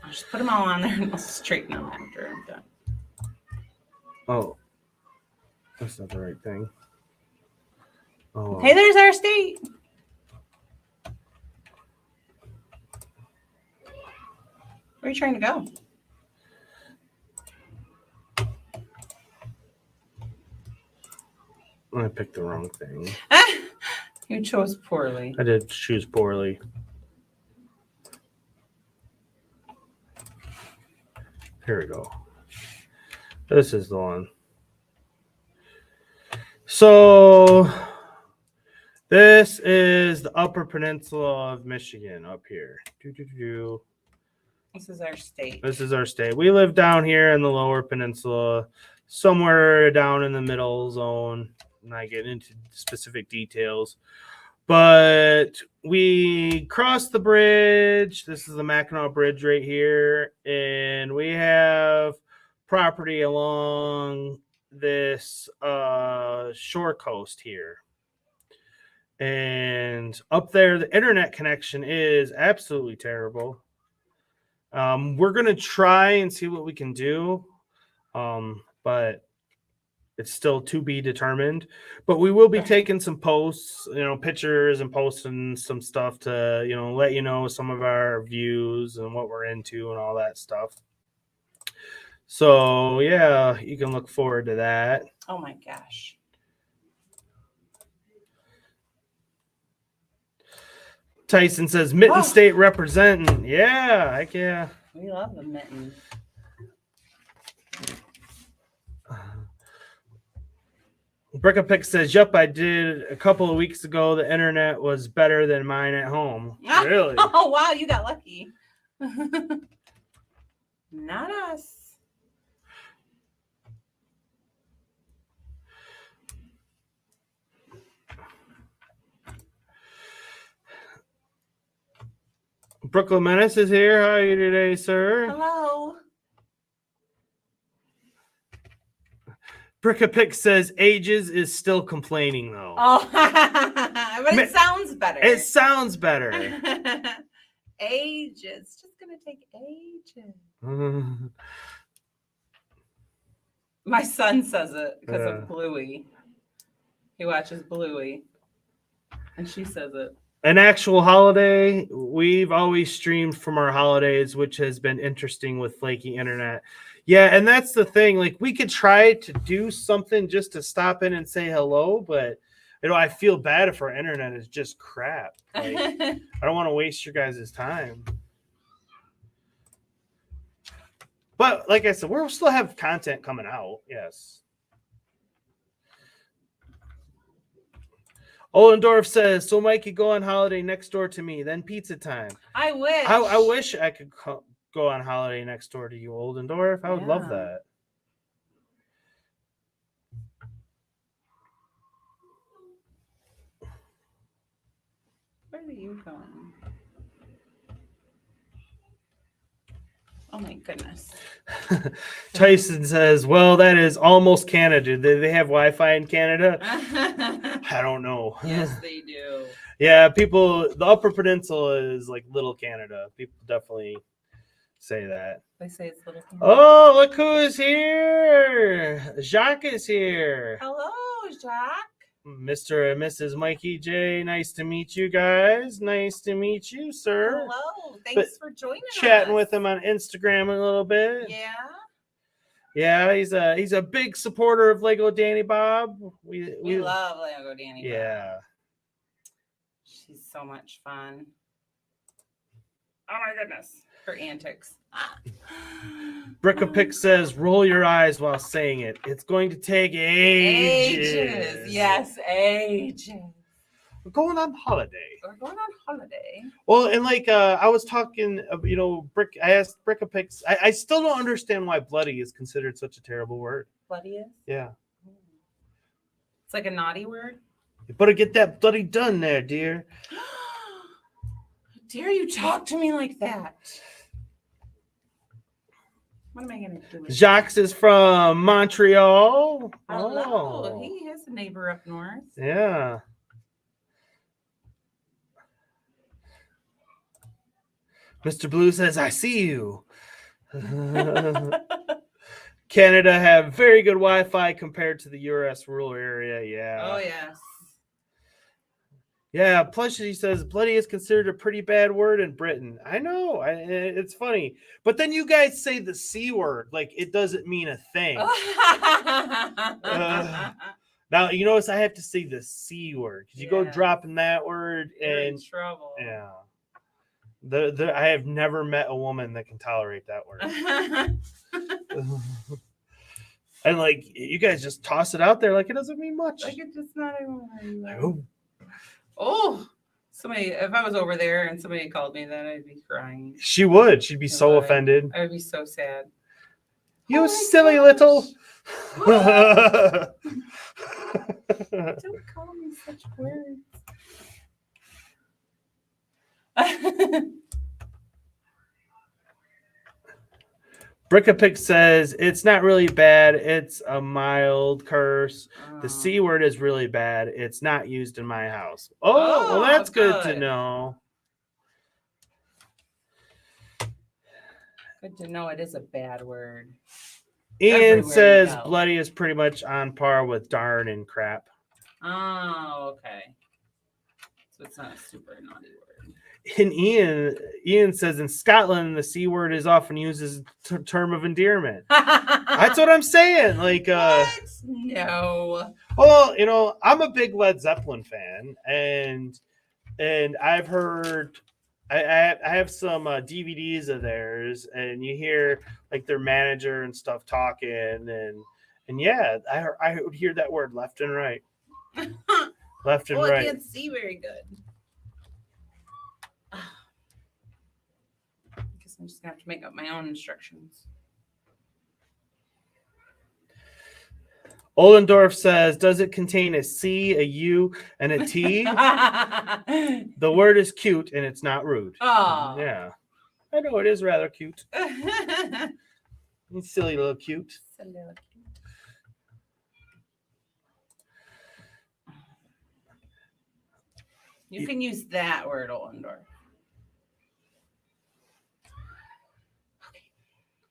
I'll just put them all on there and I'll straighten them after I'm done. Oh, that's not the right thing. Oh. Hey, there's our state. Where are you trying to go? I picked the wrong thing. You chose poorly. I did choose poorly. Here we go. This is the one. So this is the Upper Peninsula of Michigan up here. This is our state. This is our state. We live down here in the Lower Peninsula, somewhere down in the middle zone. I'm not getting into specific details, but we crossed the bridge. This is the Mackinac Bridge right here, and we have property along this shore coast here. And up there, the internet connection is absolutely terrible. We're going to try and see what we can do. But it's still to be determined. But we will be taking some posts, pictures and posting some stuff to, let you know some of our views and what we're into and all that stuff. So, yeah, you can look forward to that. Oh, my gosh. Tyson says, Mitten State representing. Yeah, heck yeah. We love the mitten. Brickapick says, yep, I did a couple of weeks ago. The internet was better than mine at home. Really? Oh, wow, you got lucky. Not us. Brooklyn Menace is here. How are you today, sir? Hello. Brickapick says ages is still complaining though. Oh, but it sounds better. It sounds better. Ages. It's just gonna take ages. My son says it because of Bluey. He watches Bluey, and she says it. An actual holiday. We've always streamed from our holidays, which has been interesting with flaky internet. Yeah, and that's the thing. Like, we could try to do something just to stop in and say hello, but I feel bad if our internet is just crap. Like, I don't want to waste your guys' time. But like I said, we'll still have content coming out. Yes. Ollendorf says, so Mikey, go on holiday next door to me, then pizza time. I wish. I wish I could go on holiday next door to you, Ollendorf. I would love that. Where are you going? Oh my goodness. Tyson says, well, that is almost Canada. Do they have Wi-Fi in Canada? I don't know. Yes, they do. Yeah, the Upper Peninsula is like little Canada. People definitely say that. They say it's little Canada. Oh, look who is here. Jacques is here. Hello, Jacques. Mr. and Mrs. Mikey J. Nice to meet you guys. Nice to meet you, sir. Hello. Thanks for joining us. Chatting with him on Instagram a little bit. Yeah. Yeah, he's a big supporter of Lego Danny Bob. We love Lego Danny Bob. Yeah. She's so much fun. Oh my goodness. Her antics. Brickapick says, roll your eyes while saying it. It's going to take ages. Yes, ages. We're going on holiday. We're going on holiday. Well, and like I was talking, I asked Brickapick, I still don't understand why bloody is considered such a terrible word. Bloody is? Yeah. It's like a naughty word. You better get that bloody done there, dear. Dare you talk to me like that? What am I going to do with Jacques is from Montreal. Hello. Oh. He has a neighbor up north. Yeah. Mr. Blue says, I see you. Canada have very good Wi-Fi compared to the U.S. rural area. Yeah. Oh, yes. Yeah, plus he says bloody is considered a pretty bad word in Britain. I know. It's funny. But then you guys say the C word like it doesn't mean a thing. Now, you notice I have to say the C word because you go dropping that word You're and in trouble. Yeah. I have never met a woman that can tolerate that word. And like you guys just toss it out there like it doesn't mean much. Like it's just not even Like, oh. Oh, somebody, if I was over there and somebody called me that, I'd be crying. She would. She'd be so offended. I would be so sad. You silly little. Don't call me such words. Brickapick says it's not really bad. It's a mild curse. The C word is really bad. It's not used in my house. Oh, well, that's good to know. Good to know it is a bad word. Ian Everywhere says you go. bloody is pretty much on par with darn and crap. Oh, okay. So it's not a super naughty word. And Ian says in Scotland, the C word is often used as a term of endearment. That's what I'm saying. Like, What? No. well, you know, I'm a big Led Zeppelin fan, and I've heard, I have some DVDs of theirs, and you hear like their manager and stuff talking, and yeah, I would hear that word left and right, left and Well, right. I can't see very good. I guess I'm just gonna have to make up my own instructions. Ollendorf says, does it contain a C, a U, and a T? The word is cute, and it's not rude. Oh. Yeah. I know it is rather cute. You silly little cute. You can use that word, Ollendorf.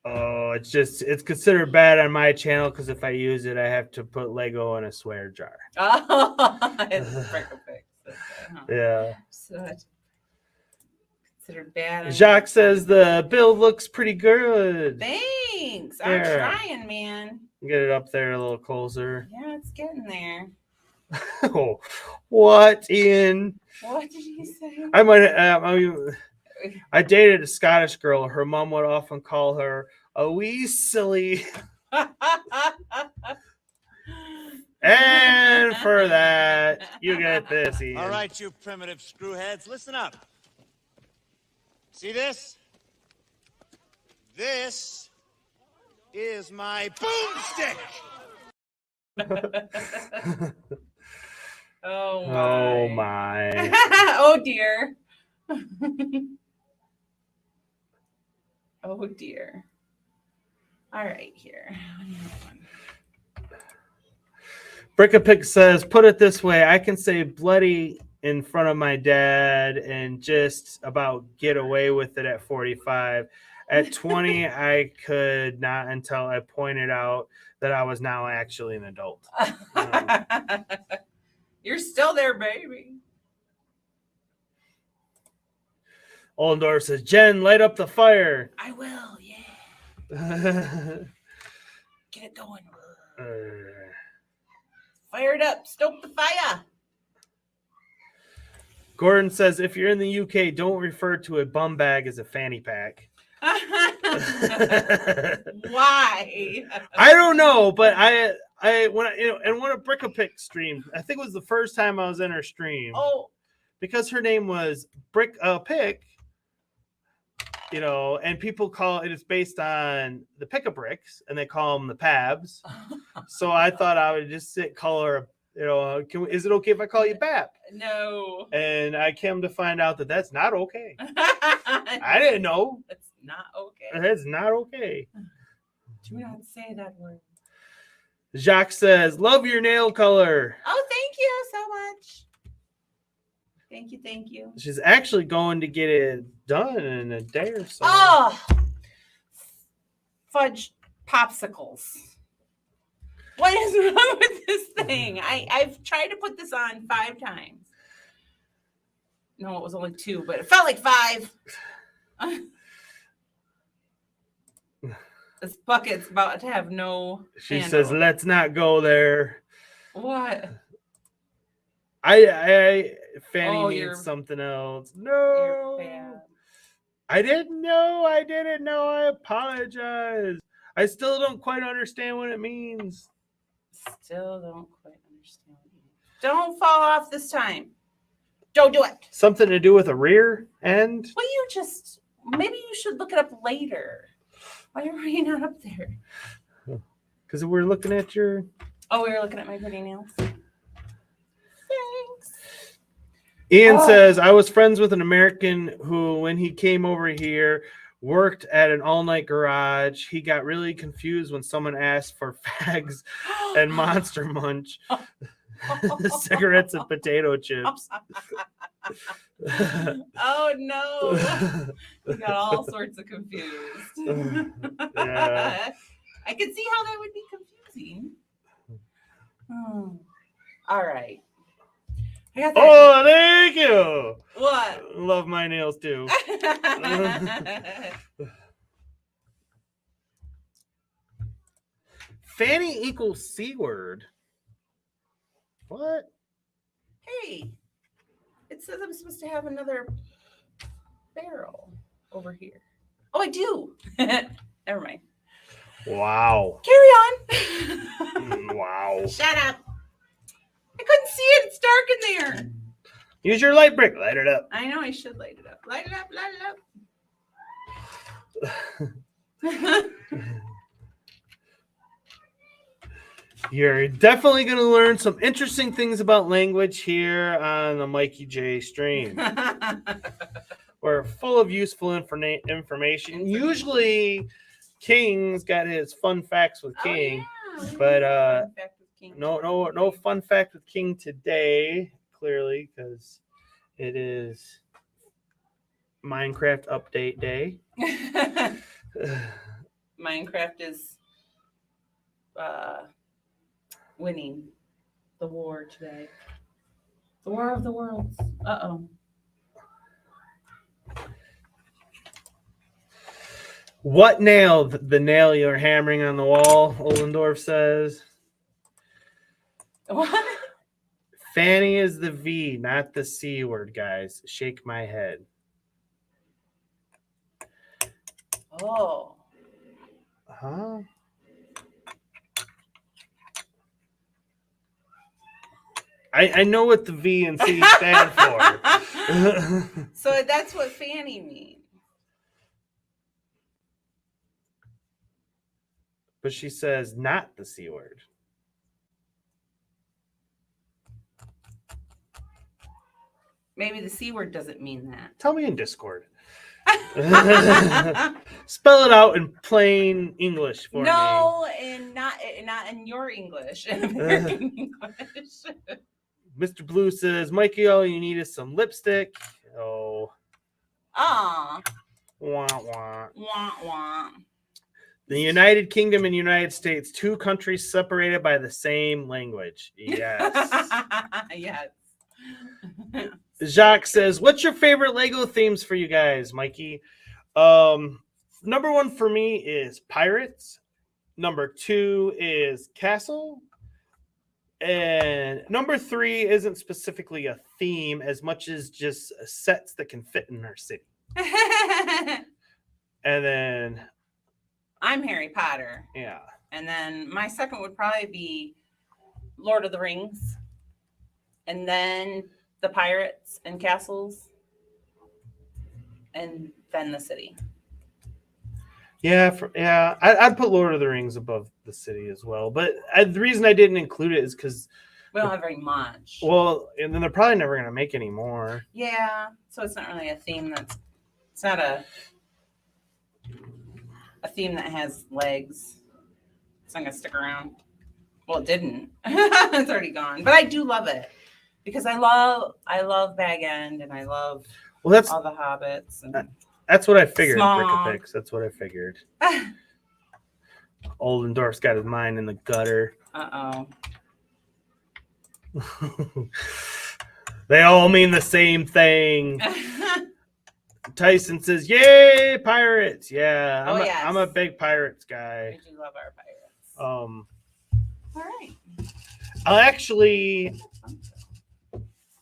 Oh, it's considered bad on my channel because if I use it, I have to put Lego in a swear jar. Oh, it's Brickapick. Yeah. So that's considered bad. Jacques says the build looks pretty good. Thanks. I'm There. trying, man. Get it up there a little closer. Yeah, it's getting there. Oh, what, Ian? What did he say? I dated a Scottish girl. Her mom would often call her a wee silly. And for that, you get this, Ian. All right, you primitive screwheads, listen up. See this? This is my boomstick. Oh my. Oh my. Oh dear. Oh dear. All right, here. Brickapick says, put it this way, I can say bloody in front of my dad and just about get away with it at 45. At 20, I could not until I pointed out that I was now actually an adult. You're still there, baby. Ollendorf says, Jen, light up the fire. I will, yeah. Get it going. Fire it up. Stoke the fire. Gordon says, if you're in the UK, don't refer to a bum bag as a fanny pack. Why? I don't know, but when in one of Brickapick streams, I think it was the first time I was in her stream. Oh, because her name was Pick, you know, and people call it, it's based on the Pick-a-Bricks, and they call them the Pabs. So I thought I would just call her, you know, is it okay if I call you Bap? no. And I came to find out that that's not okay. I didn't know. That's not okay. That's not okay. Do not say that word. Jacques says, love your nail color. Oh, thank you so much. Thank you, thank you. She's actually going to get it done in a day or so. Oh, fudge popsicles. What is wrong with this thing? I've tried to put this on 5 times. No, it was only 2, but it felt like 5. This bucket's about to have no She handle. says, let's not go there. What? Fanny Oh, means something else. You're No. bad. I didn't know. I apologize. I still don't quite understand what it means. Still don't quite understand. Don't fall off this time. Don't do it. Something to do with a rear end? Well, maybe you should look it up later. Why are you not up there? Because we're looking at your... Oh, we were looking at my pretty nails. Thanks. Ian says, I was friends with an American who, when he came over here, worked at an all-night garage. He got really confused when someone asked for fags and Monster Munch, cigarettes and potato chips. Oh no. We got all sorts of confused. Yeah. I can see how that would be confusing. All right. I got that. Oh, thank you. What? Love my nails too. Fanny equals C word. What? Hey, it says I'm supposed to have another barrel over here. Oh, I do. Never mind. Wow. Carry on. Wow. Shut up. I couldn't see it. It's dark in there. Use your light brick. Light it up. I know I should light it up. Light it up. Light it up. You're definitely going to learn some interesting things about language here on the Mikey J stream. We're full of useful information. Usually, King's got his fun facts with King, but no fun fact with King today. Clearly, because it is Minecraft update day. Minecraft is winning the war today. The war of the worlds. Uh-oh. What nail? The nail you're hammering on the wall, Ollendorf says. What? Fanny is the V, not the C word, guys. Shake my head. Oh. Huh? I know what the V and C stand for. So that's what Fanny means. But she says not the C word. Maybe the C word doesn't mean that. Tell me in Discord. Spell it out in plain English for me. No, and not in your English, in American English. Mr. Blue says, Mikey, all you need is some lipstick. Oh. Aw. Wah, wah. Wah, wah. The United Kingdom and United States, two countries separated by the same language. Yes. Yes. Jacques says, what's your favorite Lego themes for you guys, Mikey? Number one for me is Pirates. Number two is Castle. And number three isn't specifically a theme as much as just sets that can fit in our city. And then I'm Harry Potter. Yeah. And then my second would probably be Lord of the Rings. And then the Pirates and Castles. And then the city. Yeah, I'd put Lord of the Rings above the city as well. But the reason I didn't include it is because we don't have very much. Well, and then they're probably never going to make any more. Yeah, so it's not really a theme it's not a theme that has legs. It's not going to stick around. Well, it didn't. It's already gone. But I do love it because I love Bag End and I love all the hobbits. And that's what I figured, Smog. Rickapix. That's what I figured. Oldendorf's got his mind in the gutter. Uh-oh. They all mean the same thing. Tyson says, yay, pirates. Yeah, I'm a big pirates guy. I do love our pirates. All right. Actually,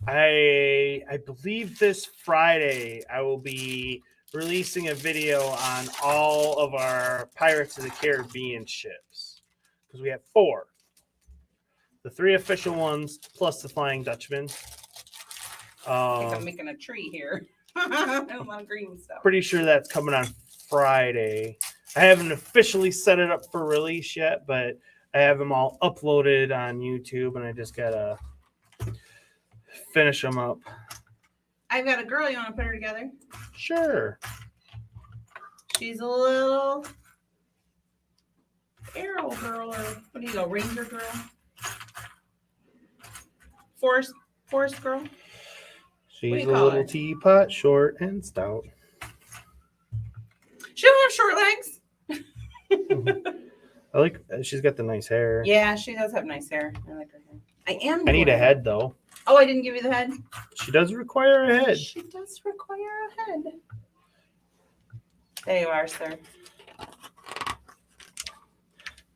I believe this Friday I will be releasing a video on all of our Pirates of the Caribbean ships because we have 4. The 3 official ones plus the Flying Dutchman. I think I'm making a tree here. I don't want green stuff. Pretty sure that's coming on Friday. I haven't officially set it up for release yet, but I have them all uploaded on YouTube, and I just gotta finish them up. I've got a girl. You want to put her together? Sure. She's a little arrow girl, or what do you go, ranger girl? Forest girl? What do She's you a call little her? teapot, short and stout. She don't have short legs. I like. She's got the nice hair. Yeah, she does have nice hair. I like her hair. I need a head though. Oh, I didn't give you the head. She does require a head. She does require a head. There you are, sir.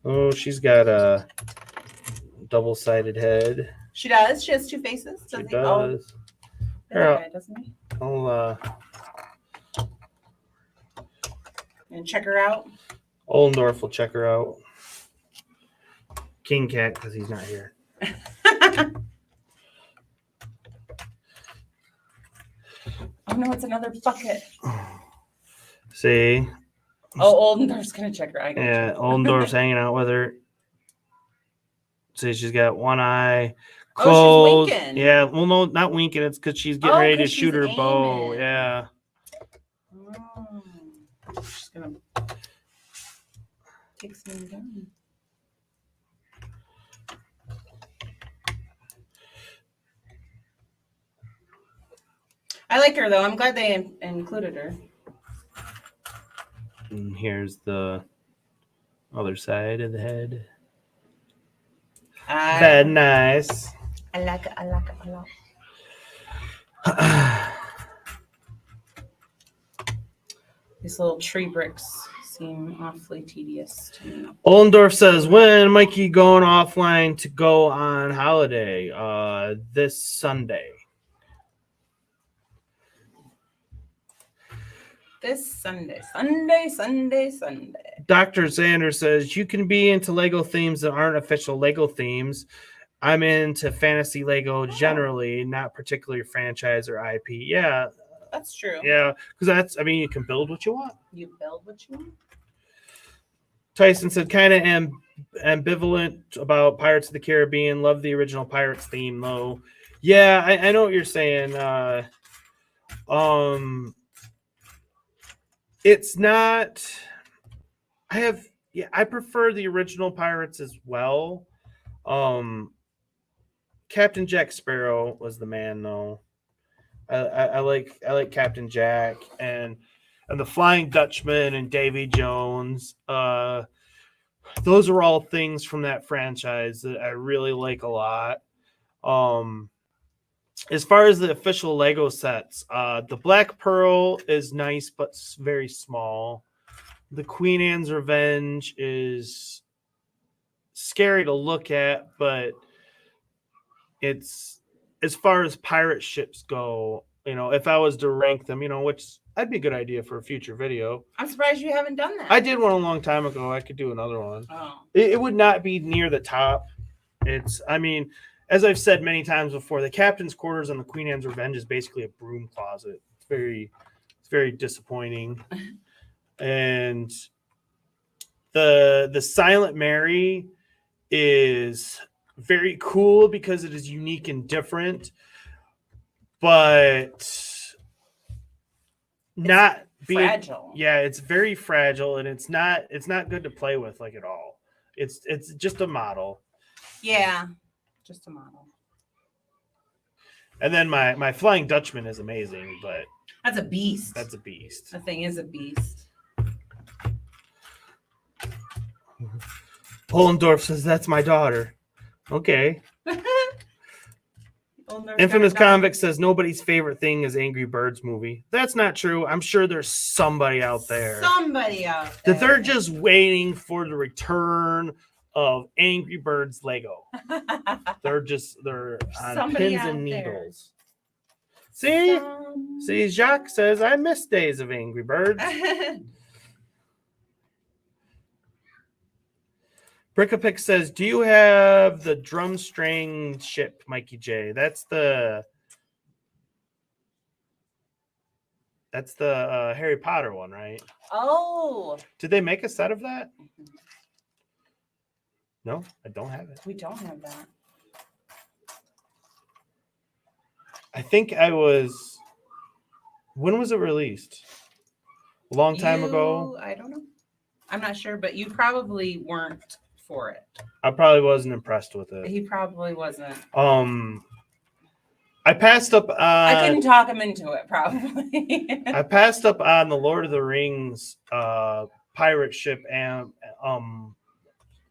Oh, she's got a double-sided head. She does. She has two faces. She he? does. Oh, Here, okay, doesn't he? I'll And check her out. Ollendorf will check her out. King Cat, because he's not here. Oh no, it's another bucket. See? Oh, Oldendorf's gonna check her. I got Yeah, you. Ollendorf's hanging out with her. See, she's got one eye Oh, closed. she's winking. Yeah, well, no, not winking. It's because she's getting ready to 'cause shoot she's her bow. aiming. Yeah. Oh. She's gonna take some gun. I like her though. I'm glad they included her. And here's the other side of the head. Very nice. I like it. I like it a lot. These little tree bricks seem awfully tedious to me. Ollendorf says, when Mikey going offline to go on holiday? This Sunday. This Sunday. Dr. Sanders says, you can be into Lego themes that aren't official Lego themes. I'm into fantasy Lego generally, not particularly franchise or IP. Yeah. That's true. Yeah. Because you can build what you want. You build what you want. Tyson said, kind of ambivalent about Pirates of the Caribbean. Love the original Pirates theme, though. Yeah, I know what you're saying. It's not. I prefer the original Pirates as well. Captain Jack Sparrow was the man, though. I like Captain Jack and the Flying Dutchman and Davy Jones. Those are all things from that franchise that I really like a lot. As far as the official Lego sets, the Black Pearl is nice but very small. The Queen Anne's Revenge is scary to look at, but it's, as far as pirate ships go, if I was to rank them, which that'd be a good idea for a future video. I'm surprised you haven't done that. I did one a long time ago. I could do another one. Oh. It would not be near the top. As I've said many times before, the captain's quarters on the Queen Anne's Revenge is basically a broom closet. It's very disappointing. And the Silent Mary is very cool because it is unique and different, but not being fragile. Yeah, it's very fragile, and it's not good to play with at all. It's just a model. Yeah, just a model. And then my Flying Dutchman is amazing, but that's a beast. That's a beast. That thing is a beast. Ollendorf says that's my daughter. Okay. Infamous Convict says nobody's favorite thing is Angry Birds movie. That's not true. I'm sure there's somebody out there. That they're just waiting for the return of Angry Birds Lego. they're on Somebody pins out and there. needles. See, Jacques says I miss days of Angry Birds. Brickapick says, do you have the drum string ship, Mikey J? That's the Harry Potter one, right? Oh. Did they make a set of that? No, I don't have it. We don't have that. I think when was it released? a long time ago. I don't know. I'm not sure, but you probably weren't for it. I probably wasn't impressed with it. He probably wasn't. I passed up on. I couldn't talk him into it, probably. I passed up on the Lord of the Rings pirate ship and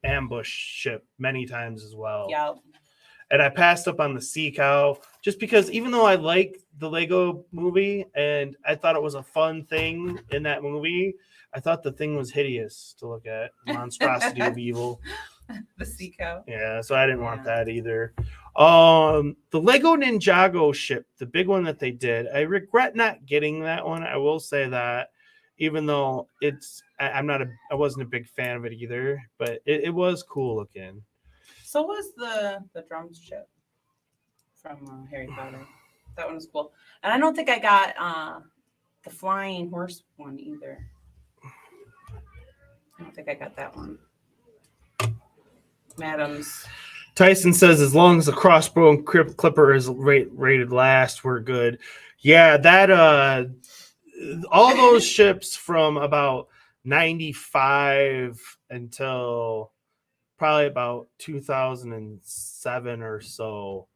ambush ship many times as well. Yeah. And I passed up on the Sea Cow just because even though I like the Lego movie and I thought it was a fun thing in that movie, I thought the thing was hideous to look at. Monstrosity of evil. The Sea Cow. Yeah, so I didn't want that either. The Lego Ninjago ship, the big one that they did, I regret not getting that one. I will say that, even though I wasn't a big fan of it either, but it was cool looking. So was the drum ship from Harry Potter. That one was cool. And I don't think I got the flying horse one either. I don't think I got that one. Madams. Tyson says, as long as the crossbow and clipper is rated last, we're good. Yeah, that all those ships from about 95 until probably about 2007 or so.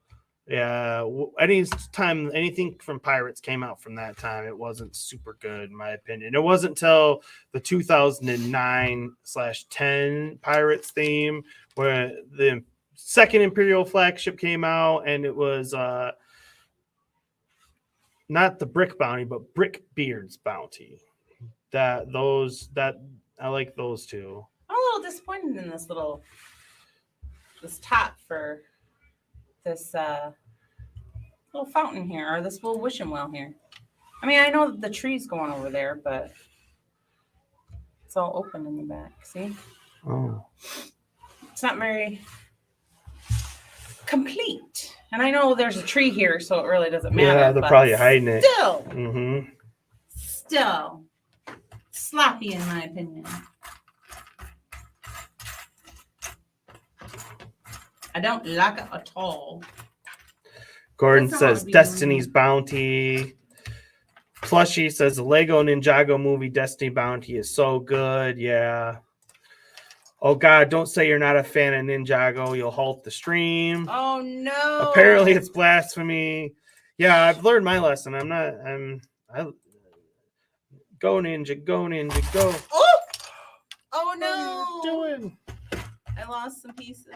Yeah, anything from Pirates came out from that time, it wasn't super good in my opinion. It wasn't until the 2009/10 Pirates theme where the second Imperial flagship came out, and it was not the Brick Bounty, but Brickbeard's Bounty. I like those two. I'm a little disappointed in this top for this little fountain here, or this little wishing well here. I mean, I know the tree's going over there, but it's all open in the back. See? Oh. It's not very complete. And I know there's a tree here, so it really doesn't matter. Yeah, they're probably hiding it. Still sloppy in my opinion. I don't like it at all. Gordon says Destiny's Bounty. Plushy says the Lego Ninjago movie Destiny Bounty is so good. Yeah. Oh God, don't say you're not a fan of Ninjago. You'll halt the stream. Oh no. Apparently it's blasphemy. Yeah, I've learned my lesson. Go Ninja, go. Oh no. What are you doing? I lost some pieces.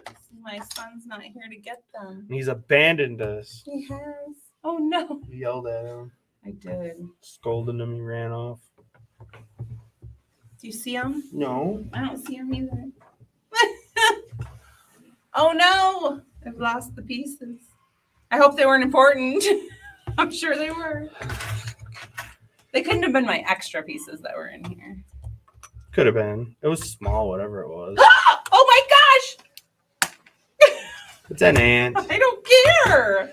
My son's not here to get them. He's abandoned us. He has. Oh no. You yelled at him. I did. Scolded him. He ran off. Do you see him? No. I don't see him either. Oh no. I've lost the pieces. I hope they weren't important. I'm sure they were. They couldn't have been my extra pieces that were in here. Could have been. It was small, whatever it was. Oh my gosh! It's an ant. I don't care.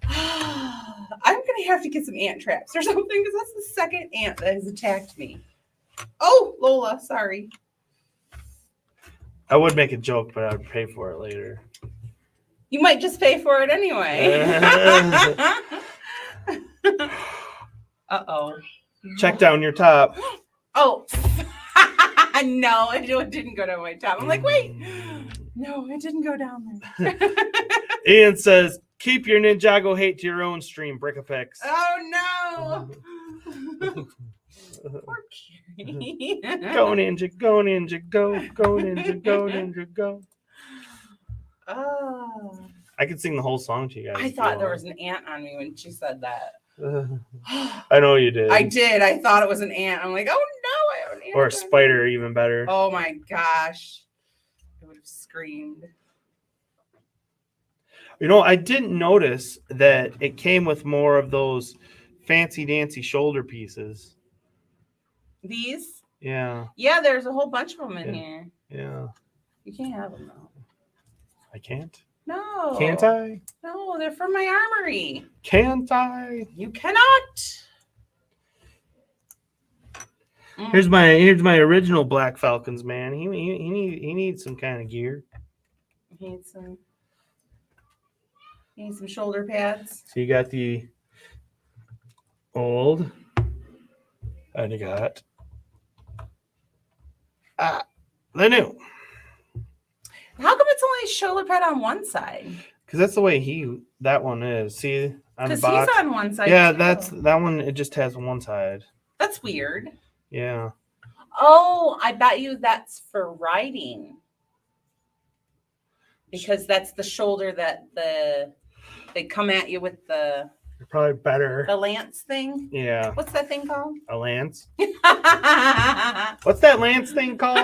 I'm gonna have to get some ant traps or something because that's the second ant that has attacked me. Oh, Lola, sorry. I would make a joke, but I would pay for it later. You might just pay for it anyway. Uh-oh. Check down your top. Oh. No, it didn't go down my top. I'm like, wait. No, it didn't go down there. Ian says, keep your Ninjago hate to your own stream, Brickafex. Oh, no. Poor Carrie. Go Ninja, go Ninja, go Ninja, go Ninja, go. Oh. I could sing the whole song to you guys. I thought there was an ant on me when she said that. I know you did. I did. I thought it was an ant. I'm like, oh no, I have an ant. Or a spider, even better. Oh my gosh. I would have screamed. You know, I didn't notice that it came with more of those fancy dancy shoulder pieces. These? Yeah. Yeah, there's a whole bunch of them in here. Yeah. You can't have them though. I can't. No. Can't I? No, they're from my armory. Can't I? You cannot. Here's my original Black Falcons, man. He needs some kind of gear. He needs some shoulder pads. So you got the old And you got the new. How come it's only shoulder pad on one side? Because that's the way that one is. See on the Because box. he's on one side. Yeah, too. that one. It just has one side. That's weird. Yeah. Oh, I bet you that's for riding. Because that's the shoulder that they come at you with the Probably better. lance thing. Yeah. What's that thing called? A lance. Stop What's that lance thing called?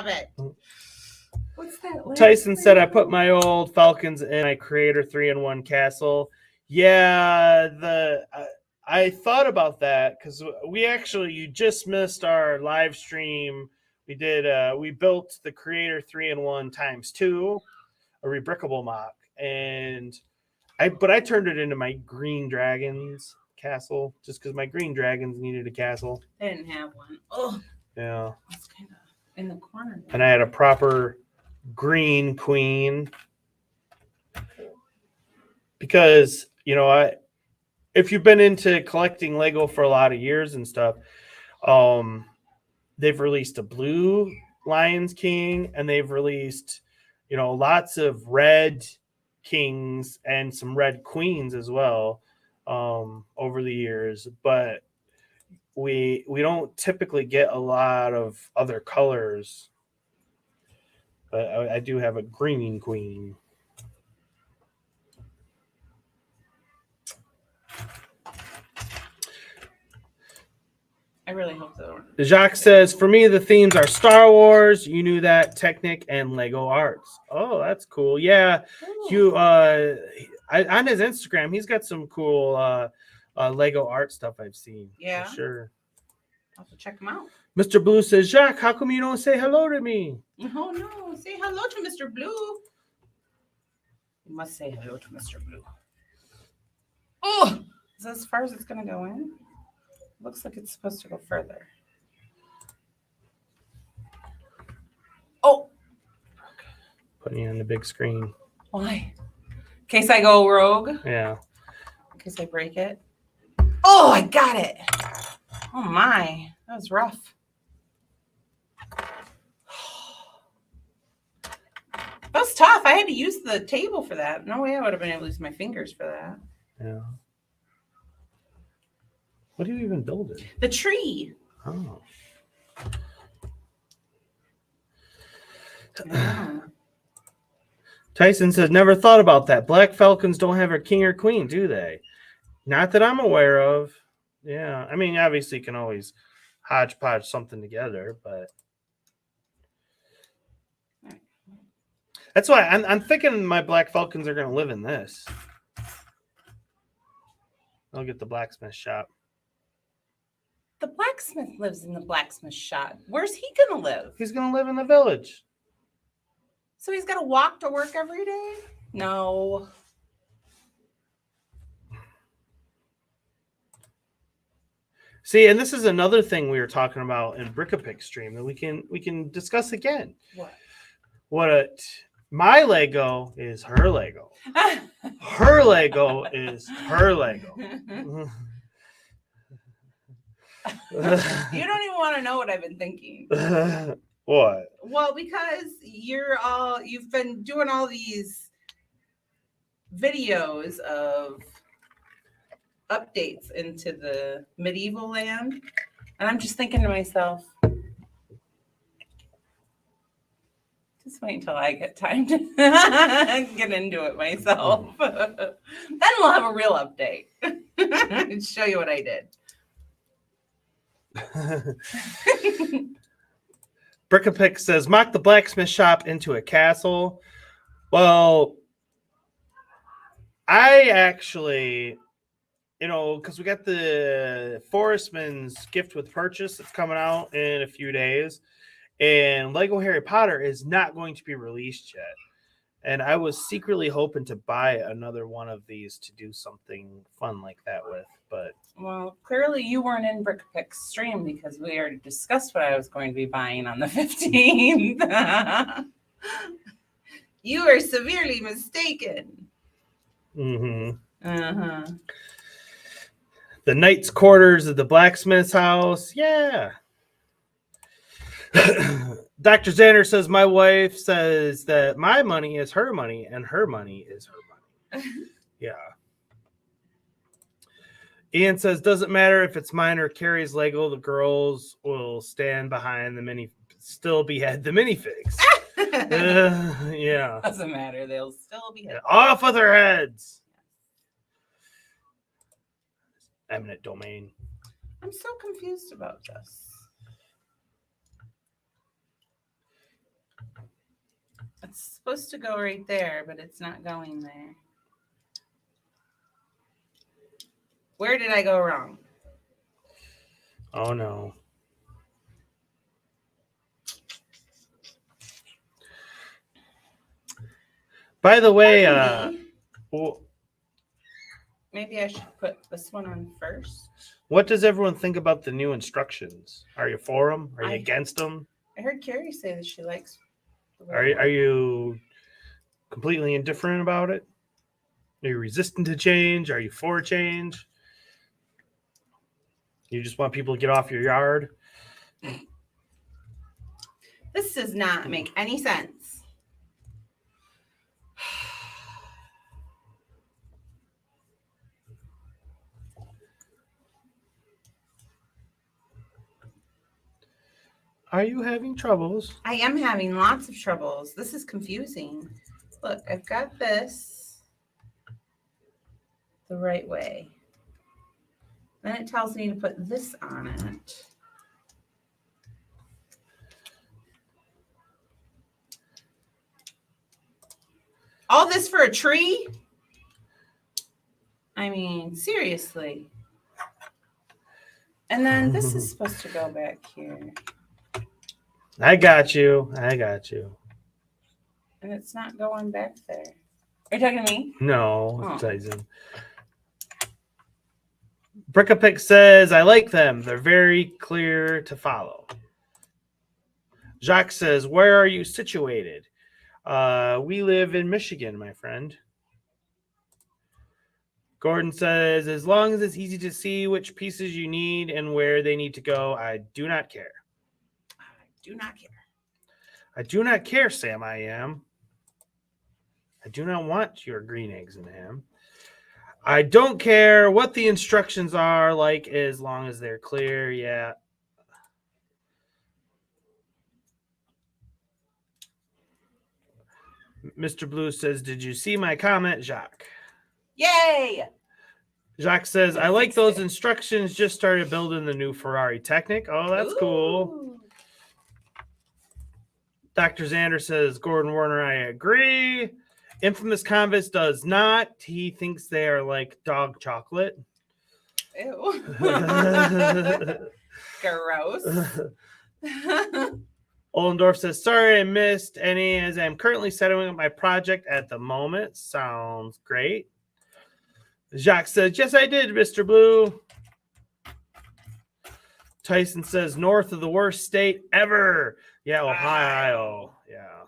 it. What's that? lance Tyson thing said, I called? put my old Falcons in my Creator 3-in-1 castle. Yeah, I thought about that because you just missed our live stream. We built the Creator 3-in-1 ×2, a rebrickable mock, but I turned it into my Green Dragons castle just because my Green Dragons needed a castle. I didn't have one. Oh, Yeah. it's kind of in the corner. And I had a proper green queen because if you've been into collecting Lego for a lot of years and stuff, they've released a blue Lions King and they've released lots of red kings and some red queens as well over the years, but we don't typically get a lot of other colors. But I do have a green queen. I really hope so. Jacques says, for me, the themes are Star Wars, You Knew That, Technic, and Lego Arts. Oh, that's cool. Yeah. Ooh. On his Instagram, he's got some cool Lego art stuff I've seen. Yeah. For sure. I'll have to check them out. Mr. Blue says, Jacques, how come you don't say hello to me? Oh no, say hello to Mr. Blue. You must say hello to Mr. Blue. Oh, is that as far as it's gonna go in? Looks like it's supposed to go further. Oh, Putting you on the big screen. why? In case I go rogue. Yeah. In case I break it. Oh, I got it. Oh my, that was rough. That was tough. I had to use the table for that. No way I would have been able to use my fingers for that. Yeah. What are you even building? The tree. Oh. Yeah. Tyson says, never thought about that. Black Falcons don't have a king or queen, do they? Not that I'm aware of. Yeah. I mean, obviously you can always hodgepodge something together, but that's why I'm thinking my Black Falcons are going to live in this. I'll get the blacksmith shop. The blacksmith lives in the blacksmith shop. Where's he gonna live? He's going to live in the village. So he's got to walk to work every day? No. See, and this is another thing we were talking about in Brick-a-Pick stream that we can discuss again. What? My Lego is her Lego. Her Lego is her Lego. You don't even want to know what I've been thinking. What? Well, because you've been doing all these videos of updates into the medieval land, and I'm just thinking to myself, just wait until I get time to get into it myself. Then we'll have a real update and show you what I did. Brick-a-Pick says, mock the blacksmith shop into a castle. Well, I actually, because we got the Forestman's Gift with Purchase that's coming out in a few days, and Lego Harry Potter is not going to be released yet. And I was secretly hoping to buy another one of these to do something fun like that with, but Well, clearly you weren't in Brick-a-Pick's stream because we already discussed what I was going to be buying on the 15th. You are severely mistaken. mm-hmm. Uh-huh. The knight's quarters of the blacksmith's house. Yeah. Dr. Xander says, my wife says that my money is her money and her money is her money. Yeah. Ian says, doesn't matter if it's mine or Carrie's Lego, the girls will stand behind still behead the minifigs. Yeah. Doesn't matter. They'll still be hit. Off with their heads. Eminent domain. I'm so confused about this. It's supposed to go right there, but it's not going there. Where did I go wrong? Oh no. By the way, Maybe I should put this one on first. what does everyone think about the new instructions? Are you for them? Are you against them? I heard Carrie say that she likes. Are you completely indifferent about it? Are you resistant to change? Are you for change? You just want people to get off your yard? This does not make any sense. Are you having troubles? I am having lots of troubles. This is confusing. Look, I've got this the right way. Then it tells me to put this on it. All this for a tree? I mean, seriously. And then this is supposed to go back here. I got you. I got you. And it's not going back there. Are you talking to me? No, Oh. it's Tyson. Brickapick says, I like them. They're very clear to follow. Jacques says, where are you situated? We live in Michigan, my friend. Gordon says, as long as it's easy to see which pieces you need and where they need to go, I do not care. I do not care. I do not care, Sam, I am. I do not want your green eggs and ham. I don't care what the instructions are like as long as they're clear. Yeah. Mr. Blue says, did you see my comment, Jacques? Yay! Jacques says, I like those instructions. Just started building the new Ferrari Technic. Oh, that's cool. Ooh. Dr. Xander says, Gordon Warner, I agree. Infamous Convis does not. He thinks they are like dog chocolate. Ew. Gross. Ollendorf says, sorry I missed any as I'm currently setting up my project at the moment. Sounds great. Jacques says, yes, I did, Mr. Blue. Tyson says, north of the worst state ever. Yeah, Ohio. Yeah.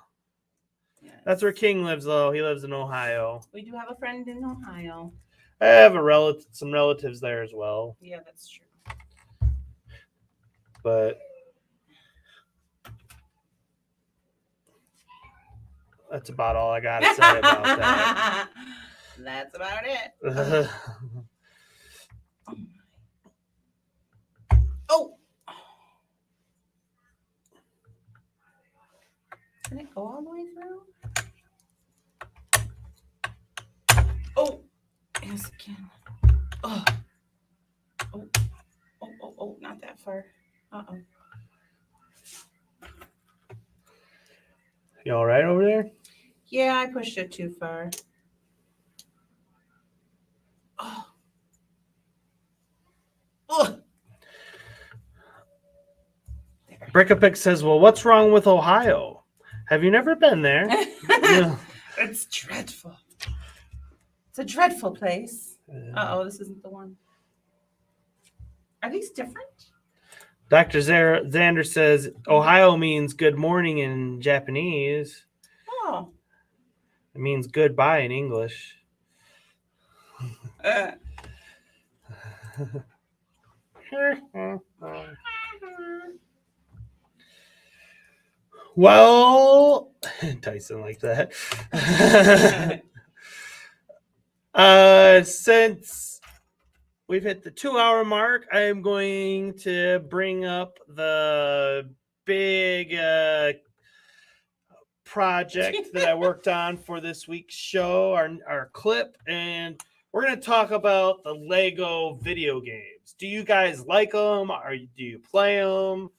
Yes. That's where King lives, though. He lives in Ohio. We do have a friend in Ohio. I have some relatives there as well. Yeah, that's true. But that's about all I got to say about that. That's about it. Oh! Can it go all the way through? Oh! Yes, it can. Oh! Oh, not that far. Uh-oh. You all right over there? Yeah, I pushed it too far. Oh. Oh. Brickapick says, well, what's wrong with Ohio? Have you never been there? Yeah. It's dreadful. It's a dreadful place. Uh-oh, this isn't the one. Are these different? Dr. Xander says, Ohio means good morning in Japanese. Oh. It means goodbye in English. Well, Tyson like that. Since we've hit the 2-hour mark, I am going to bring up the big project that I worked on for this week's show, our clip, and we're going to talk about the Lego video games. Do you guys like them? Do you play them?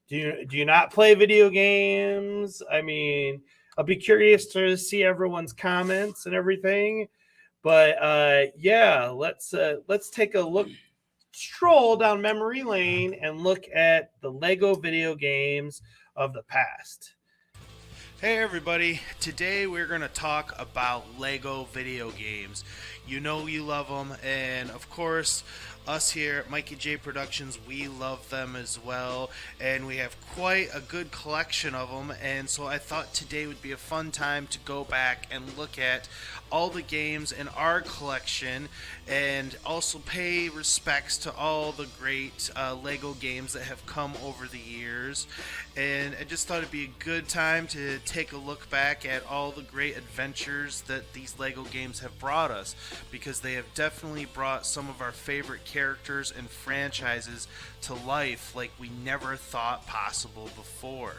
Do you not play video games? I mean, I'll be curious to see everyone's comments and everything. But yeah, let's take a look, stroll down memory lane, and look at the Lego video games of the past. Hey everybody, today we're going to talk about Lego video games. You know you love them, and of course, us here at Mikey J Productions, we love them as well, and we have quite a good collection of them, and so I thought today would be a fun time to go back and look at all the games in our collection and also pay respects to all the great Lego games that have come over the years. And I just thought it'd be a good time to take a look back at all the great adventures that these Lego games have brought us, because they have definitely brought some of our favorite characters and franchises to life like we never thought possible before.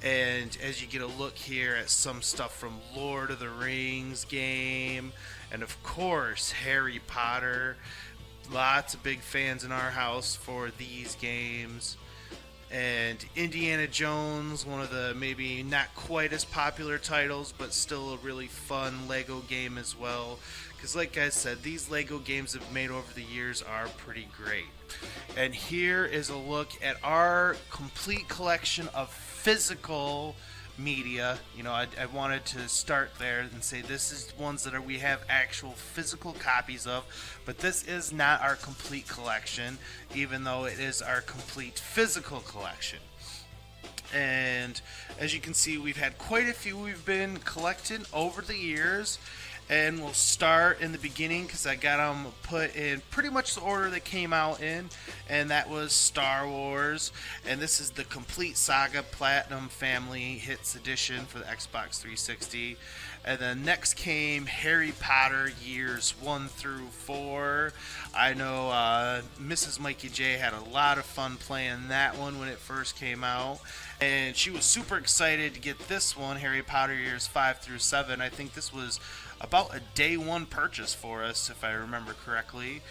And as you get a look here at some stuff from Lord of the Rings game, and of course Harry Potter, lots of big fans in our house for these games. And Indiana Jones, one of the maybe not quite as popular titles, but still a really fun Lego game as well. Because like I said, these Lego games I've made over the years are pretty great. And here is a look at our complete collection of physical media. You know, I wanted to start there and say this is ones that we have actual physical copies of, but this is not our complete collection, even though it is our complete physical collection. And as you can see, we've had quite a few we've been collecting over the years. And we'll start in the beginning because I got them put in pretty much the order they came out in, and that was Star Wars. And this is the Complete Saga Platinum Family Hits Edition for the Xbox 360. And then next came Harry Potter years 1 through 4. I know Mrs. Mikey J had a lot of fun playing that one when it first came out. And she was super excited to get this one, Harry Potter years 5 through 7. I think this was about a day one purchase for us, if I remember correctly.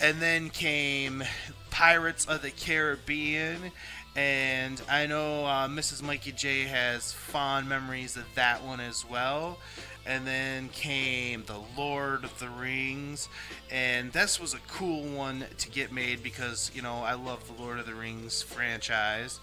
And then came Pirates of the Caribbean, and I know Mrs. Mikey J has fond memories of that one as well. And then came the Lord of the Rings, and this was a cool one to get made because, you know, I love the Lord of the Rings franchise.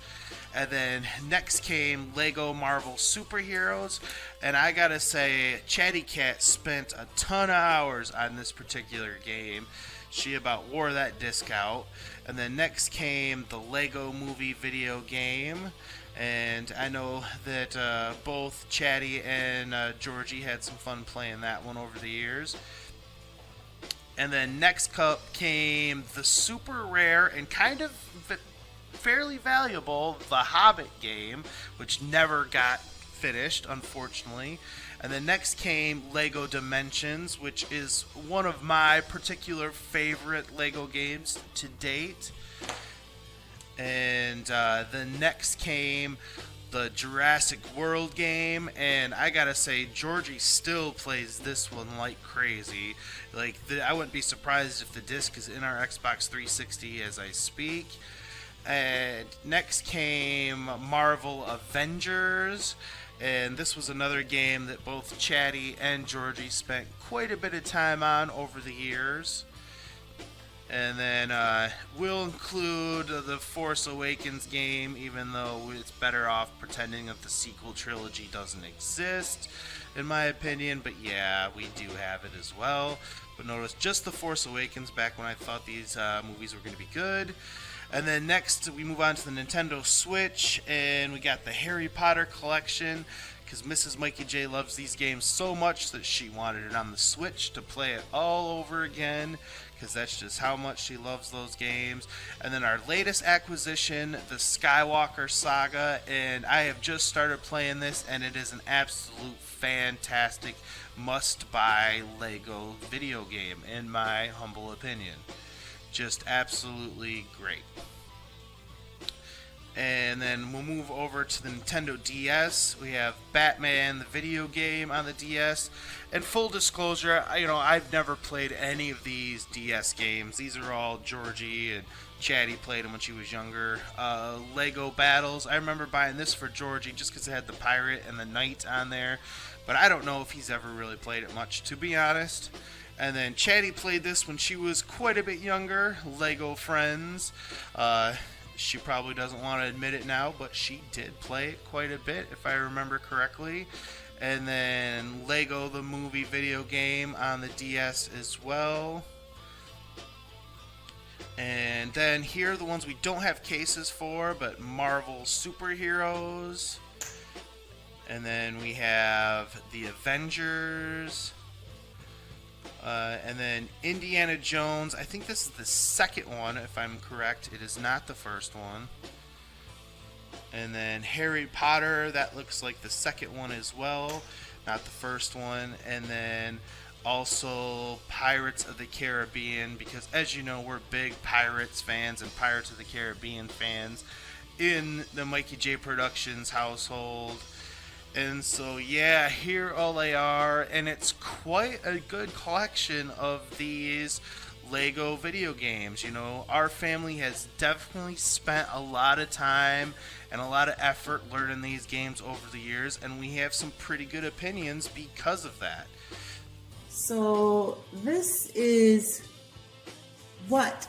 And then next came Lego Marvel Superheroes, and I gotta say, Chatty Cat spent a ton of hours on this particular game. She about wore that disc out. And then next came the Lego Movie video game. And I know that both Chatty and Georgie had some fun playing that one over the years. And then next up came the super rare and kind of fairly valuable The Hobbit game, which never got finished, unfortunately. And then next came Lego Dimensions, which is one of my particular favorite Lego games to date. And then next came the Jurassic World game, and I gotta say, Georgie still plays this one like crazy. Like, I wouldn't be surprised if the disc is in our Xbox 360 as I speak. And next came Marvel Avengers, and this was another game that both Chatty and Georgie spent quite a bit of time on over the years. And then we'll include the Force Awakens game, even though it's better off pretending that the sequel trilogy doesn't exist, in my opinion. But yeah, we do have it as well. But notice just the Force Awakens back when I thought these movies were going to be good. And then next we move on to the Nintendo Switch, and we got the Harry Potter collection. because Mrs. Mikey J loves these games so much that she wanted it on the Switch to play it all over again, because that's just how much she loves those games. And then our latest acquisition, the Skywalker Saga, and I have just started playing this, and it is an absolute fantastic must-buy LEGO video game, in my humble opinion. Just absolutely great. And then we'll move over to the Nintendo DS. We have Batman, the video game, on the DS. And full disclosure, I've never played any of these DS games. These are all Georgie and Chatty played them when she was younger. Lego Battles. I remember buying this for Georgie just because it had the pirate and the knight on there. But I don't know if he's ever really played it much, to be honest. And then Chatty played this when she was quite a bit younger. Lego Friends. She probably doesn't want to admit it now, but she did play it quite a bit, if I remember correctly. And then Lego the Movie video game on the DS as well. And then here are the ones we don't have cases for, but Marvel Superheroes. And then we have the Avengers. And then Indiana Jones. I think this is the second one, if I'm correct. It is not the first one. And then Harry Potter. That looks like the second one as well, not the first one. And then also Pirates of the Caribbean, because as you know, we're big Pirates fans and Pirates of the Caribbean fans in the Mikey J Productions household. And so, yeah, here all they are, and it's quite a good collection of these LEGO video games. Our family has definitely spent a lot of time and a lot of effort learning these games over the years, and we have some pretty good opinions because of that. So this is what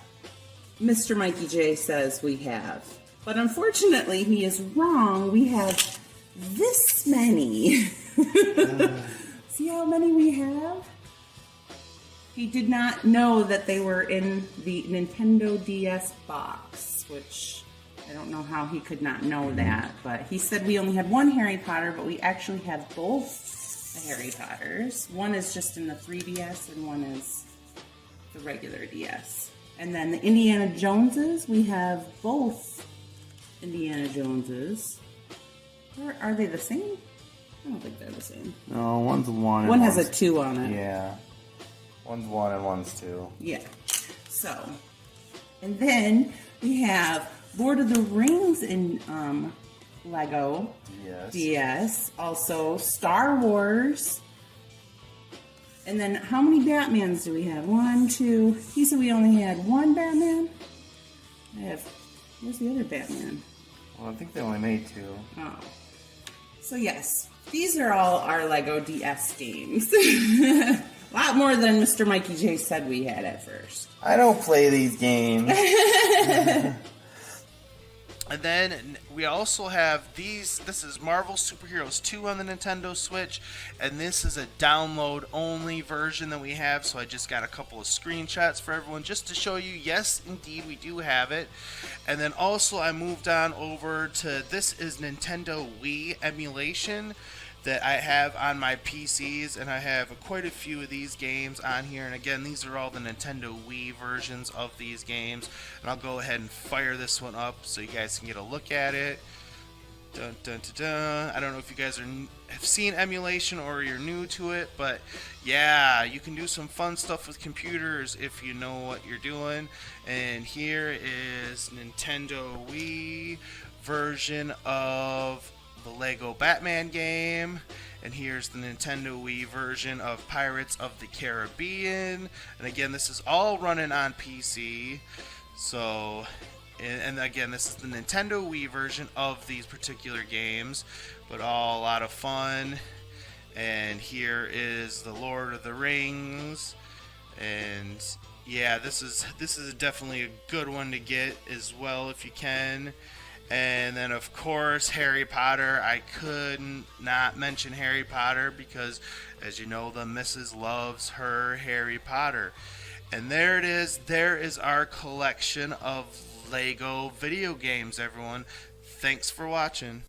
Mr. Mikey J says we have. But unfortunately, he is wrong. We have this many. See how many we have? He did not know that they were in the Nintendo DS box, which I don't know how he could not know that, but he said we only had one Harry Potter, but we actually have both the Harry Potters. One is just in the 3DS and one is the regular DS. And then the Indiana Joneses, we have both Indiana Joneses. Or are they the same? I don't think they're the same. No, one's 1. One has a 2 on it. Yeah. One's 1 and one's 2. Yeah. So, and then we have Lord of the Rings in Lego. Yes. DS. Also Star Wars. And then how many Batmans do we have? 1, 2. He said we only had one Batman. Where's the other Batman? Well, I think they only made 2. Oh. So yes, these are all our Lego DS games. A lot more than Mr. Mikey J said we had at first. I don't play these games. And then we also have these. This is Marvel Superheroes 2 on the Nintendo Switch, and this is a download-only version that we have, so I just got a couple of screenshots for everyone just to show you, yes, indeed, we do have it. And then also I moved on over to, this is Nintendo Wii emulation that I have on my PCs, and I have quite a few of these games on here. And again, these are all the Nintendo Wii versions of these games, and I'll go ahead and fire this one up so you guys can get a look at it. Dun, dun, dun, dun. I don't know if you guys have seen emulation or you're new to it, but yeah, you can do some fun stuff with computers if you know what you're doing. And here is Nintendo Wii version of the LEGO Batman game, and here's the Nintendo Wii version of Pirates of the Caribbean. And again, this is all running on PC. So, and again, this is the Nintendo Wii version of these particular games, but all a lot of fun. And here is the Lord of the Rings, and yeah, this is definitely a good one to get as well if you can. And then, of course, Harry Potter. I couldn't not mention Harry Potter because, as you know, the missus loves her Harry Potter. And there it is. There is our collection of LEGO video games, everyone. Thanks for watching.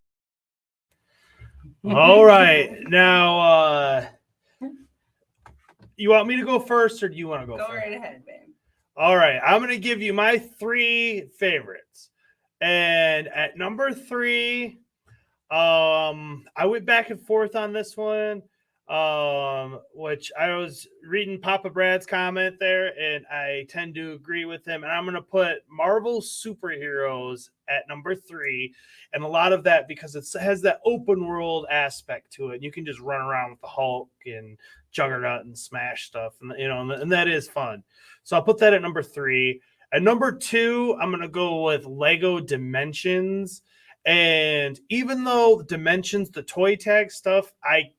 All right. Now, you want me to go first or do you want to go Go first? right ahead, babe. All right. I'm going to give you my 3 favorites. And at number 3, I went back and forth on this one, which I was reading Papa Brad's comment there, and I tend to agree with him. And I'm going to put Marvel superheroes at number 3, and a lot of that because it has that open world aspect to it. You can just run around with the Hulk and Juggernaut and smash stuff, and and that is fun. So I'll put that at number 3. At number 2, I'm going to go with Lego Dimensions. And even though Dimensions, the toy tag stuff, I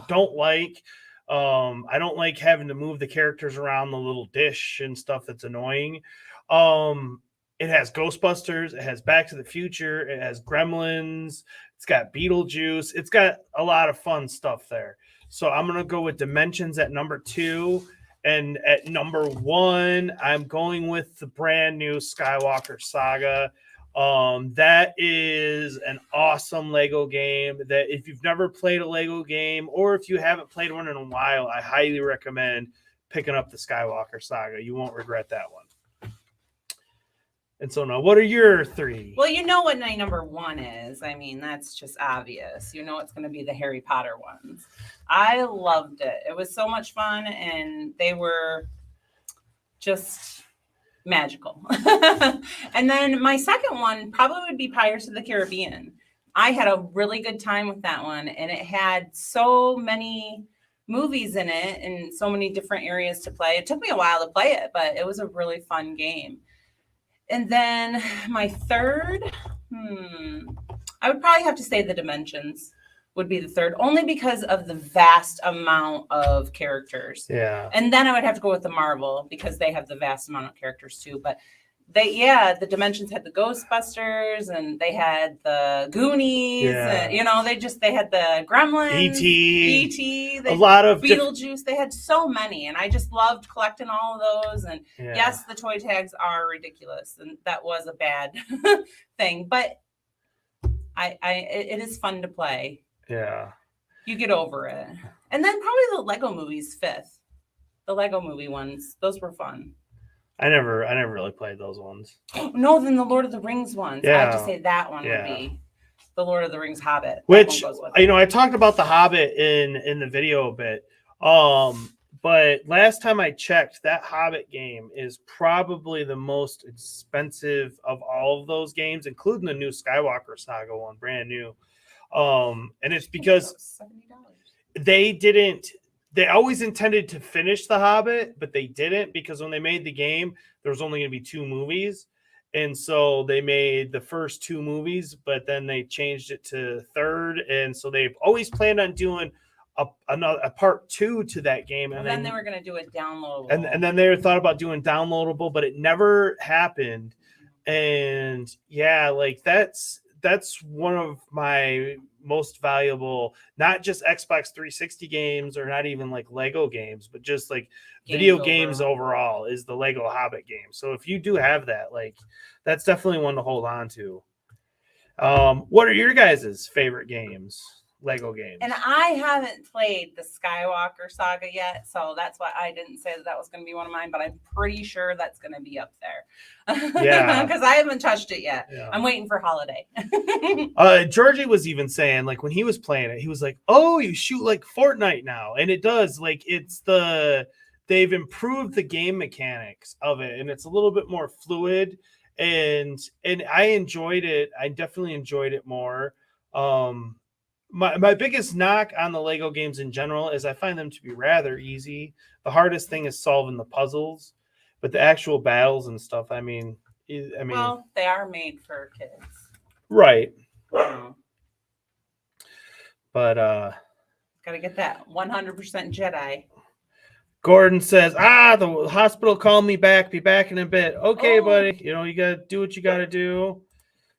don't like. I don't like having to move the characters around the little dish and stuff. That's annoying. It has Ghostbusters. It has Back to the Future. It has Gremlins. It's got Beetlejuice. It's got a lot of fun stuff there. So I'm going to go with Dimensions at number 2. And at number 1, I'm going with the brand new Skywalker Saga. That is an awesome Lego game that if you've never played a Lego game or if you haven't played one in a while, I highly recommend picking up the Skywalker Saga. You won't regret that one. And so now, what are your 3? Well, you know what my number 1 is. I mean, that's just obvious. You know it's going to be the Harry Potter ones. I loved it. It was so much fun, and they were just magical. And then my second one probably would be Pirates of the Caribbean. I had a really good time with that one, and it had so many movies in it and so many different areas to play. It took me a while to play it, but it was a really fun game. And then my third, I would probably have to say the Dimensions would be the third, only because of the vast amount of characters. Yeah. And then I would have to go with the Marvel because they have the vast amount of characters too. But the Dimensions had the Ghostbusters and they had the Goonies. Yeah. And, they had the Gremlins. E.T. A lot of Beetlejuice. They had so many, and I just loved collecting all of those. And Yeah. yes, the toy tags are ridiculous, and that was a bad thing. But it is fun to play. Yeah. You get over it. And then probably the Lego movies 5th. The Lego movie ones. Those were fun. I never really played those ones. No, then the Lord of the Rings ones. I have to Yeah. say that one would be the Lord of the Rings Hobbit. That Which, one goes with it. I talked about the Hobbit in the video a bit. But last time I checked, that Hobbit game is probably the most expensive of all of those games, including the new Skywalker Saga one, brand new. And it's because $70. they always intended to finish the Hobbit, but they didn't because when they made the game, there was only going to be 2 movies. And so they made the first 2 movies, but then they changed it to third. And so they've always planned on doing a part 2 to that game. And then they were going to do it downloadable. And then they thought about doing downloadable, but it never happened. And yeah, like that's one of my most valuable, not just Xbox 360 games or not even like Lego games, but just like video games overall is the Lego Hobbit game. So if you do have that, like that's definitely one to hold on to. What are your guys' favorite games? Lego games. And I haven't played the Skywalker Saga yet, so that's why I didn't say that was going to be one of mine, but I'm pretty sure that's going to be up there. Yeah. Because I haven't touched it yet. Yeah. I'm waiting for holiday. Georgie was even saying, like, when he was playing it, he was like, oh, you shoot like Fortnite now. And it does. Like, they've improved the game mechanics of it, and it's a little bit more fluid. And I enjoyed it. I definitely enjoyed it more. My biggest knock on the Lego games in general is I find them to be rather easy. The hardest thing is solving the puzzles, but the actual battles and stuff, I mean, well, they are made for kids. Right. So, but gotta get that 100% Jedi. Gordon says, the hospital called me back. Be back in a bit. Okay, buddy. You gotta do what you gotta do.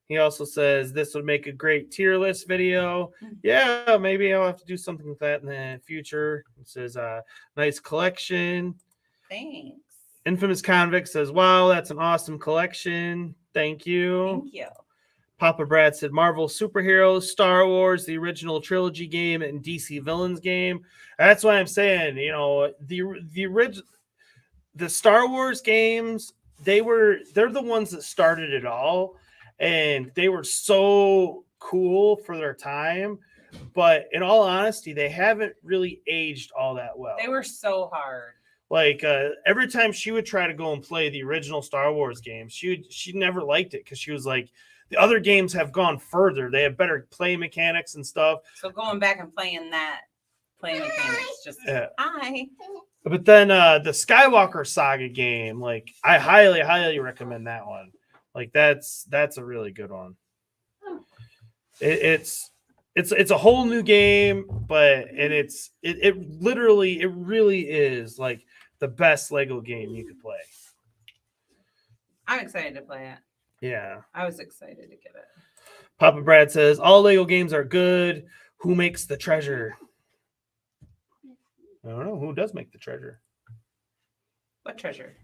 He also says this would make a great tier list video. Yeah, maybe I'll have to do something with that in the future. It says, nice collection. Thanks. Infamous Convict says, wow, that's an awesome collection. Thank you. Thank you. Papa Brad said Marvel superheroes, Star Wars, the original trilogy game, and DC villains game. That's why I'm saying, you know, the Star Wars games, they're the ones that started it all, and they were so cool for their time. But in all honesty, they haven't really aged all that well. They were so hard. Like every time she would try to go and play the original Star Wars games, she never liked it because she was like, the other games have gone further. They have better play mechanics and stuff. So going back and playing that play mechanics, just hi. But then the Skywalker Saga game, like I highly recommend that one. Like that's a really good one. It's a whole new game, but it really is like the best Lego game you could play. I'm excited to play it. Yeah. I was excited to get it. Papa Brad says all Lego games are good. Who makes the treasure? I don't know. Who does make the treasure? What treasure?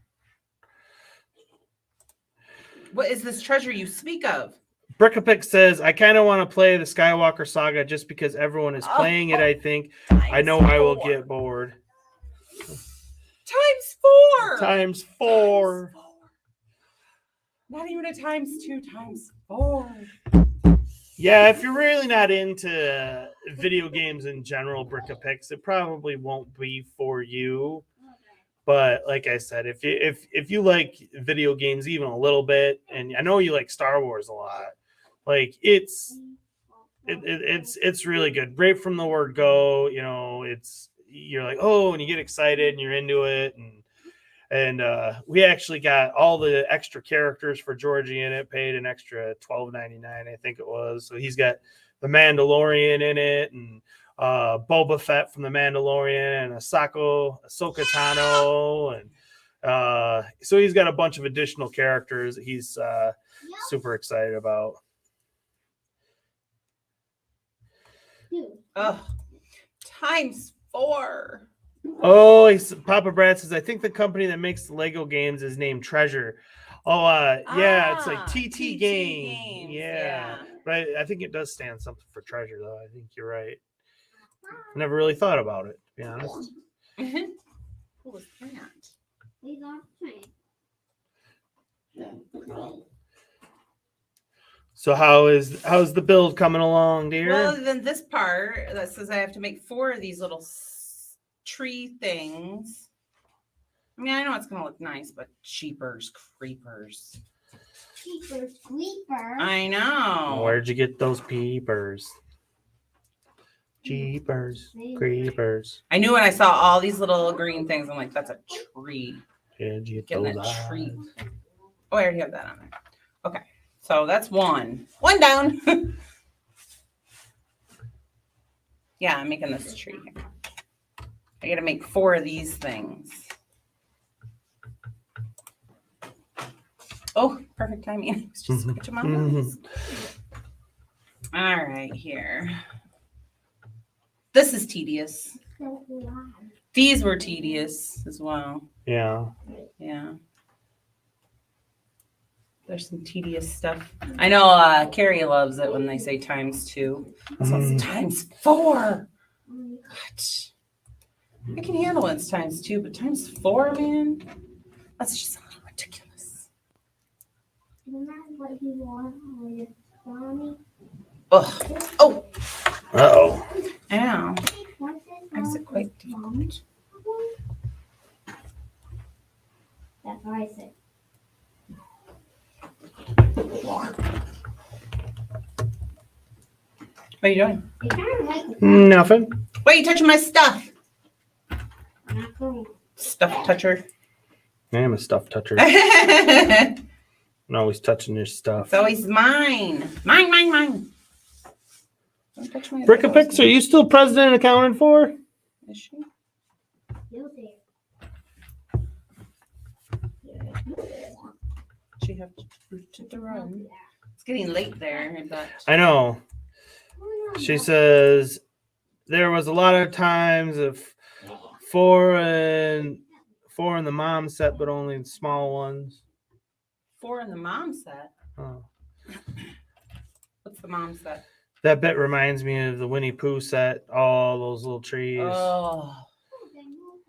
What is this treasure you speak of? Brickapick says, I kind of want to play the Skywalker Saga just because everyone is playing it, I think. I know I will get bored. ×4. ×4. Not even a ×2, ×4. Yeah, if you're really not into video games in general, Brickapix, it probably won't be for you. But like I said, if you like video games even a little bit, and I know you like Star Wars a lot, like it's really good. Right from the word go, you know, you're like, oh, and you get excited and you're into it, and we actually got all the extra characters for Georgie in it, paid an extra $12.99, I think it was. So he's got the Mandalorian in it, and Boba Fett from the Mandalorian, and Ahsoka Tano, and so he's got a bunch of additional characters that he's super excited about. ×4. Oh, Papa Brad says, I think the company that makes the Lego games is named Treasure. Oh, yeah, it's like TT Games. Yeah. But I think it does stand something for treasure, though. I think you're right. I never really thought about it, to be honest. What was that? So how's the build coming along, dear? Well, then this part that says I have to make 4 of these little tree things. I mean, I know it's gonna look nice, but cheapers creepers. Jeepers creepers. I know. Where'd you get those peepers? Jeepers creepers. I knew when I saw all these little green things, I'm like, that's a tree. Where'd you get Getting those a tree. eyes? Oh, I already have that on there. Okay, so that's one down. Yeah, I'm making this tree. I gotta make 4 of these things. Oh, perfect timing. It's just switch them on. All right, here. This is tedious. These were tedious as well. Yeah. Yeah. There's some tedious stuff. I know Carrie loves it when they say ×2. So it's ×4. What? I can handle it, it's ×2, but ×4, man? That's just a little ridiculous. Isn't that what you want when you're Mommy? Ugh. Oh. Uh-oh. Ow. Is it quite difficult? That's what I said. What are you doing? It kind of like Nothing. Why are you touching my stuff? not cool. Stuff toucher. I am a stuff toucher. It's I'm always touching your stuff. always mine. Mine. Don't touch my Brickapix, are you still president and accounted for? Is she? You'll see. She have to run. It's getting late there, but I know. She says there was a lot of times of 4 in the mom set, but only in small ones. 4 in the mom set. Oh. What's the mom set? That bit reminds me of the Winnie Pooh set. All those little trees. Oh.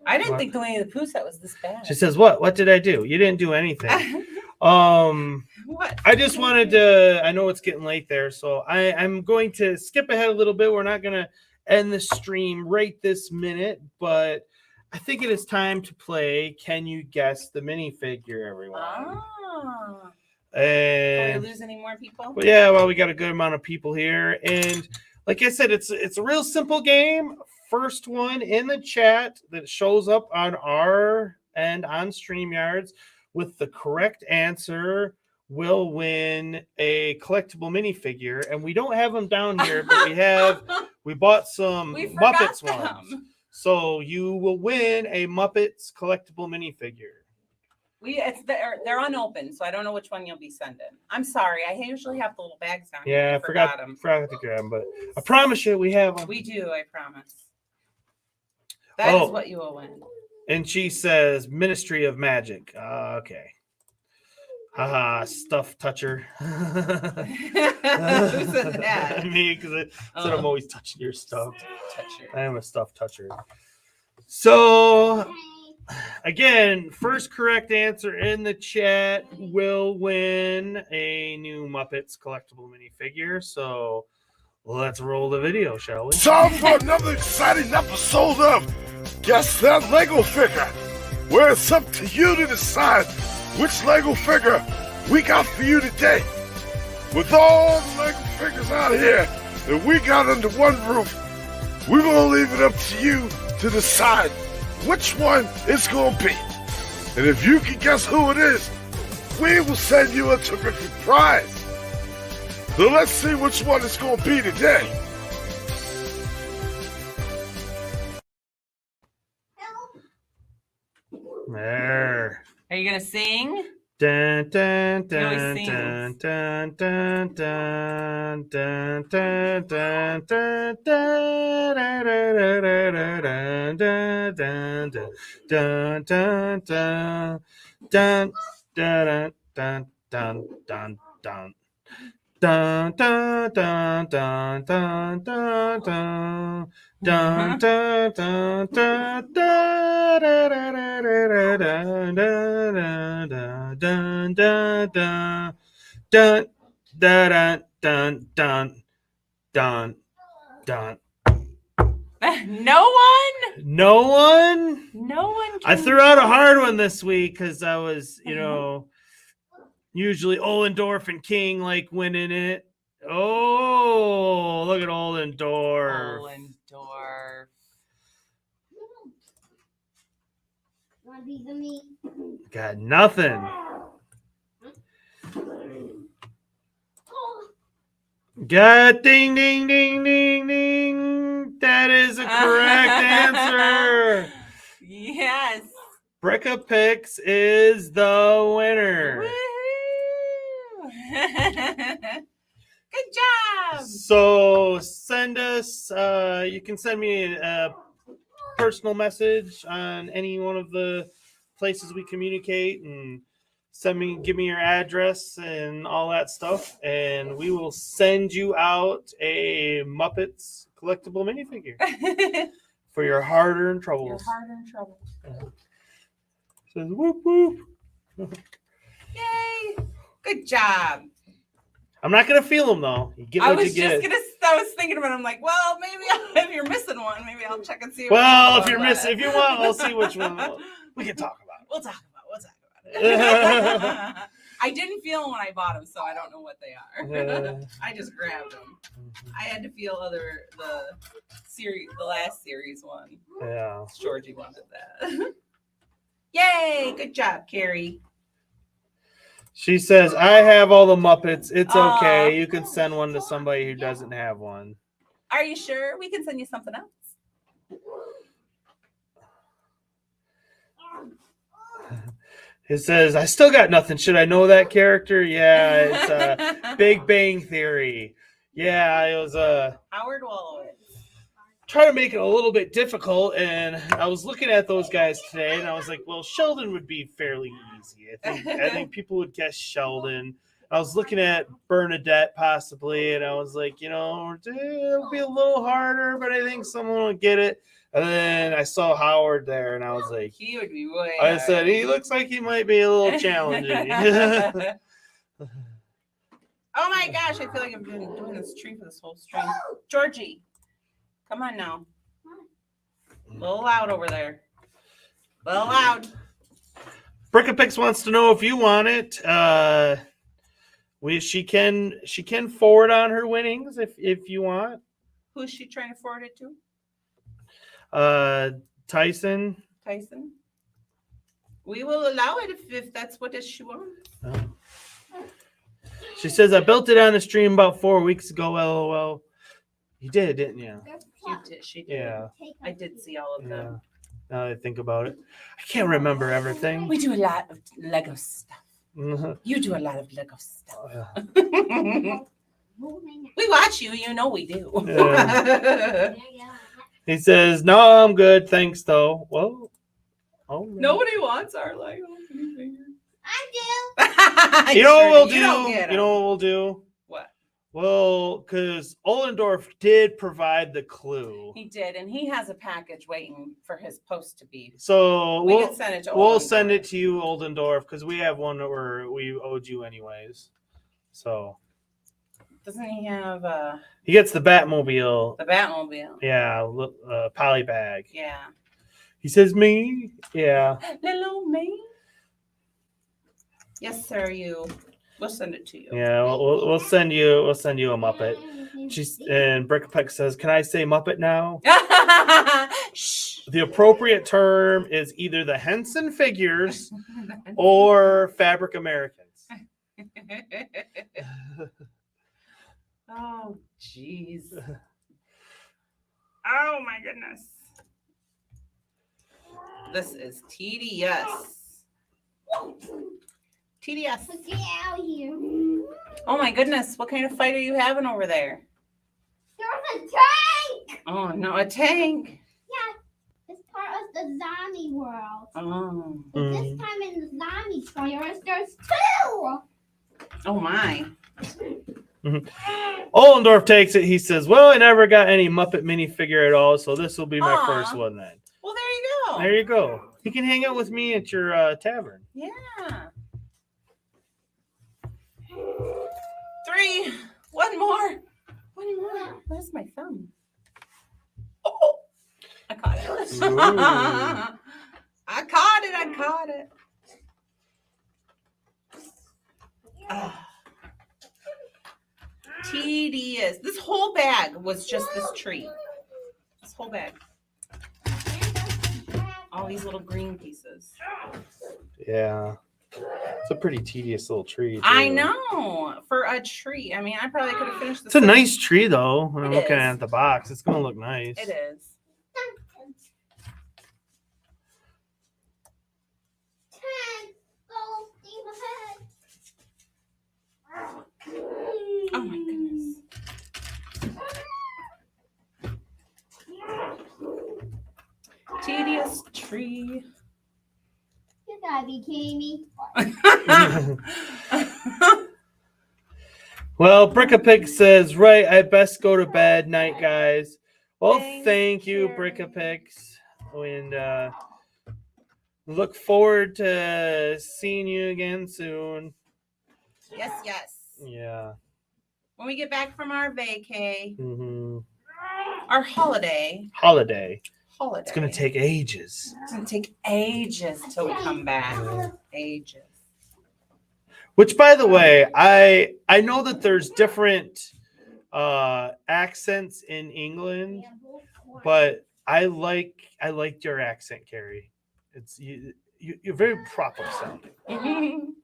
I didn't What? think the Winnie the Pooh set was this bad. She says, "What? What did I do? You didn't do anything." What? I just wanted to. I know it's getting late there, so I'm going to skip ahead a little bit. We're not going to end the stream right this minute, but I think it is time to play. Can you guess the minifigure, everyone? Oh. And Can we lose any more people? But yeah, well, we got a good amount of people here, and like I said, it's a real simple game. First one in the chat that shows up on our end on StreamYards with the correct answer will win a collectible minifigure. And we don't have them down here, but we bought some Muppets ones. So you will win a Muppets collectible minifigure. They're unopened, so I don't know which one you'll be sending. I'm sorry. I usually have the little bags down here. Yeah, I forgot to grab them, but I promise you we have them. We do, I promise. That is what you will win. And she says Ministry of Magic. Okay. Haha, stuff toucher. Who said that? Me, because I said I'm always touching your stuff. Toucher. I am a stuff toucher. So, again, first correct answer in the chat will win a new Muppets collectible minifigure. So, let's roll the video, shall we? Time for another exciting episode of Guess That Lego Figure, where it's up to you to decide which Lego figure we got for you today. With all the Lego figures out here that we got under one roof, we're going to leave it up to you to decide which one it's going to be. And if you can guess who it is, we will send you a terrific prize. So let's see which one it's going to be today. There. Are you gonna sing? Dun, dun, He always dun, sings. dun, dun, dun, dun, dun, dun, dun, dun, dun, dun, dun, dun, dun, dun, dun, dun, dun, dun. Dun dun dun dun dun dun dun dun dun dun dun dun dun dun dun dun dun. No one? No one? No one I can threw out a hard one this week because I was, usually Ollendorf and King like winning it. Oh, look at Ollendorf. Ollendorf. Want a piece of me? Got nothing. Got ding, ding, ding, ding, ding. That is a correct answer. Yes. Brecca Picks is the winner. Good job. So send us, you can send me a personal message on any one of the places we communicate and give me your address and all that stuff. And we will send you out a Muppets collectible minifigure for your hard-earned troubles. Your hard-earned troubles. Says whoop whoop. Yay. Good job. I'm not gonna feel them though. You get what you get. I was thinking about it. I'm like, well, maybe if you're missing one, maybe I'll check and see. Well, if you're missing, if you want, I'll see which one. We can talk about it. We'll talk about it. I didn't feel them when I bought them, so I don't know what they are. I just grabbed them. I had to feel the last series one. Yeah. Georgie wanted that. Yay! Good job, Carrie. She says, I have all the Muppets. It's okay. You can send one to somebody who doesn't have one. Are you sure? We can send you something else. It says, I still got nothing. Should I know that character? Yeah, it's Big Bang Theory. Yeah, it was Howard Wolowitz. Try to make it a little bit difficult, and I was looking at those guys today, and I was like, well, Sheldon would be fairly easy. I think people would guess Sheldon. I was looking at Bernadette possibly, and I was like, it'll be a little harder, but I think someone will get it. And then I saw Howard there, and I was like, He would be way. I said, he looks like he might be a little challenging. Oh my gosh, I feel like I've been doing this tree for this whole stream. Georgie, come on now. A little loud over there. A little loud. Brickapix wants to know if you want it. She can forward on her winnings if you want. Who's she trying to forward it to? Tyson. Tyson. We will allow it if that's what she wants. Oh. She says, I built it on the stream about 4 weeks ago, LOL. You did, didn't you? She did. Yeah. I did see all of them. Now that I think about it. I can't remember everything. We do a lot of Lego stuff. You do a lot of Lego stuff. Oh, yeah. We watch you. You know we do. Yeah. He says, no, I'm good. Thanks, though. Well, Nobody wants our Lego. I You know what we'll do? You know what we'll do? What? Well, because Ollendorf did provide the clue. He did, and he has a package waiting for his post to be. So We can send it to we'll Ollendorf. send it to you, Oldendorf, because we have one that we owed you anyways. So Doesn't he have he gets the Batmobile. the Batmobile? Yeah, poly bag. Yeah. He says me. Yeah. Little me. Yes, sir. We'll send it to you. Yeah. We'll send you a Muppet. And Brickapec says, "Can I say Muppet now?" Shh. The appropriate term is either the Henson Figures or Fabric Americans. Oh, jeez. Oh, my goodness. This is TDS. TDS. Get out of here. Oh, my goodness. What kind of fight are you having over there? There's a tank. Oh, no, a tank. Yeah, it's part of the zombie world. Oh. But this time in the zombie virus, there's two. Oh, my. Ollendorf takes it. He says, "Well, I never got any Muppet minifigure at all, so this will be my Aw. first one then." Well, there you go. There you go. He can hang out with me at your tavern. Yeah. 3. One more. Where's my thumb? Oh, I caught it. I caught it. TDS. This whole bag was just this tree. This whole bag. All these little green pieces. Yeah. It's a pretty tedious little tree. Too. I know. For a tree. I mean, I probably could have finished this. It's a nice tree, though. When I'm It looking is. at the box, it's going to look nice. It is. Oh my goodness. Tedious tree. You gotta be kidding me. Well, Brickapig says, right, I best go to bed. Night, guys. Well, thank you, Brickapix. And look forward to seeing you again soon. Yes. Yeah. When we get back from our vacay, Mm-hmm. our holiday. Holiday. It's going to take ages. It's going to take ages till we come back. Ages. Which, by the way, I know that there's different accents in England, but I liked your accent, Carrie. It's you're very proper sounding.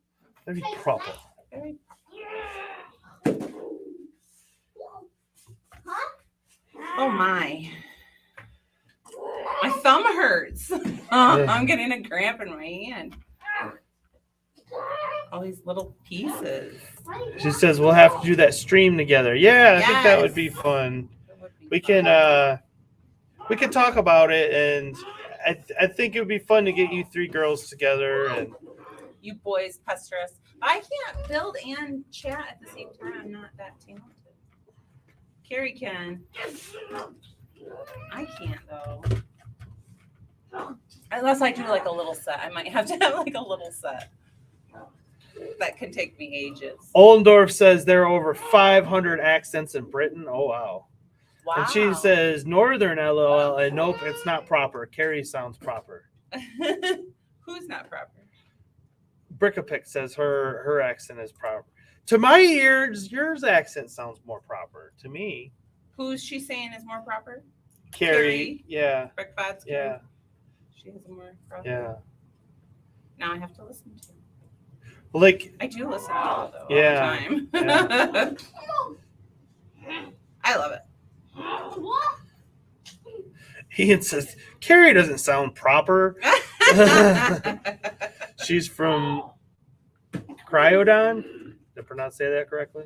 Very proper. Oh my. My thumb hurts. I'm getting a cramp in my hand. All these little pieces. She says we'll have to do that stream together. Yeah, I think that would be fun. We can talk about it, and I think it would be fun to get you 3 girls together. And you boys pester us. I can't build and chat at the same time. I'm not that talented. Carrie can. I can't though. Unless I do like a little set. I might have to have like a little set. That could take me ages. Ollendorf says there are over 500 accents in Britain. Oh, wow. Wow. And she says Northern LOL. And nope, it's not proper. Carrie sounds proper. Who's not proper? Brickapick says her accent is proper. To my ears, yours accent sounds more proper. To me. Who's she saying is more proper? Carrie. Yeah. Brickbats. Yeah. She has a more proper. Yeah. Now I have to listen to. Like I do listen to it though. Yeah. All the time. Yeah. I love it. Ian says Carrie doesn't sound proper. She's from Cryodon. Did I pronounce that correctly?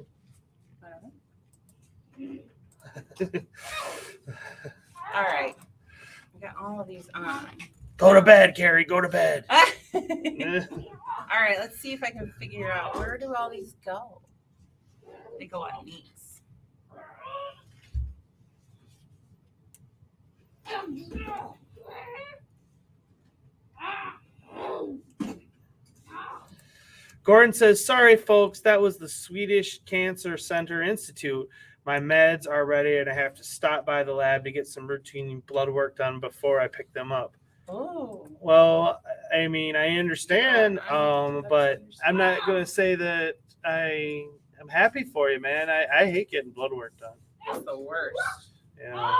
All right. We got all of these on. Go to bed, Carrie. Go to bed. All right. Let's see if I can figure out where do all these go. They go on these. Gordon says, sorry, folks. That was the Swedish Cancer Center Institute. My meds are ready, and I have to stop by the lab to get some routine blood work done before I pick them up. Oh. Well, I mean, I understand, but I'm not going to say that I'm happy for you, man. I hate getting blood work done. It's the worst. Yeah.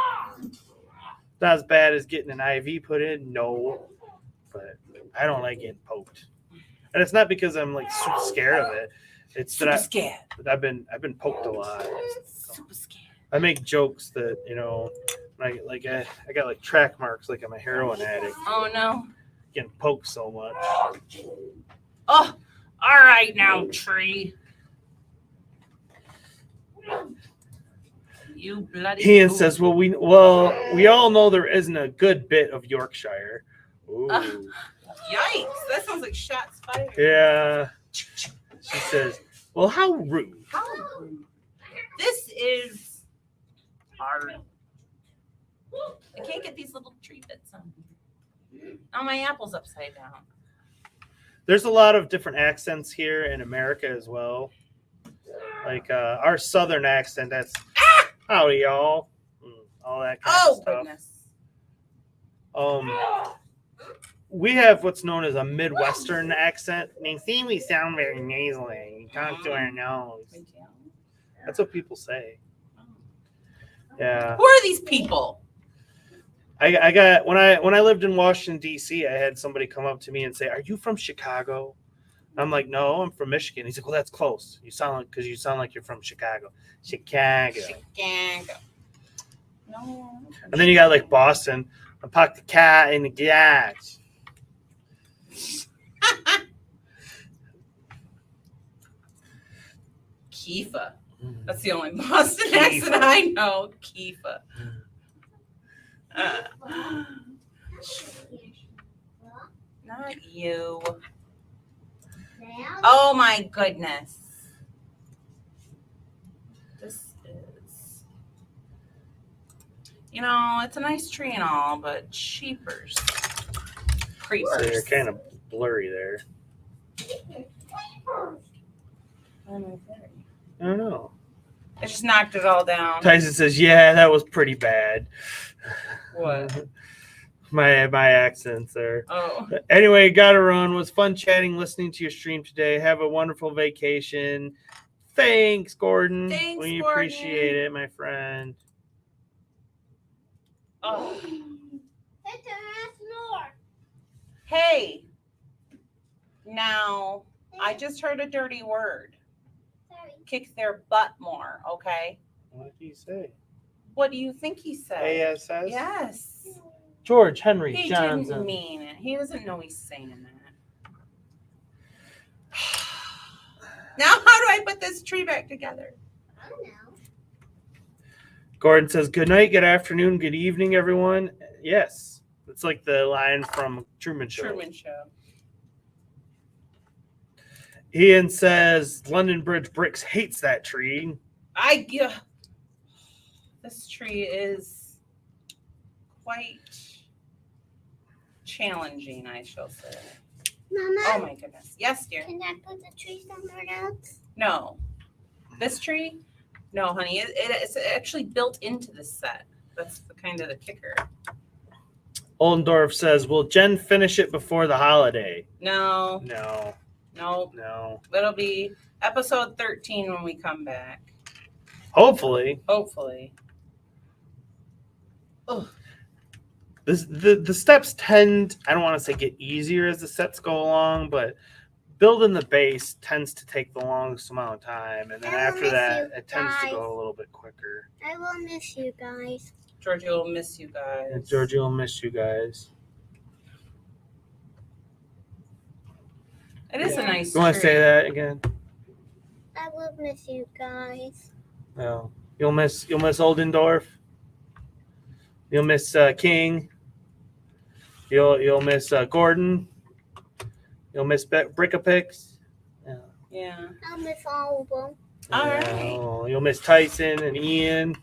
Not as bad as getting an IV put in, no, but I don't like getting poked. And it's not because I'm like super scared of it. It's that I've been poked a lot. Super scared. I make jokes that, you know, I got like track marks like I'm a heroin addict. Oh no. Getting poked so much. Oh, all right now, tree. You bloody. Ian fool. says, well, we all know there isn't a good bit of Yorkshire. Ooh. Yikes! That sounds like shots fired. Yeah. She says, well, how rude. How rude. This is hard. I can't get these little tree bits on here. Oh, my apple's upside down. There's a lot of different accents here in America as well. Like our southern accent, that's howdy, y'all. All that kind of stuff. Goodness. We have what's known as a Midwestern accent. They see we sound very nasally. You talk to our nose. That's what people say. Yeah. Who are these people? I got when I lived in Washington D.C. I had somebody come up to me and say, "Are you from Chicago?" I'm like, "No, I'm from Michigan." He's like, "Well, that's close. You sound like you're from Chicago." Chicago. No. And then you got like Boston. I parked the car in the garage. Kifa. That's the only Boston accent I know. Kifa. Not you. Oh my goodness. This is, you know, it's a nice tree and all, but cheapers. Creepers. So you're kind of blurry there. I don't know. I just knocked it all down. Tyson says, "Yeah, that was pretty bad." What? My accents there. Oh. Anyway, gotta run. Was fun chatting, listening to your stream today. Have a wonderful vacation. Thanks, Gordon. Thanks, we Gordon. appreciate it, my friend. Oh. It's a snore. Hey. Now, I just heard a dirty word. Sorry. Kick their butt more, okay? What did he say? What do you think he said? ASS? Yes. George Henry He Johnson. didn't mean it. He doesn't know he's saying that. Now, how do I put this tree back together? I don't know. Gordon says, good night, good afternoon, good evening, everyone. Yes. It's like the line from Truman Show. Truman Show. Ian says London Bridge Bricks hates that tree. This tree is quite challenging, I shall say. Mama, Oh my goodness. Yes, dear. can I put the tree somewhere else? No. This tree? No, honey. It's actually built into the set. That's the kind of the kicker. Oldendorf says, will Jen finish it before the holiday? No. No. Nope. No. It'll be episode 13 when we come back. Hopefully. Hopefully. Oh. The steps tend, I don't want to say get easier as the sets go along, but building the base tends to take the longest amount of time. And then I will after miss that, you it tends to guys. go a little bit quicker. I will miss you guys. Georgie will miss you guys. And Georgie will miss you guys. It is a nice You want to tree. say that again? I will miss you guys. No. You'll miss Oldendorf. You'll miss King. You'll miss Gordon. You'll miss Brickapix. Yeah. I'll miss all of them. All right. Oh, you'll miss Tyson and Ian.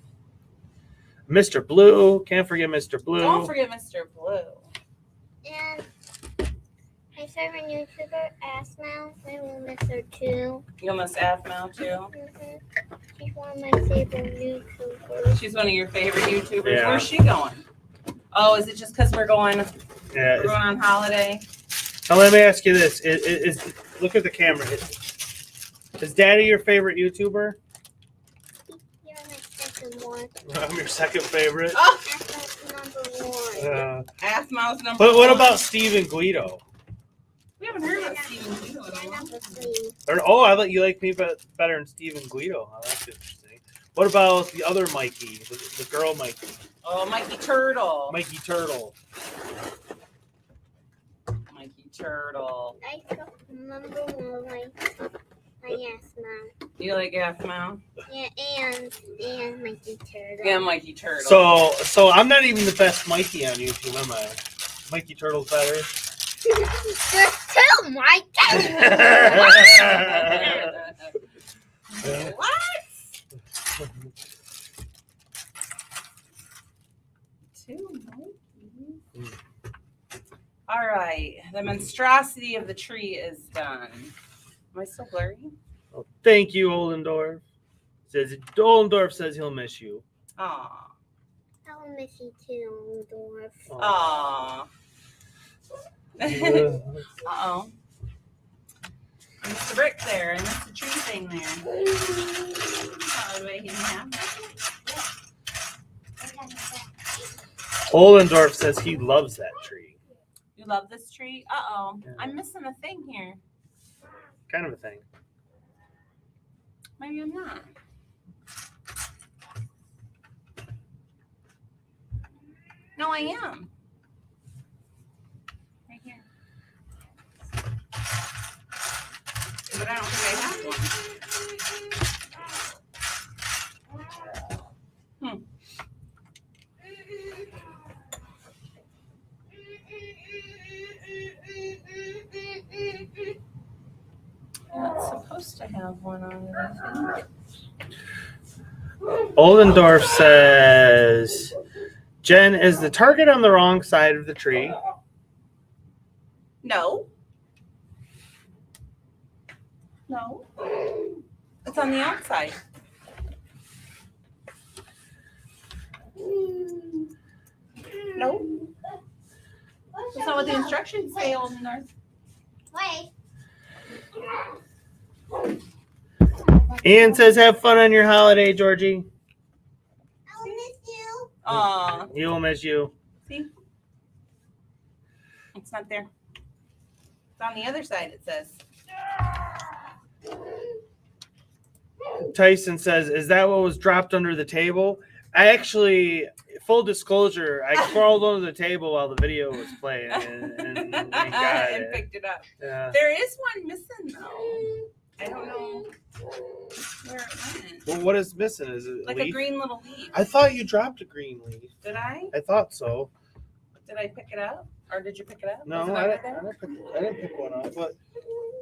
Mr. Blue. Can't forget Mr. Blue. Don't forget Mr. Blue. And my favorite YouTuber, Asmel, I will miss her too. You'll miss Afmal too. Mm-hmm. She's one of my favorite YouTubers. She's one of your favorite YouTubers. Yeah. Where's she going? Oh, is it just because we're going Yeah. on holiday? Now let me ask you this: look at the camera. Is Daddy your favorite YouTuber? You're my second one. I'm your second favorite. Oh, That's number one. Afmal's number But what one. about Steven Guido? We haven't heard about Steven Guido in a You're while. number three. Oh, I thought you like me better than Steven Guido. Oh, that's interesting. What about the other Mikey, the girl Mikey? Oh, Mikey Turtle. Mikey Turtle. Mikey Turtle. I got number one, my Asmel. You like Afmal? Yeah, and Mikey Turtle. Yeah, Mikey Turtle. So I'm not even the best Mikey on YouTube, am I? Mikey Turtle's better. There's two Mikey. What? Two Mikeys. All right. The monstrosity of the tree is done. Am I still blurry? Oh, thank you, Oldendorf. Oldendorf says he'll miss you. Aw. I'll miss you too, Oldorf. Aw. Uh, Uh-oh. I missed the brick there. I missed the tree thing there. Oh, wait, he didn't have that. Oldendorf says he loves that tree. You love this tree? Uh-oh. Yeah. I'm missing a thing here. Kind of a thing. Maybe I'm not. No, I am. Right here. But I don't think I have one. Not supposed to have one on it, I think. Oldendorf says, Jen, is the target on the wrong side of the tree? No. No. It's on the outside. No. That's not what the instructions say, Oldendorf. Wait. Ian says, have fun on your holiday, Georgie. I'll miss you. Aw. He'll miss you. See? It's not there. It's on the other side, it says. Tyson says, is that what was dropped under the table? I actually, full disclosure, I crawled under the table while the video was playing and got And it. picked it up. Yeah. There is one missing, though. I don't know where it went. Well, what is missing? Is it Like leaf? a green little leaf. I thought you dropped a green leaf. Did I? I thought so. Did I pick it up? Or did you pick it up? No, Was it I not didn't, right I didn't pick one up, but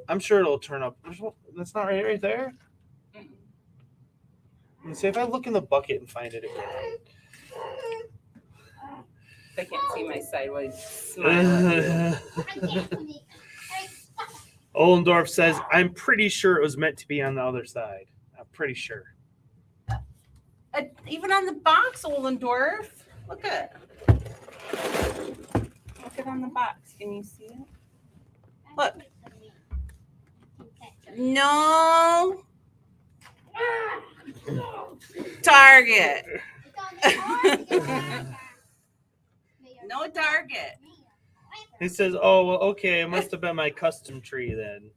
I'm sure it'll turn up. There's one, that's not right there. Mm-mm. Let me see if I look in the bucket and find it again. They can't see my sideways smile. Ollendorf says, I'm pretty sure it was meant to be on the other side. I'm pretty sure. Even on the box, Ollendorf. Look at on the box. Can you see it? Look. No. Target. No Target. He says, oh, well, okay, it must have been my custom tree then.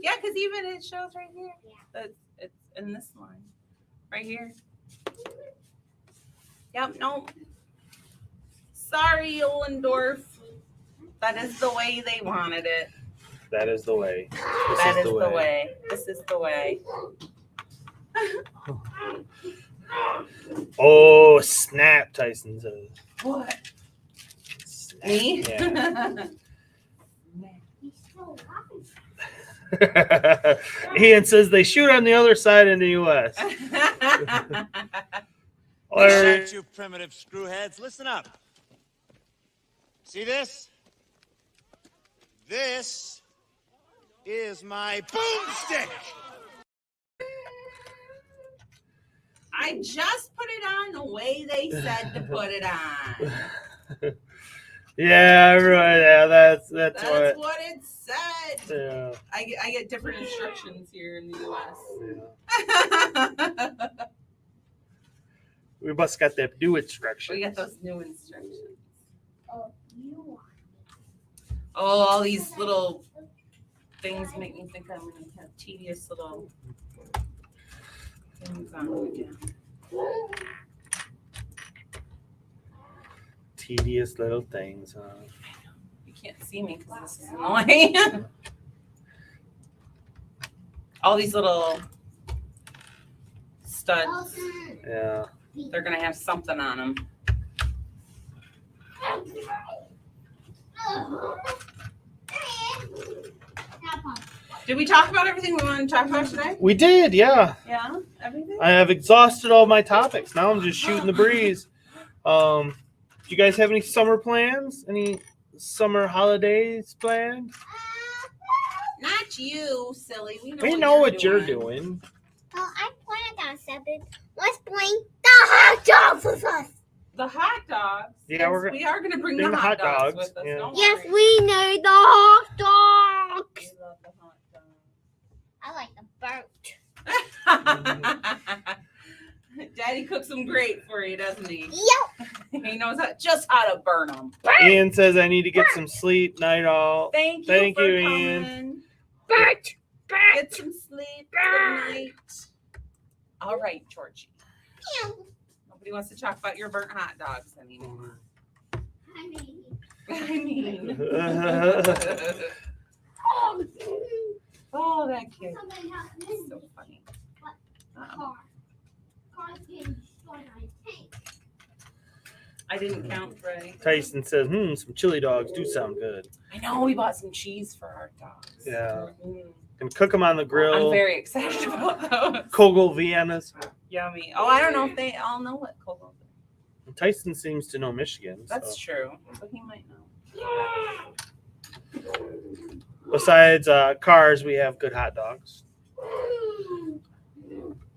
Yeah, because even it shows right here. That it's in this line. Right here. Yep, no. Sorry, Ollendorf. That is the way they wanted it. That is the way. That is the way. This is the way. Oh, snap, Tyson says. What? Snap. Me? Yeah. Ian says they shoot on the other side in the U.S. Alright, you primitive screwheads, listen up. See this? This is my boomstick. I just put it on the way they said to put it on. Yeah, right. Yeah, that's That's what it said. Yeah. I get different instructions here in the U.S. Yeah. We must got that new instruction. We got those new instructions. Oh, all these little things make me think I'm going to have tedious little things on them again. Tedious little things, huh? You can't see me because this is annoying. All these little studs, Yeah. they're going to have something on them. Did we talk about everything we wanted to talk about today? We did, yeah. Yeah, everything? I have exhausted all my topics. Now I'm just shooting the breeze. Do you guys have any summer plans? Any summer holidays planned? Not you, silly. We know what you're doing. Well, I planned on something. Let's bring the hot dogs with us. The hot dogs? Yeah, we are going to bring bring the hot dogs with us. yeah. Don't Yes, worry. we need the hot dogs. We love the hot I like the burnt. dogs. Daddy cooks them great for you, doesn't he? Yep. He knows just how to burn them. Ian says I need to get some sleep. Night all. Thank you Thank for you, coming. Ian. Burnt. Get some sleep. Good night. All right, Georgie. Nobody wants to talk about your burnt hot dogs anymore. I mean, I mean. Oh, that kid. something else. That's so funny. Car. Car's getting destroyed, I think. I didn't count right. Tyson says, some chili dogs do sound good. I know we bought some cheese for our dogs. Yeah. Mm. And cook them on the grill. I'm very excited about those. Kogel Viennas. Yummy. Oh, I don't know if they all know what Kogel is. Tyson seems to know Michigan. That's so. true. So he might know. Besides cars, we have good hot dogs.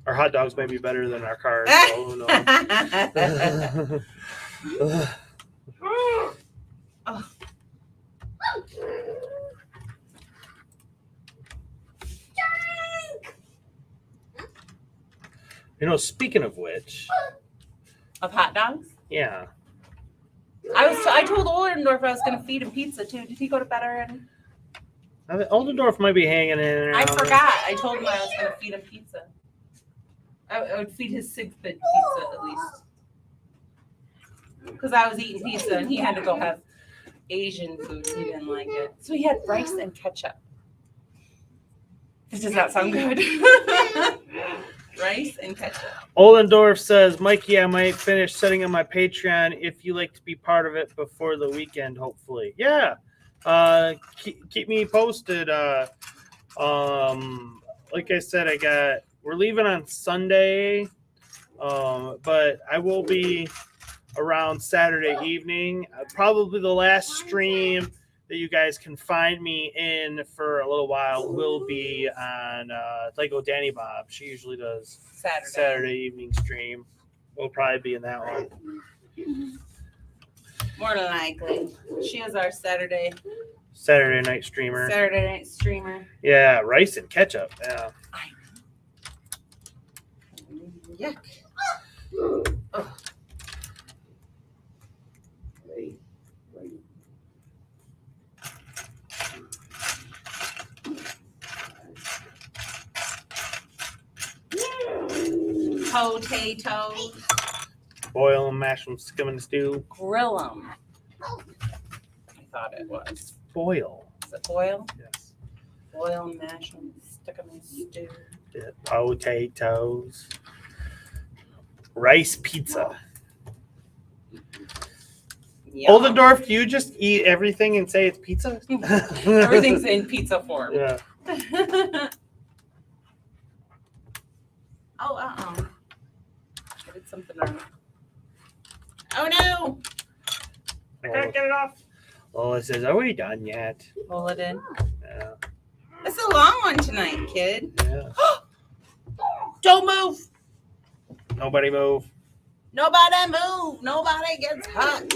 Our hot dogs may be better than our cars. So who knows? Oh. You know, speaking of which, Of hot dogs? yeah. I told Ollendorf I was going to feed him pizza too. Did he go to bed already? Oldendorf might be hanging in there. I forgot. I told him I was going to feed him pizza. I would feed his sixth bit pizza at least. Because I was eating pizza and he had to go have Asian food. He didn't like it. So he had rice and ketchup. This does not sound good. Rice and ketchup. Oldendorf says, Mikey, I might finish setting up my Patreon if you like to be part of it before the weekend, hopefully. Yeah. Keep me posted. Like I said, we're leaving on Sunday, but I will be around Saturday evening. Probably the last stream that you guys can find me in for a little while will be on Lego Danny Bob. She usually does Saturday evening stream. We'll probably be in that one. More than likely. She is our Saturday night streamer. Saturday night streamer. Yeah, rice and ketchup. Yeah. Yuck. Oh. Potatoes. Boil them, mash them, stick them in the stew. Grill them. I thought it was. Boil. Is it boil? Yes. Boil and mash them, stick them in stew. Yeah, potatoes. Rice pizza. Yum. Oldendorf, do you just eat everything and say it's pizza? Everything's in pizza form. Yeah. Oh, I did something wrong. Oh no! I can't get it off. Lola says, are we done yet? Pull it in. Yeah. It's a long one tonight, kid. Yeah. Don't move. Nobody move. Nobody move. Nobody gets hurt.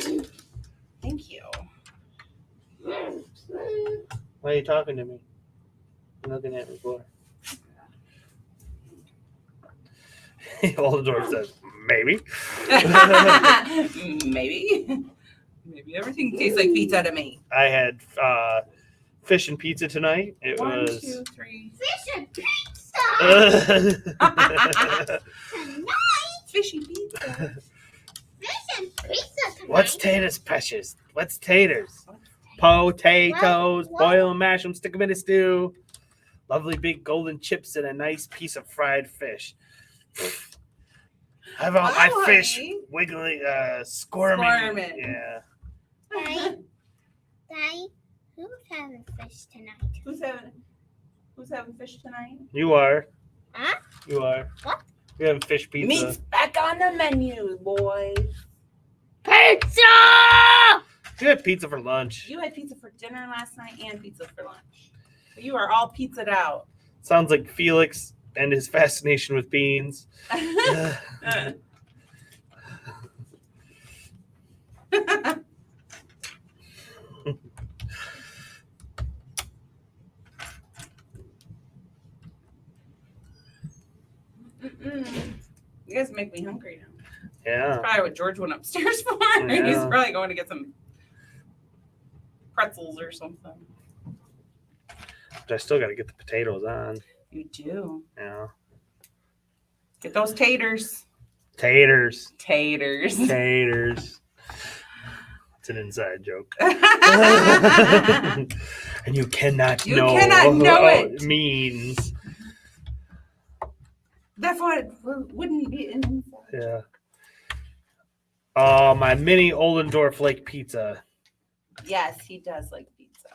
Thank you. Why are you talking to me? I'm looking at me for. Oldendorf says, maybe. Maybe. Maybe everything tastes like pizza to me. I had fish and pizza tonight. It 1, was 2, 3. Fish and pizza. Fishy pizza. Fish and pizza tonight. What's taters, precious? What's taters? Potatoes. What? Boil them, mash them, stick them in a stew. Lovely big golden chips and a nice piece of fried fish. I want my Oh, fish honey. wiggly, squirming. Squirming. Yeah. Daddy, who's having fish tonight? Who's having fish tonight? You are. Huh? You are. What? We have fish pizza. Meat's back on the menu, boys. Pizza! We had pizza for lunch. You had pizza for dinner last night and pizza for lunch. You are all pizzaed out. Sounds like Felix and his fascination with beans. You guys make me hungry now. Yeah. That's probably what George went upstairs for. Yeah. He's probably going to get some pretzels or something. But I still got to get the potatoes on. You do. Yeah. Get those taters. Taters. Taters. Taters. It's an inside joke. And you cannot You know cannot know what it. it means. Therefore, it wouldn't be in. Yeah. My mini Oldendorf like pizza. Yes, he does like pizza.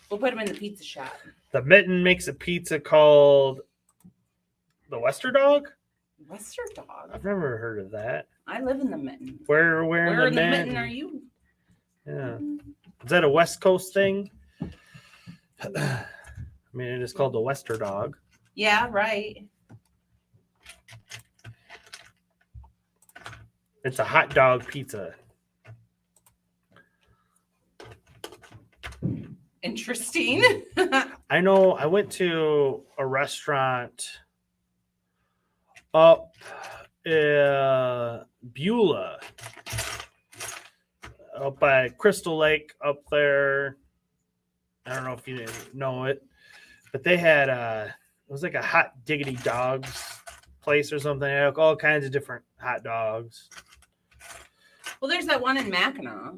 We'll put him in the pizza shop. The Mitten makes a pizza called the Wester Dog. Western dog. I've never heard of that. I live in the Mitten. Where Where in in the the Mitten? Mitten are you? Yeah. Is that a West Coast thing? I mean, it is called the Wester Dog. Yeah, right. It's a hot dog pizza. Interesting. I know I went to a restaurant up Beulah, up by Crystal Lake up there. I don't know if you know it, but they had it was like a hot diggity dogs place or something. They had all kinds of different hot dogs. Well, there's that one in Mackinac,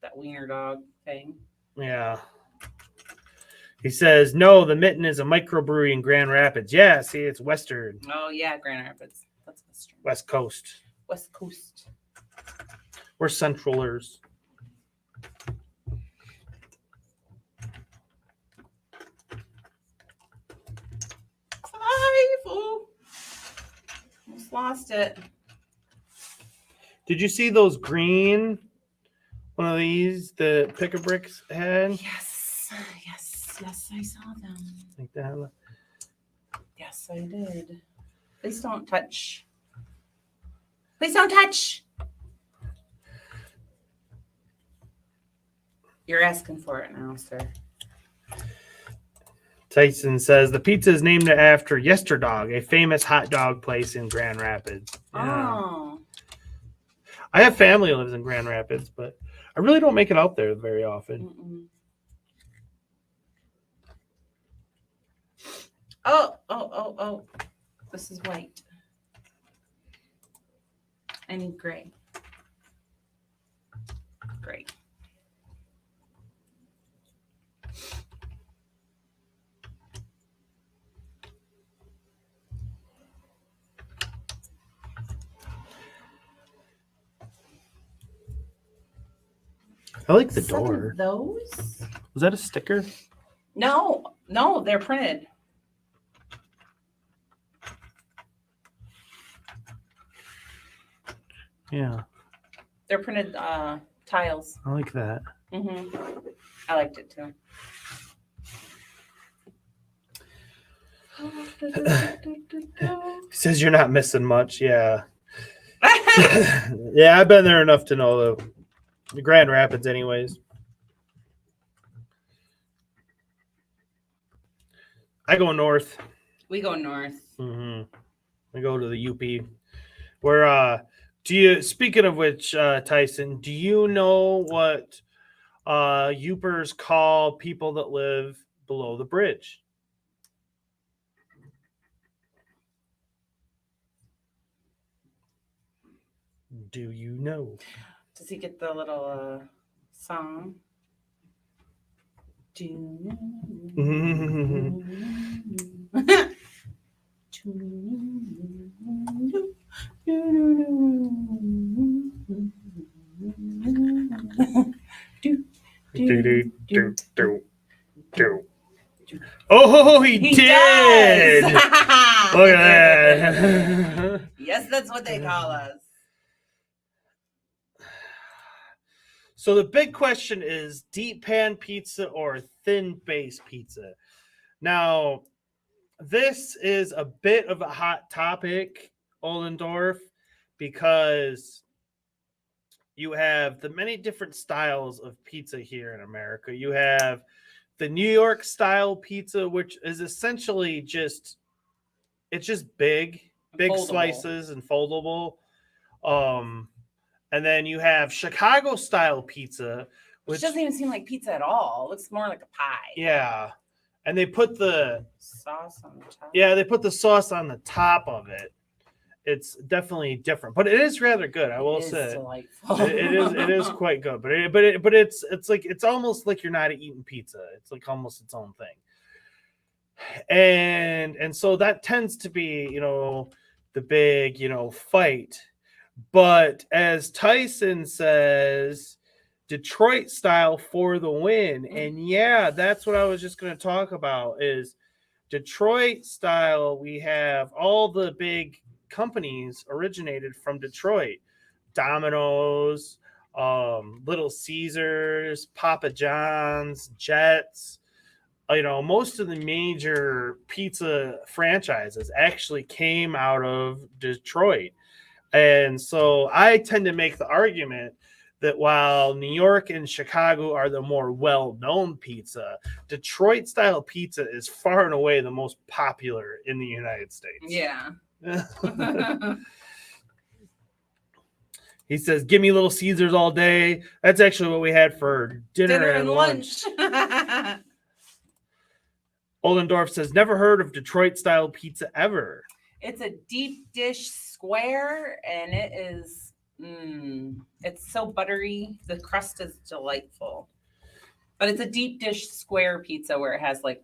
that wiener dog thing. Yeah. He says, no, the Mitten is a microbrewery in Grand Rapids. Yeah, see, it's Western. Oh yeah, Grand Rapids. That's Western. West Coast. West Coast. We're Centralers. Oh, almost lost it. Did you see those green? One of these the Pick-a-Bricks had? Yes, I saw them. Like that. Yes, I did. Please don't touch. Please don't touch. You're asking for it now, sir. Tyson says the pizza is named after Yesterdog, a famous hot dog place in Grand Rapids. Yeah. Oh. I have family who lives in Grand Rapids, but I really don't make it out there very often. Mm-mm. Oh. This is white. I need gray. Gray. I like the 7 door. of those? Was that a sticker? No, they're printed. Yeah, They're printed tiles. I like that. I liked it too. He says you're not missing much. Yeah. Yeah, I've been there enough to know the Grand Rapids anyways. I go north. We go north. We go to the UP. Where speaking of which, Tyson, do you know what Upers call people that live below the bridge? Do you know? Does he get the little song? Oh, he did! Does. Look at that. Yes, that's what they call us. So the big question is deep pan pizza or thin base pizza. Now, this is a bit of a hot topic, Ollendorf, because you have the many different styles of pizza here in America. You have the New York style pizza, which is essentially just big Foldable. slices and foldable. And then you have Chicago style pizza, Which doesn't even seem like pizza at all. It looks more like a pie. yeah. And they put the Sauce on the top. Yeah, they put the sauce on the top of it. It's definitely different, but it is rather good. I will say delightful. it is quite good. But it's almost like you're not eating pizza. It's like almost its own thing. And so that tends to be, the big, fight. But as Tyson says, Detroit style for the win. And yeah, that's what I was just going to talk about is Detroit style. We have all the big companies originated from Detroit. Domino's, Little Caesars, Papa John's, Jets. Most of the major pizza franchises actually came out of Detroit. And so I tend to make the argument that while New York and Chicago are the more well-known pizza, Detroit-style pizza is far and away the most popular in the United States. Yeah. He says, give me Little Caesars all day. That's actually what we had for dinner and lunch. Ollendorf says, never heard of Detroit-style pizza ever. It's a deep dish square, and it is, it's so buttery. The crust is delightful. But it's a deep dish square pizza where it has like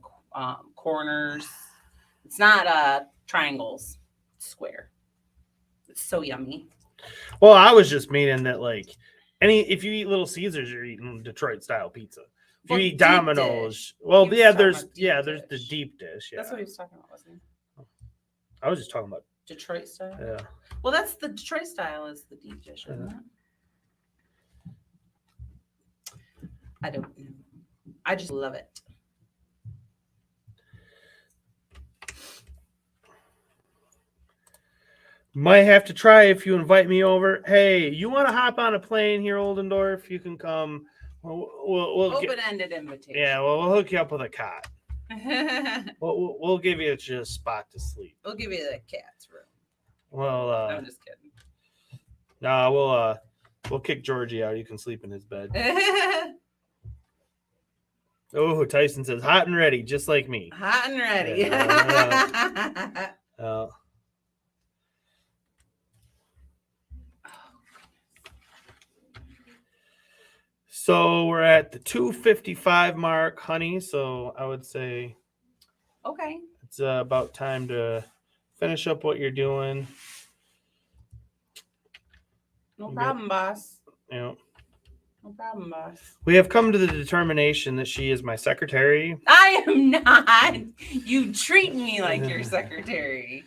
corners. It's not triangles. It's square. It's so yummy. Well, I was just meaning that like if you eat Little Caesars, you're eating Detroit style pizza. If you eat Domino's, well, yeah, there's the deep dish. Yeah, that's what he was talking about, wasn't he? I was just talking about Detroit style. Yeah. Well, that's the Detroit style is the deep dish, isn't it? I don't know. I just love it. Might have to try if you invite me over. Hey, you want to hop on a plane here, Oldendorf? You can come. We'll Open-ended invitation. Yeah, well, we'll hook you up with a cot. We'll give you just a spot to sleep. We'll give you the cat's room. Well, I'm just kidding. No, we'll kick Georgie out. You can sleep in his bed. Oh, Tyson says hot and ready, just like me. Hot and ready. So we're at the 2:55 mark, honey. So I would say okay, it's about time to finish up what you're doing. No problem, boss. You know, no problem, boss. We have come to the determination that she is my secretary. I am not. You treat me like your secretary.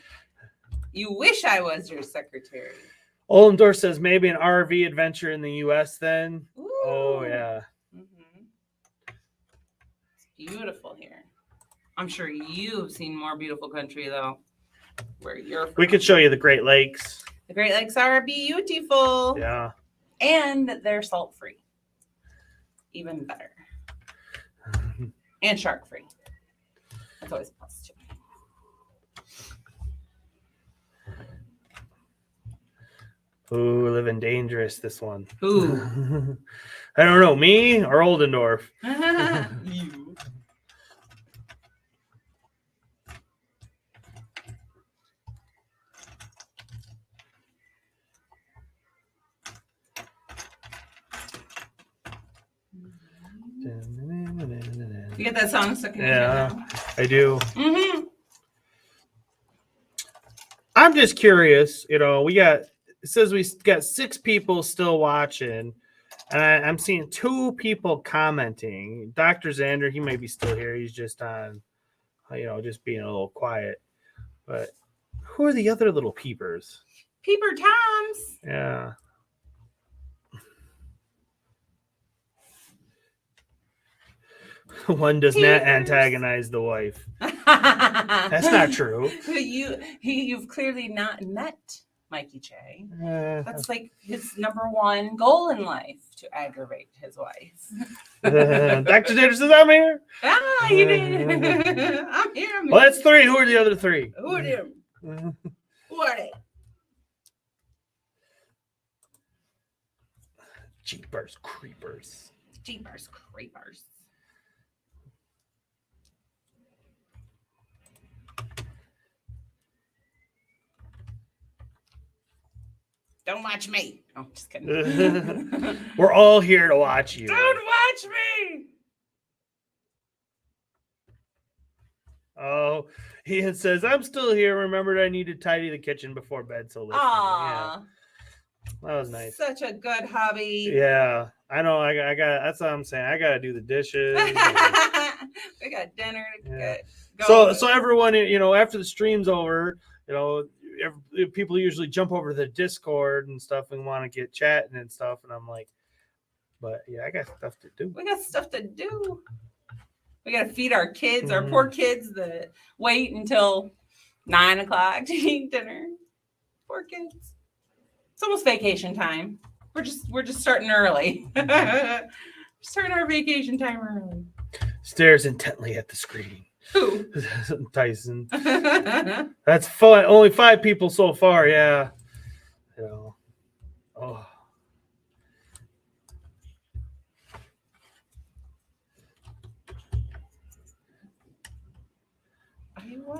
You wish I was your secretary. Oldendorf says maybe an RV adventure in the U.S. then. Ooh. Oh, yeah. Mm-hmm. It's beautiful here. I'm sure you've seen more beautiful country, though, where you're from. We could show you the Great Lakes. The Great Lakes are beautiful. Yeah. And they're salt-free. Even better. And shark-free. That's always a plus, too. Ooh, living dangerous, this one. Who? I don't know, me or Oldendorf? You. You get that song stuck in your head? Yeah, I do. Mm-hmm. I'm just curious, it says we got 6 people still watching, and I'm seeing 2 people commenting. Dr. Xander, he may be still here. He's just on, just being a little quiet. But who are the other little peepers? Peeper Toms. Yeah. One does not antagonize the wife. That's not true. You've clearly not met Mikey J. That's like his #1 goal in life, to aggravate his wife. Dr. Xander says, I'm here. Ah, you did. I'm here. Well, that's 3. Who are the other 3? Who are them? Who are they? Jeepers creepers. Jeepers creepers. Don't watch me. Oh, just kidding. We're all here to watch you. Don't watch me. Oh, Ian says, I'm still here. Remembered I need to tidy the kitchen before bed. So listen. Yeah. That was nice. Such a good hobby. Yeah. I know. I got. That's what I'm saying. I got to do the dishes. We got dinner to get. So everyone, after the stream's over, people usually jump over to the Discord and stuff and want to get chatting and stuff. And I'm like, but yeah, I got stuff to do. We got stuff to do. We got to feed our kids, our poor kids that wait until 9 o'clock to eat dinner. Poor kids. It's almost vacation time. We're just starting early. Starting our vacation time early. Stares intently at the screen. Who? Tyson. That's fun. Only 5 people so far. Yeah. Oh.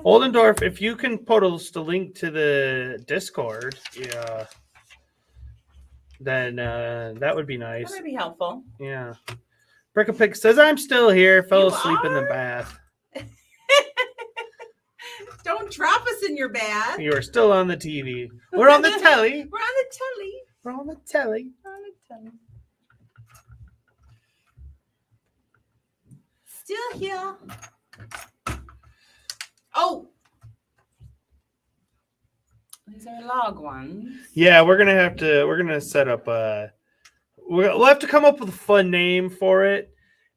Oldendorf, if you can post a link to the Discord, yeah, then that would be nice. That would be helpful. Yeah. Brick-a-Pick says, I'm still here. Fell You asleep in the are? bath. Don't drop us in your bath. You are still on the TV. We're on the telly. We're on the telly. We're on the telly. We're on the telly. Still here. Oh. These are log ones. Yeah, we're gonna set up we'll have to come up with a fun name for it,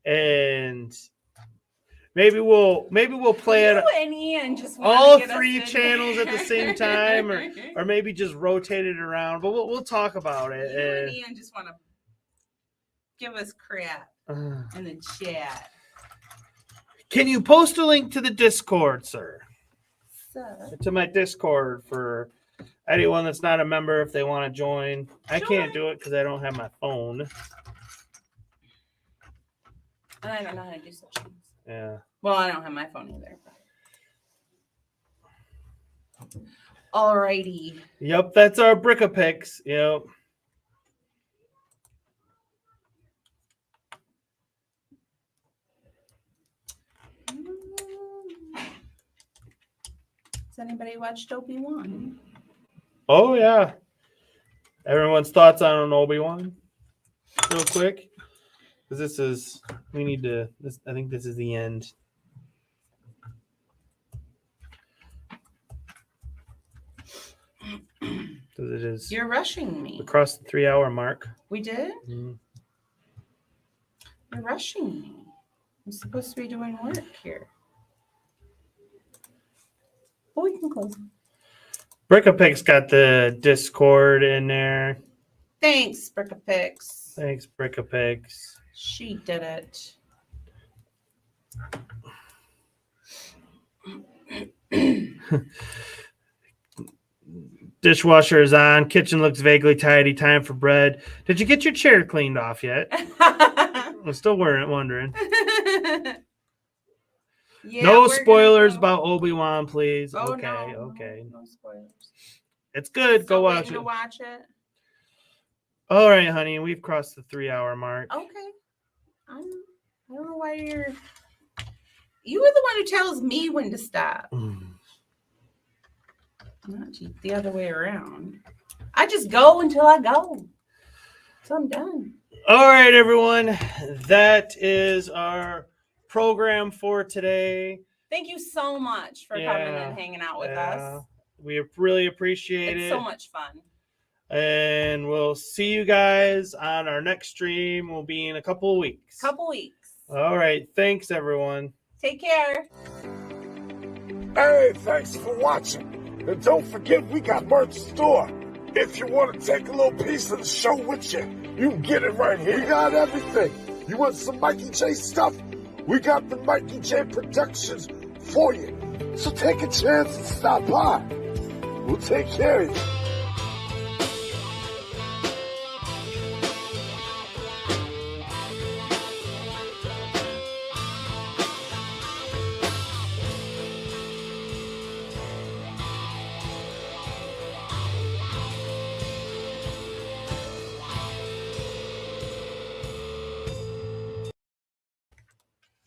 and maybe we'll play it And Ian just wanna all get us 3 in channels at the there. same time, or maybe just rotate it around. But we'll talk about it. You and Ian just want to give us crap in the chat. Can you post a link to the Discord, sir? So, To my Discord for anyone that's not a member if they want to join. I can't do it because I don't have my phone. and I don't know how to do such things. Yeah. Well, I don't have my phone either. But... Alrighty. Yep, that's our Brick-a-Picks. Yep. Has anybody watched Obi-Wan? Oh yeah. Everyone's thoughts on Obi-Wan, real quick, because we need to. I think this is the end. Because it is. You're rushing me. Across the 3-hour mark. We did? Mm-hmm. You're rushing me. I'm supposed to be doing work here. Oh, we can close. Brick-a-Pic's got the Discord in there. Thanks, Brick-a-Pix. Thanks, Brick-a-Pic's. She did it. Dishwasher is on. Kitchen looks vaguely tidy. Time for bread. Did you get your chair cleaned off yet? I'm still wondering. Yeah, no we're spoilers gonna go. about Obi-Wan, please. Oh, okay, no, okay. No spoilers. It's good. Still Go watch waiting it. to watch it. All right, honey. We've crossed the 3-hour mark. Okay. I don't know why you are the one who tells me when to stop. Not the other way around. I just go until I go. So I'm done. All right, everyone. That is our program for today. Thank you so much for coming and hanging out with us. We really appreciate it. It's so much fun. And we'll see you guys on our next stream. We'll be in a couple of weeks. All right. Thanks, everyone. Take care. Hey, thanks for watching. And don't forget, we got merch store. If you want to take a little piece of the show with you, you can get it right here. We got everything. You want some Mikey J stuff? We got the Mikey J Productions for you. So take a chance and stop by. We'll take care of you.